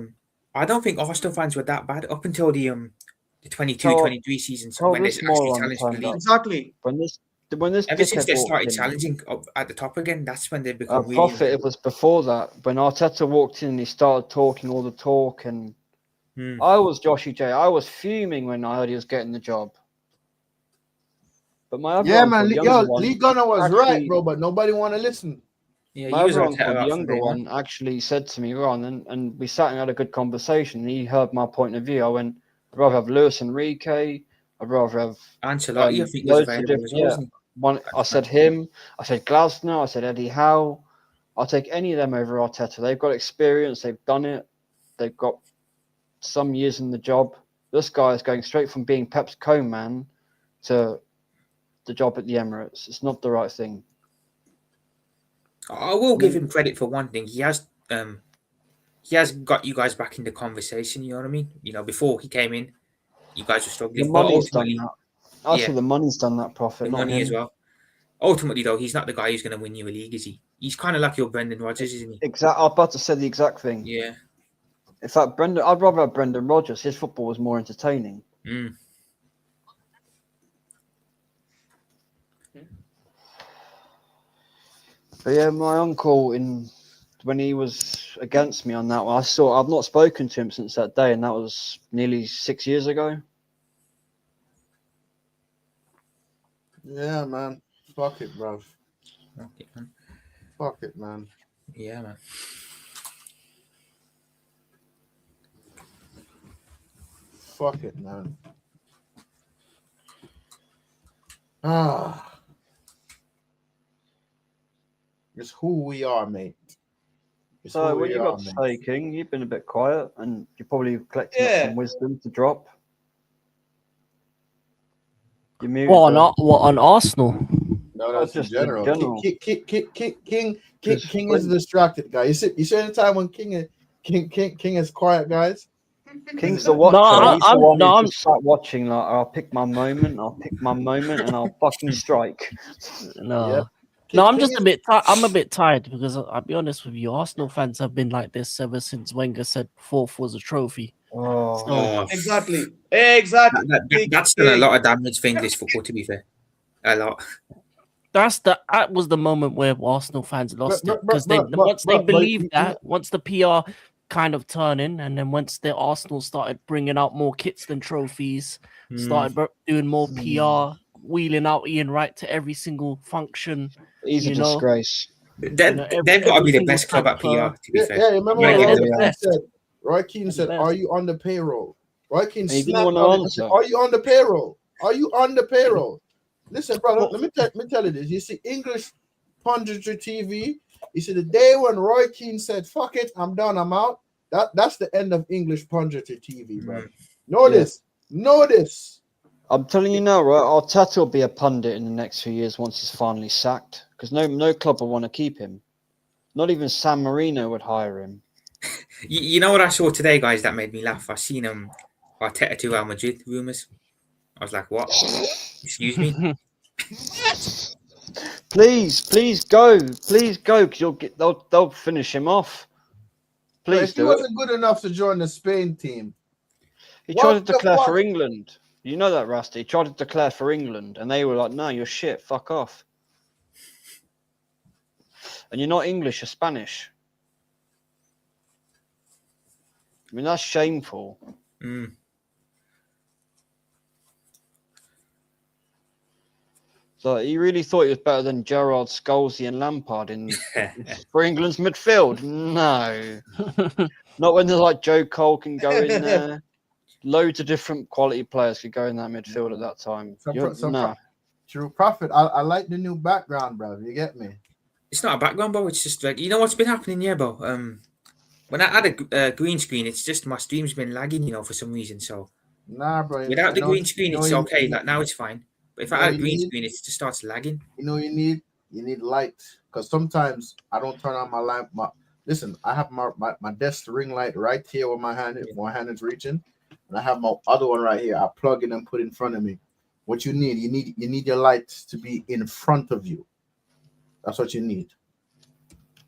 Arsenal fans were that bad up until the 22-23 season tell when they this actually moron challenged the turned league. up. Exactly. When this Ever since dickhead they walked started in, challenging up at the top again, that's when they become really. Prophet, it was before that. When Arteta walked in and he started talking all the talk, and Hmm. I was Joshy J. I was fuming when I heard he was getting the job. But my other Yeah, uncle, man. the Yo, younger one, Lee Gunner was actually- right, bro, but nobody want to listen. Yeah, my he was other on uncle, the out younger from day one, actually said to me, Ron, and we sat and had a good conversation. He heard my point of view. I went, I'd rather have Lewis Enrique. I'd rather have Ancelotti, I think, was loads of available different. as well. Yeah, Wasn't one. I said him. I said Glasner. I said Eddie Howe. I'll take any of them over Arteta. They've got experience. They've done it. They've got some years in the job. This guy is going straight from being Pep's co-man to the job at the Emirates. It's not the right thing. I will give him credit for one thing. He has got you guys back in the conversation. You know what I mean? You know, before he came in, you guys were The struggling. But money's done ultimately, that. I yeah. say the money's done that, Prophet, the not money him. as well. Ultimately, though, he's not the guy who's going to win you a league, is he? He's kind of like your Brendan Rodgers, isn't he? Exactly. I'm about to say the exact thing. Yeah. In fact, I'd rather have Brendan Rodgers. His football was more entertaining. Mm. But yeah, my uncle, when he was against me on that one, I've not spoken to him since that day, and that was nearly 6 years ago. Yeah, man. Fuck it, bro. Okay, man. Fuck it, man. Yeah, man. Fuck it, man. Ah. It's who we are, mate. It's So who what we you are, got to mate. say, King? You've been a bit quiet, and you're probably collecting up Yeah. some wisdom to drop. You're muted. What bro. on Arsenal? No, Oh, that's in just in general. general. King Just is a distracted guy. You see any time when King is quiet, guys? King's the watcher. I- He's the I'm- one no, who I'm- just start watching. Like, I'll pick my moment, and I'll fucking strike. No. Yep. No, I'm King just is- a bit. I'm a bit tired because I'll be honest with you. Arsenal fans have been like this ever since Wenger said fourth was a trophy. Oh, Oh, Exactly. that's done a lot of damage for English football, to be fair. A lot. That was the moment where Arsenal fans lost it because once they but believed you- that, once the PR kind of turning, and then once the Arsenal started bringing out more kits than trophies, started doing more PR, wheeling out Ian Wright to every single function. he's a you know, disgrace. They've every got to be the single best club at transfer. PR, to be Yeah, fair. yeah, remember Yeah, what yeah, Roy the Keane best. said? Roy Keane The said, best. "Are you on the payroll?" Roy Keane And he didn't snapped want to on it and said, answer. "Are you on the payroll? Are you on the payroll?" Listen, brother, let me tell you this. You see, English Punditry TV. You see, the day when Roy Keane said, "Fuck it, I'm done, I'm out." That's the end of English Punditry TV, bro. Know Yeah. this. Know this. I'm telling you now, right? Arteta will be a pundit in the next few years once he's finally sacked, because no club will want to keep him. Not even San Marino would hire him. You know what I saw today, guys, that made me laugh? I seen Arteta to Real Madrid rumours. I was like, what? Excuse me? Please go, because they'll finish him off. But Please if he do it. wasn't good enough to join the Spain team, He What tried to the declare fuck? for England. You know that, Rusty. He tried to declare for England, and they were like, "No, you're shit. Fuck off." And you're not English, you're Spanish. I mean, that's shameful. Mm. So he really thought he was better than Gerrard, Scalzi, and Lampard for England's midfield. No, not when there's like Joe Cole can go in there. Loads of different quality players could go in that midfield at that time. True Prophet. I like the new background, bro. You get me? It's not a background, bro. It's just like, you know what's been happening here, bro? When I add a green screen, it's just my stream's been lagging, for some reason. So Nah, bro. without the green screen, it's okay. Like now it's fine. But if I add a green screen, it just starts lagging. You know, you need light, because sometimes I don't turn on my lamp. Listen, I have my desk ring light right here where my hand is reaching, and I have my other one right here. I plug in and put in front of me. What you need your light to be in front of you. That's what you need.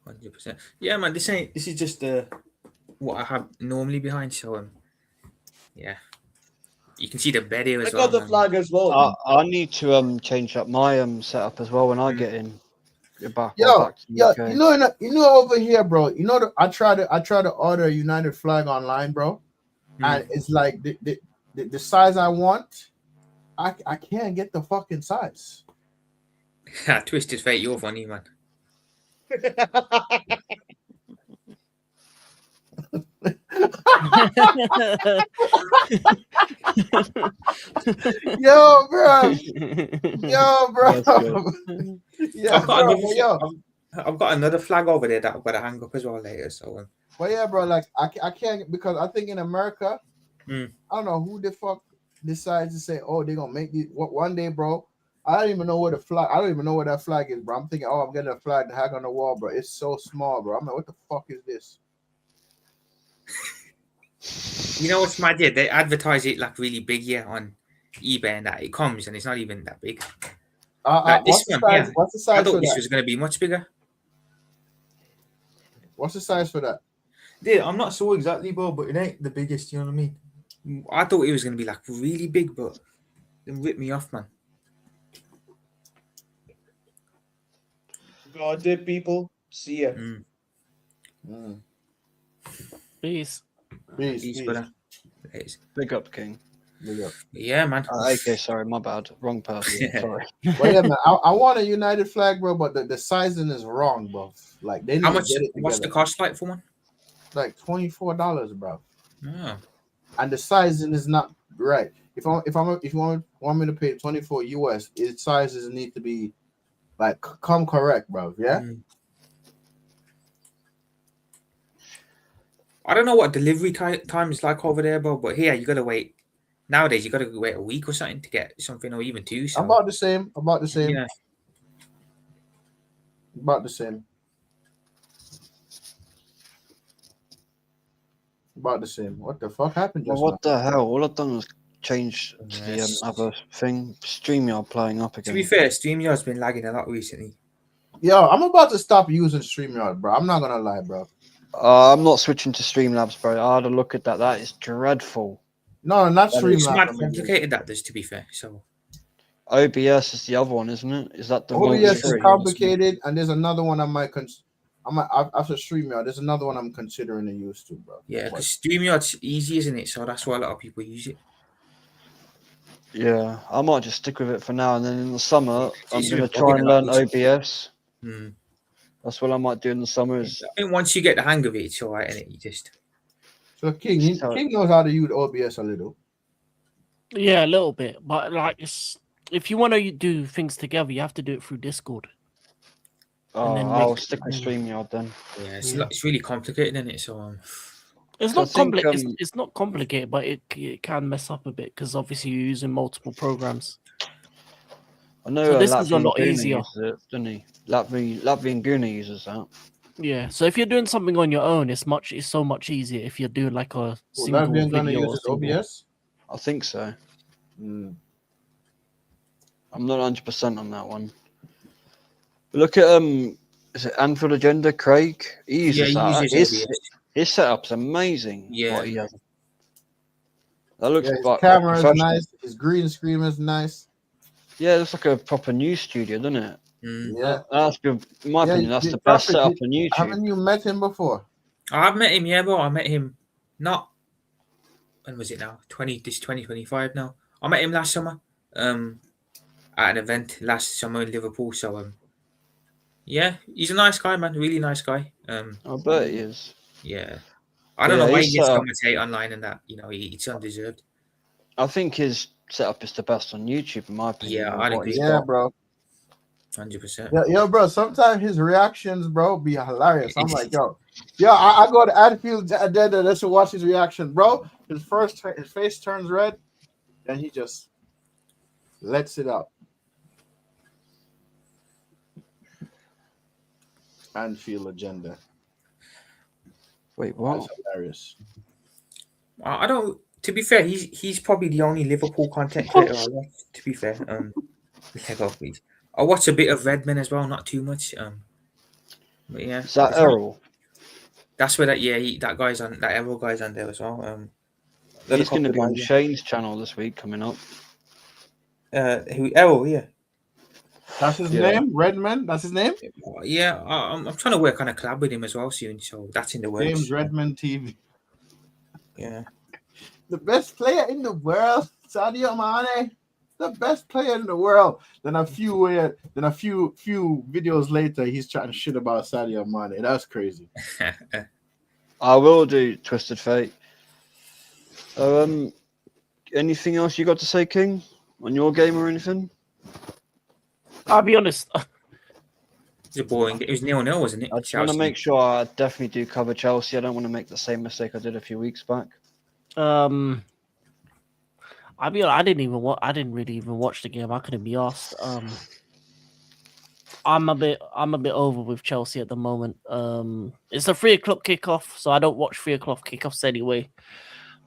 100%. Yeah, man. This is just what I have normally behind. So yeah. You can see the bed here as I well. got the man. flag as well. I need to change up my setup as well when I get in. Back to the UK. You know over here, bro. You know, I try to order a United flag online, bro, and it's like the size I want. I can't get the fucking size. Twisted Fate, you're funny, man. Yo, bro. I've got another flag over there that I've got to hang up as well later. So, but yeah, bro, like I can't, because I think in America, I don't know who the fuck decides to say, oh, they're gonna make these one day, bro. I don't even know where that flag is, bro. I'm thinking, oh, I'm getting a flag to hang on the wall, bro. It's so small, bro. I'm like, what the fuck is this? you know what's mad? Yeah, they advertise it like really big here on eBay, and that it comes and it's not even that big. What's the size I thought for this that? was going to be much bigger. What's the size for that? Yeah, I'm not sure exactly, bro, but it ain't the biggest. You know what I mean? I thought it was going to be like really big, but it ripped me off, man. God, dear people. See ya. Peace. Peace. Brother. Big up, King. Yeah, man. Okay, sorry, my bad. Wrong person. Sorry. But yeah, man, I want a United flag, bro, but the sizing is wrong, bro. Like they need How to much? get it What's the together. cost like for one? Like $24, bro. Oh. And the sizing is not right. If you want me to pay 24 US, its sizes need to be like come correct, bro. Yeah. I don't know what delivery time is like over there, bro, but here you gotta wait. Nowadays you gotta wait a week or something to get something, or even two. So. About the same. Yeah. About the same. About the same. What the fuck happened just Well, what the hell? All I've done was change to the other thing. StreamYard playing up again. To be fair, StreamYard's been lagging a lot recently. Yo, I'm about to stop using StreamYard, bro. I'm not gonna lie, bro. I'm not switching to Streamlabs, bro. I had a look at that. That is dreadful. No, not It's StreamYard. mad complicated, that does, to be fair. So OBS is the other one, isn't it? Is that the one? OBS is complicated, and there's another one I might after StreamYard. There's another one I'm considering to use too, bro. yeah, because StreamYard's easy, isn't it? So that's why a lot of people use it. Yeah, I might just stick with it for now, and then in the summer I'm It's gonna really try and learn bugging OBS. Hmm. That's what I might do in the summer. Is I think once you get the hang of it, it's all right, and you just. So King knows how to use OBS a little. Yeah, a little bit, but like, if you want to do things together, you have to do it through Discord. I'll stick with StreamYard then. Yeah, it's really complicated, isn't it? So It's So I not think, complicated. It's not complicated, but it can mess up a bit because obviously you're using multiple programs. I know So this is a Latvian lot Guna easier. uses it, doesn't he? Latvian Guna uses that. Yeah. So if you're doing something on your own, it's so much easier. If you're doing like a single Latvian gonna video or use single. OBS. I think so. Mm. I'm not 100% on that one. But look at is it Anfield Agenda? Craig. He uses that. His setup's amazing. Yeah. What he has. That looks His like camera is professional. nice. His green screen is nice. Yeah, it looks like a proper news studio, doesn't it? Yeah. That's good. In my opinion, that's the Prophet, best setup on YouTube. Haven't you met him before? I've met him, yeah, bro. I met him not. When was it now? 2025 now. I met him last summer. at an event last summer in Liverpool. So yeah, he's a nice guy, man. Really nice guy. I bet he is. Yeah. I don't know Yeah, why he's he gets set so up. much hate online and that. You know, it's undeserved. I think his setup is the best on YouTube, in my opinion. Yeah, with I'd what agree. he's Yeah, got. bro. 100%. Yo, bro. Sometimes his reactions, bro, be hilarious. I'm like, yo, I go to Anfield Addenda just to watch his reaction, bro. His face turns red, and he just lets it out. Anfield Agenda. Wait, what? That's hilarious. I don't. To be fair, he's probably the only Liverpool content creator I watch. To be fair, let go, please. I watch a bit of Redman as well, not too much. But yeah, Is that it's not- Errol? That's where that guy's on. That Errol guy's on there as well. Another He's going to couple be on guys, Shane's channel this week coming up. who Errol? Yeah, That's his Yeah. name, Redman. That's his name. yeah. I'm trying to work on a collab with him as well soon. So that's in the works. James Redman TV. Yeah. The best player in the world, Sadio Mane. The best player in the world. Then a few videos later, he's chatting shit about Sadio Mane. That's crazy. I will do Twisted Fate. Anything else you got to say, King, on your game or anything? I'll be honest. It's a boring. It was 0-0, wasn't it? I just want to Chelsea. make sure I definitely do cover Chelsea. I don't want to make the same mistake I did a few weeks back. I'll be honest, I didn't really even watch the game. I couldn't be asked. I'm a bit over with Chelsea at the moment. It's a 3:00 kickoff, so I don't watch 3:00 kickoffs anyway.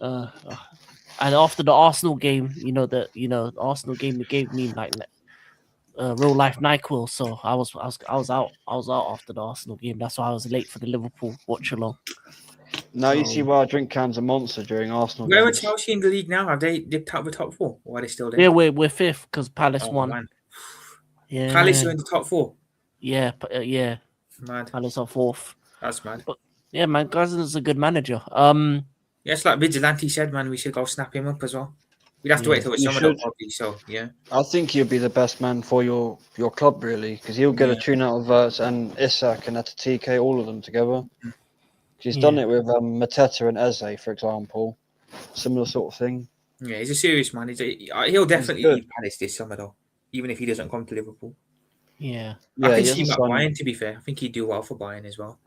And after the Arsenal game, the Arsenal game, it gave me like real life NyQuil. So I was out. I was out after the Arsenal game. That's why I was late for the Liverpool watch along. Now you see why I drink cans of Monster during Arsenal Where are games. Chelsea in the league now? Have they dipped out of the top four? Or are they still there? Yeah, we're fifth because Palace Oh, won. man. Yeah, Palace are in the top four. yeah, yeah. Mad. Palace are fourth. That's mad. Yeah, man, Cousins is a good manager. Yeah, it's like Vigilante said, man. We should go snap him up as well. We'd have to wait till it's You summer, though, should. probably. So yeah, I think he'll be the best man for your club, really, because he'll get a tune out of Verts and Isak and TK, all of them together. He's done it with Mateta and Eze, for example. Similar sort of thing. yeah, he's a serious man. He'll definitely good. leave Palace this summer, though. Even if he doesn't come to Liverpool, Yeah, I Yeah, can he see him hasn't at signed- Bayern. To be fair, I think he'd do well for Bayern as well.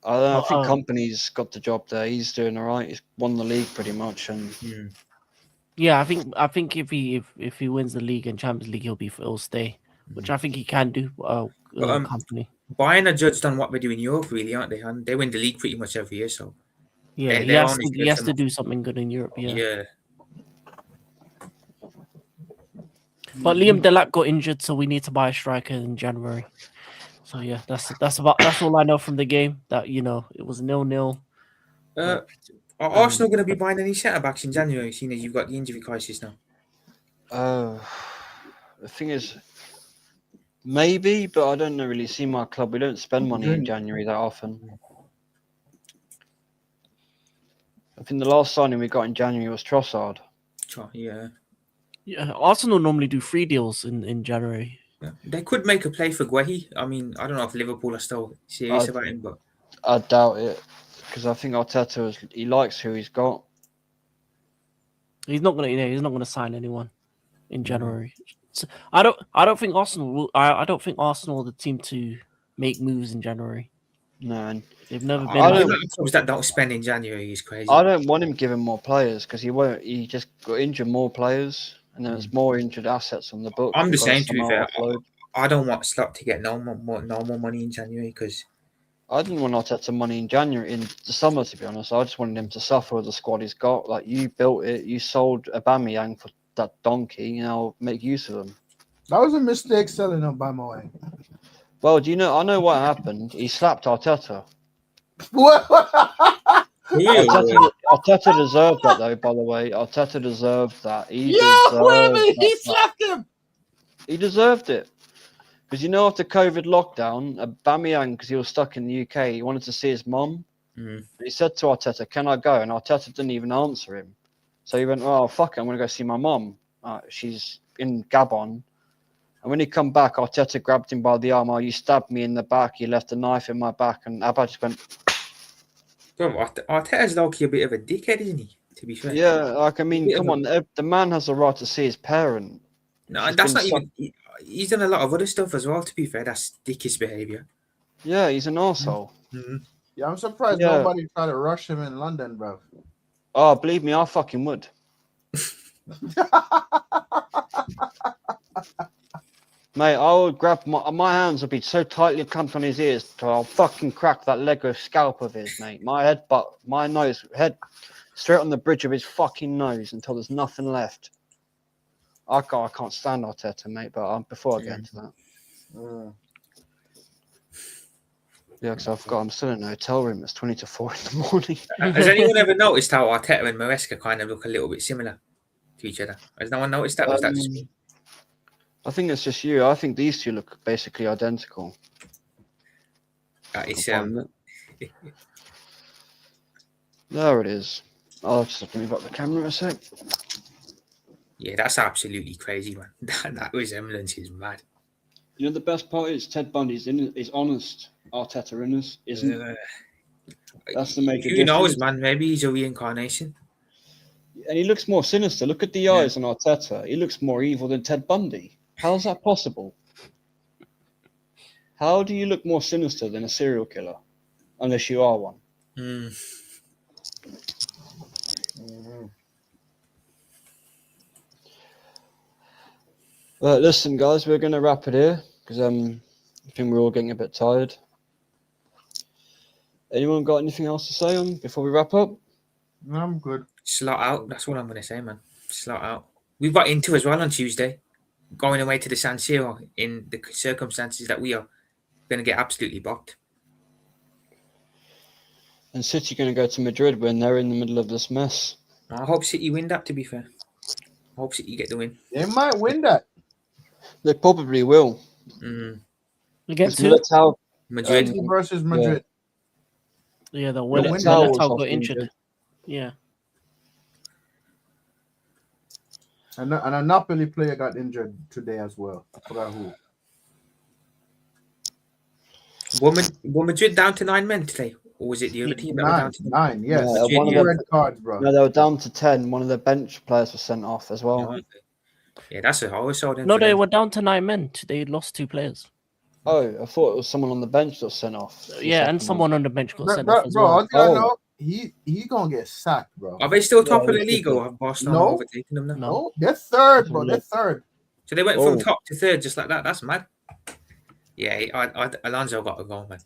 I think But, Company's got the job there. He's doing all right. He's won the league pretty much, and yeah. I think if he wins the league and Champions League, he'll stay, which I think he can do. Company. Bayern are judged on what they do in Europe, really, aren't they? And they win the league pretty much every year. So Yeah, They- he they're has honest to. He with has them. to do something good in Europe. Yeah. yeah. But Liam Delap got injured, so we need to buy a striker in January. So yeah, that's all I know from the game. That it was 0-0. Are Arsenal going to be buying any centre backs in January, seeing as you've got the injury crisis now? the thing is, maybe, but I don't really see my club. We don't spend money in January that often. I think the last signing we got in January was Trossard. Yeah. Yeah, Arsenal normally do free deals in January. Yeah. They could make a play for Guehi. I mean, I don't know if Liverpool are still serious about him, but I doubt it, because I think Arteta he likes who he's got. He's not gonna sign anyone in January. So I don't think Arsenal will. I don't think Arsenal are the team to make moves in January. No, and They've never been. I the don't- amount of clubs that don't spend in January is crazy. I don't want him giving more players because he won't. He just got injured more players, and there's more injured assets on the book. I'm the We've got same, to be somehow fair. offload. I don't want Slot to get no more money in January because I didn't want Arteta money in January, in the summer, to be honest. I just wanted him to suffer with the squad he's got. Like, you built it, you sold Aubameyang for that donkey, make use of him. That was a mistake selling him, by my way. Well, I know what happened. He slapped Arteta. What? Arteta deserved that, though, by the way. Arteta deserved that. He Wait a deserved minute, he that. slapped him. He deserved it. Because after COVID lockdown, Aubameyang, because he was stuck in the UK, he wanted to see his mum. He said to Arteta, "Can I go?" And Arteta didn't even answer him. So he went, "Oh, fuck it, I'm going to go see my mum. She's in Gabon. And when he come back, Arteta grabbed him by the arm. Oh, you stabbed me in the back. You left a knife in my back. And Abba just went, Bro, Arteta's low-key a bit of a dickhead, isn't he? To be fair. yeah, like, I mean, Bit of come on. The man has the right to see his parent. No, He's that's been not even. He's done a lot of other stuff as well. To be fair, that's dickish behaviour. Yeah, he's an arsehole. Yeah, I'm surprised Yeah. nobody tried to rush him in London, bro. Oh, believe me, I fucking would. Mate, I would grab my hands would be so tightly clamped on his ears till I'll fucking crack that Lego scalp of his, mate. My head straight on the bridge of his fucking nose until there's nothing left. I can't stand Arteta, mate, but before I get into that. Yeah, because I'm still in a hotel room. It's 20 to 4 in the morning. Has anyone ever noticed how Arteta and Maresca kind of look a little bit similar to each other? Has no one noticed that? Or is that just me? I think it's just you. I think these two look basically identical. That is, There it is. I'll just have to move up the camera a sec. yeah, that's absolutely crazy, man. That resemblance is mad. You know the best part is Ted Bundy's is honest. Arteta isn't. That's the major Who knows, difference. man? Maybe he's a reincarnation. And he looks more sinister. Look at the eyes on Arteta. He looks more evil than Ted Bundy. How is that possible? How do you look more sinister than a serial killer? Unless you are one. But listen, guys, we're going to wrap it here because I think we're all getting a bit tired. Anyone got anything else to say on before we wrap up? No, I'm good. Slot out. That's what I'm going to say, man. Slot out. We've got Inter as well on Tuesday. Going away to the San Siro in the circumstances that we are going to get absolutely bocked. And City going to go to Madrid when they're in the middle of this mess. I hope City win that, to be fair. I hope City get the win. They might win that. They probably will. Against who? Militao, Madrid. City versus Madrid. Yeah, the win Militao that. was got off injured. injured. Yeah. And a Napoli player got injured today as well. I forgot who. Were Madrid down to 9 men today? Or was it the other team that were down to 9, yes. Yeah, Two one of them- red cards, bro. No, they were down to 10. One of the bench players was sent off as well. Oh, okay. Yeah, that's a horror sold in. No, for they them. were down to 9 men. They lost 2 players. Oh, I thought it was someone on the bench that was sent off. Yeah, and someone on the bench got Bro, sent bro, off as bro, well. all you gotta Oh. know, he gonna get sacked, bro. Are they still top Yeah, of the it's league or different. have Barcelona No. overtaken them now? No. No, they're third, bro. They're third. So they went from Oh. top to third just like that. That's mad. Yeah, Alonso got a goal, man.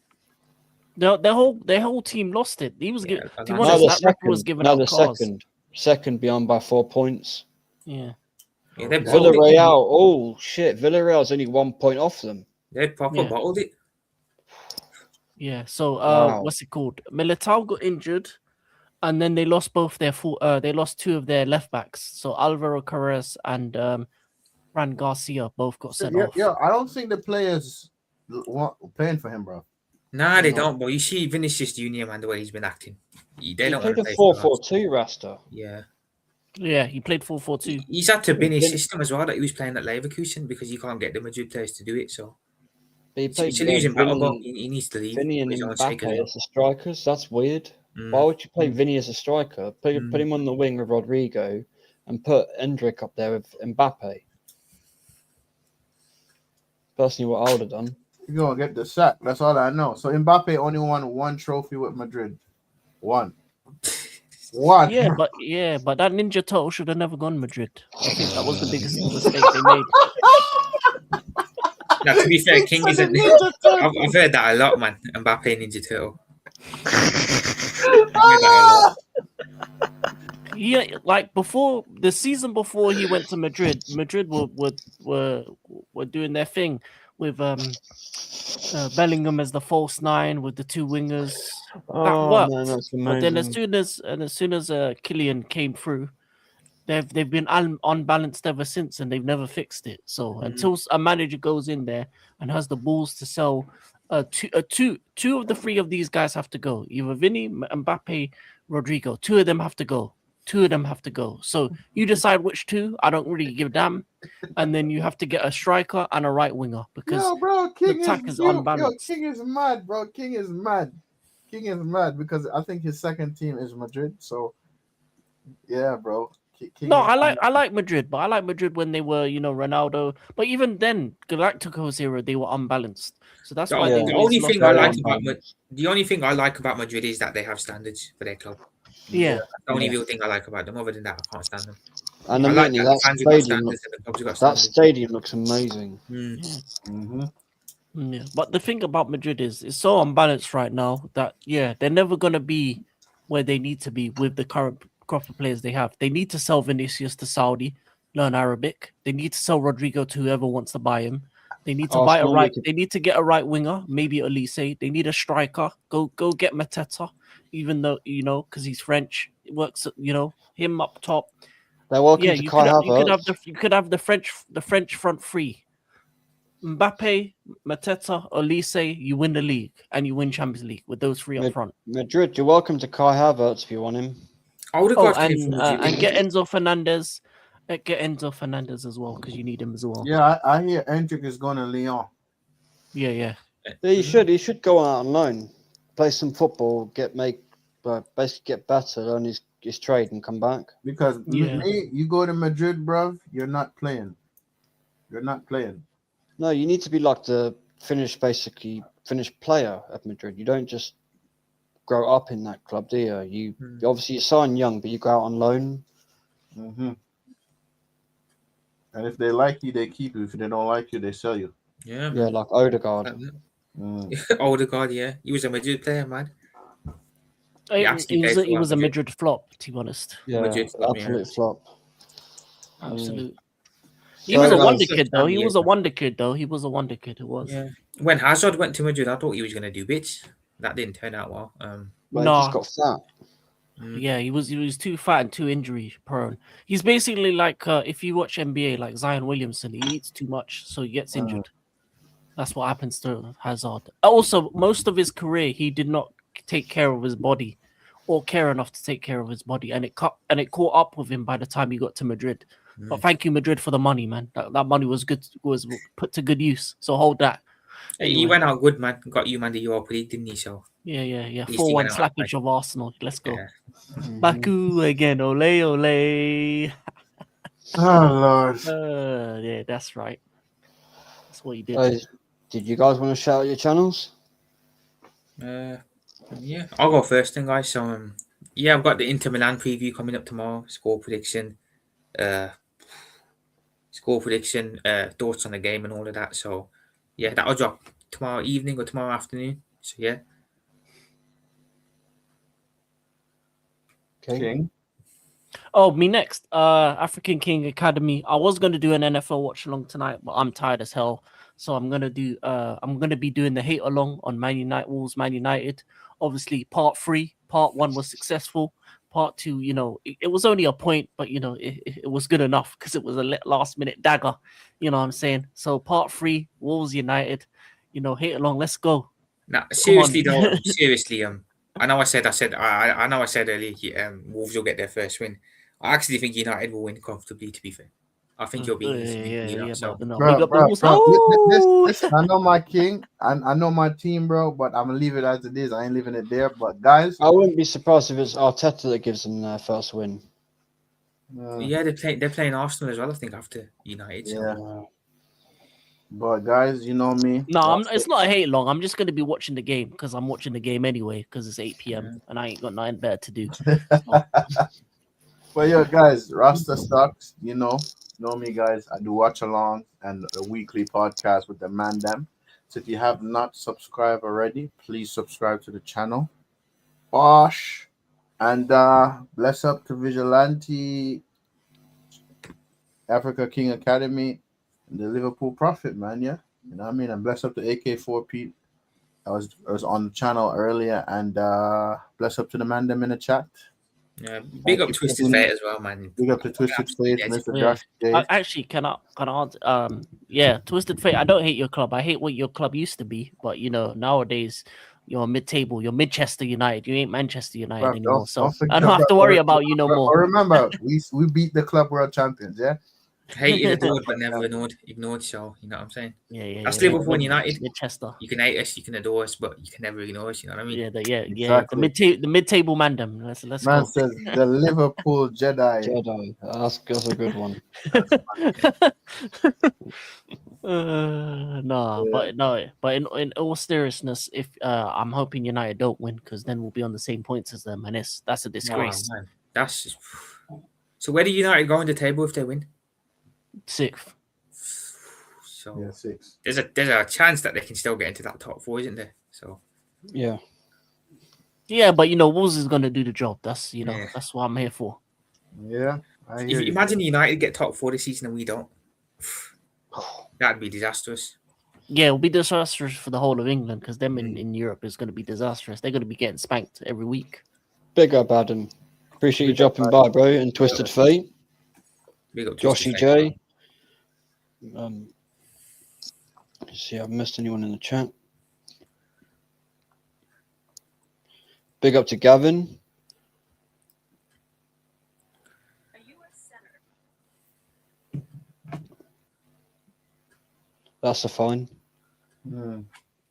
Their whole team lost it. He was Yeah, to be Alonso- No, honest, the that referee was second. giving No, out the cards. second behind by 4 points. Yeah. Yeah, they Okay. bottled it. Villarreal. Oh shit! Villarreal's only 1 point off them. They proper Yeah. bottled it. Yeah. So Wow. what's it called? Militao got injured, and then they lost both their they lost 2 of their left backs. So Alvaro Carreras and Fran Garcia both got sent off. Yeah, I don't think the players want playing for him, bro. Nah, they No. don't. But you see Vinicius Junior, man, the way he's been acting. They He don't want played to a play for Barca. 4-4-2, Rasta. Yeah. Yeah, he played 4-4-2. He's had to bin his Vin- system as well that he was playing at Leverkusen because he can't get the Madrid players to do it. So But he it's played a losing battle, but Vinny, he needs to leave. Vinny and for his own sake as Mbappe well. as the strikers. That's weird. Mm. Why would you play Vinny as a striker? Put him on the wing with Rodrigo, and put Endrick up there with Mbappe. Personally, what I would have done. You're gonna get the sack. That's all I know. So Mbappe only won 1 trophy with Madrid. 1. Yeah, but that Ninja Turtle should have never gone Madrid. I think that was the biggest mistake they made. Now, to be fair, King isn't. I've heard that a lot, man. Mbappe Ninja Turtle. I've heard that a lot. Yeah, like before the season before he went to Madrid, Madrid were doing their thing with Bellingham as the false 9 with the 2 wingers. Oh worked. man, that's But then amazing. as soon as Kylian came through, they've been unbalanced ever since, and they've never fixed it. So until a manager goes in there and has the balls to sell, two of the 3 of these guys have to go. Either Vinny, Mbappe, Rodrigo. 2 of them have to go. two of them have to go. So you decide which two. I don't really give a damn. And then you have to get a striker and a right winger because Yo, bro, King attack is yo, unbalanced. King is mad, bro. King is mad. King is mad because I think his second team is Madrid. So, yeah, bro. King no, is I like Madrid, but I like Madrid when they were, Ronaldo. But even then, Galacticos era, they were unbalanced. So that's why they the always only lost thing their I way. like about the only thing I like about Madrid is that they have standards for their club. Yeah. That's the only real thing I like about them. Other than that, I can't stand them. And I like that the fans have got Mm. standards and the clubs have got That standards. stadium looks amazing. Mhm. Yeah, but the thing about Madrid is it's so unbalanced right now that they're never gonna be where they need to be with the current crop of players they have. They need to sell Vinicius to Saudi, learn Arabic. They need to sell Rodrigo to whoever wants to buy him. They need to buy a right. They need to get a right winger, maybe Elise. They need a striker. Go get Mateta, even though because he's French. It works. Him up top. They're welcome to you Kai could have the French front three. Mbappe, Mateta, Elise, you win the league and you win Champions League with those three up front. Madrid, you're welcome to Kai Havertz if you want him. And get Enzo Fernandez. Get Enzo Fernandez as well because you need him as well. Yeah, I hear Endrick is going to Lyon. Yeah. He should go out on loan, play some football, basically get better, learn his trade, and come back. Because you go to Madrid, bro, you're not playing. You're not playing. No, you need to be like the finished player at Madrid. You don't just grow up in that club, do you? You obviously you sign young, but you go out on loan. Mm-hmm. And if they like you, they keep you. If they don't like you, they sell you. Yeah, like Odegaard. Odegaard, yeah, he was a Madrid player, man. He was a Madrid flop, to be honest. Yeah, absolute flop. Absolute. He was a wonder kid, though. He was a wonder kid. It was. Yeah. When Hazard went to Madrid, I thought he was going to do bits. That didn't turn out well. He just got fat. Yeah, he was too fat and too injury prone. He's basically like if you watch NBA, like Zion Williamson, he eats too much, so he gets injured. That's what happens to Hazard. Also, most of his career, he did not take care of his body, or care enough to take care of his body, and it caught up with him by the time he got to Madrid. But thank you, Madrid, for the money, man. That money was put to good use. So hold that. He went out good, man. Got you, man, the Europa League, didn't he? So yeah. 4-1 slappage of Arsenal. Let's go. Yeah. Baku again, ole. Oh Lord. Yeah, that's right. That's what he did. Did you guys want to shout out your channels? Yeah, I'll go first then, guys. So I've got the Inter Milan preview coming up tomorrow. Score prediction, thoughts on the game and all of that. So yeah, that'll drop tomorrow evening or tomorrow afternoon. So yeah. Okay. King. Oh, me next. African King Academy. I was gonna do an NFL watch along tonight, but I'm tired as hell. So I'm gonna be doing the hate along on Man United Wolves, Man United. Obviously, part 3. Part 1 was successful. Part 2, it was only a point, but it was good enough because it was a last minute dagger. You know what I'm saying? So part 3, Wolves United. Hate along. Let's go. Now, seriously though, seriously, I know I said earlier, Wolves will get their first win. I actually think United will win comfortably. To be fair, I think you'll be. Listen, I know my king, and I know my team, bro. But I'm gonna leave it as it is. I ain't leaving it there. But guys, I wouldn't be surprised if it's Arteta that gives them their first win. Yeah, they're playing Arsenal as well. I think after United. So. Yeah. But guys, you know me. No, it's not a hate long. I'm just going to be watching the game because I'm watching the game anyway because it's 8 p.m. and I ain't got nothing better to do. But yeah, guys, Rasta Stocks, know me, guys. I do watch along and a weekly podcast with the man them. So if you have not subscribed already, please subscribe to the channel. Bosh. And bless up to Vigilante, Africa King Academy, the Liverpool Prophet, man, yeah. You know what I mean? And bless up to AK4 Pete. I was on the channel earlier, and bless up to the man them in the chat. Yeah, big up Twisted Fate as well, man. Big up to Twisted Fate, Mr. Yeah. Josh J. Actually, can I Twisted Fate. I don't hate your club. I hate what your club used to be, but nowadays you're mid-table. You're Manchester United. You ain't Manchester United Bruv, anymore. don't So forget, I don't have to bruv, worry bruv, about you no bruv, more. Remember, we beat the club world champions, yeah. Hated, adored, but never ignored. So you know what I'm saying. Yeah. That's Liverpool and United. Manchester. You can hate us, you can adore us, but you can never ignore us. You know what I mean? Yeah. Exactly. The mid-table mandem. Let's Man go. says the Liverpool Jedi. Jedi. That's a good one. But in all seriousness, if I'm hoping United don't win, because then we'll be on the same points as them, and that's a disgrace. Oh, man. That's just... So where do United go on the table if they win? 6th. So Yeah, 6. there's a chance that they can still get into that top 4, isn't there? So Yeah. Yeah, but Wolves is gonna do the job. That's Yeah. that's what I'm here for. Yeah, I if hear you you. imagine United get top 4 this season and we don't, that'd be disastrous. Yeah, it'll be disastrous for the whole of England because them in Europe is gonna be disastrous. They're gonna be getting spanked every week. Big up, Adam. Appreciate you Big up, dropping by, bro. And Twisted Fate, Big up Joshy Twisted Fate. J. Let's see, I've missed anyone in the chat. Big up to Gavin. That's a fine. Hmm.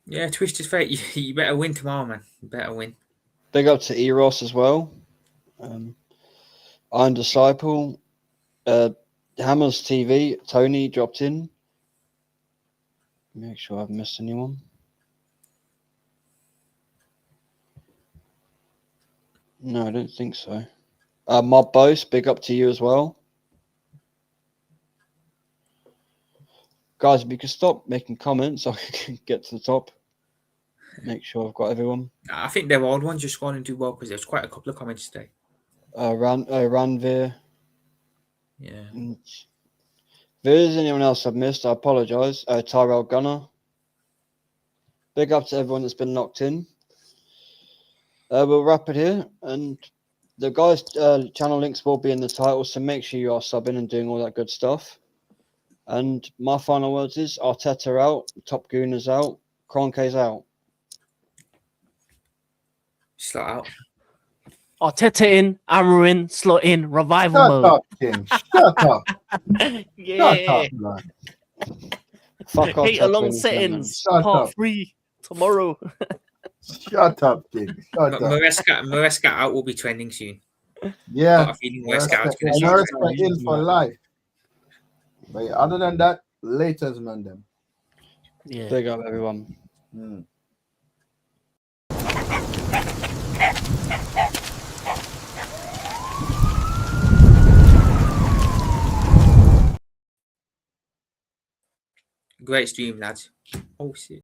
Yeah, Twisted Fate. You better win tomorrow, man. You better win. Big up to Eros as well. Iron Disciple. Hammers TV. Tony dropped in. Make sure I haven't missed anyone. No, I don't think so. Mob Boast, big up to you as well. Guys, if you could stop making comments, I can get to the top. Make sure I've got everyone. I think their old ones just scrolling too well because there's quite a couple of comments today. Ranveer. Yeah. If there's anyone else I've missed, I apologise. Tyrell Gunner. Big up to everyone that's been locked in. We'll wrap it here. And the guys' channel links will be in the title, so make sure you are subbing and doing all that good stuff. And my final words is Arteta out, Top Gooners out, Kroenke's out. Slot out. Arteta in, Amro in, Slot in, revival Shut mode. up, King. Shut up. Yeah. Shut up, man. Fuck off. Hate along settings. Shut Part up. 3 tomorrow. Shut up, King. Shut up. Maresca out will be trending soon. Yeah. Got a feeling Maresca out's And gonna Maresca in for life. But yeah, other than that, latest man them. Yeah. Big up, everyone. Hmm. Great stream, lads. Oh shit.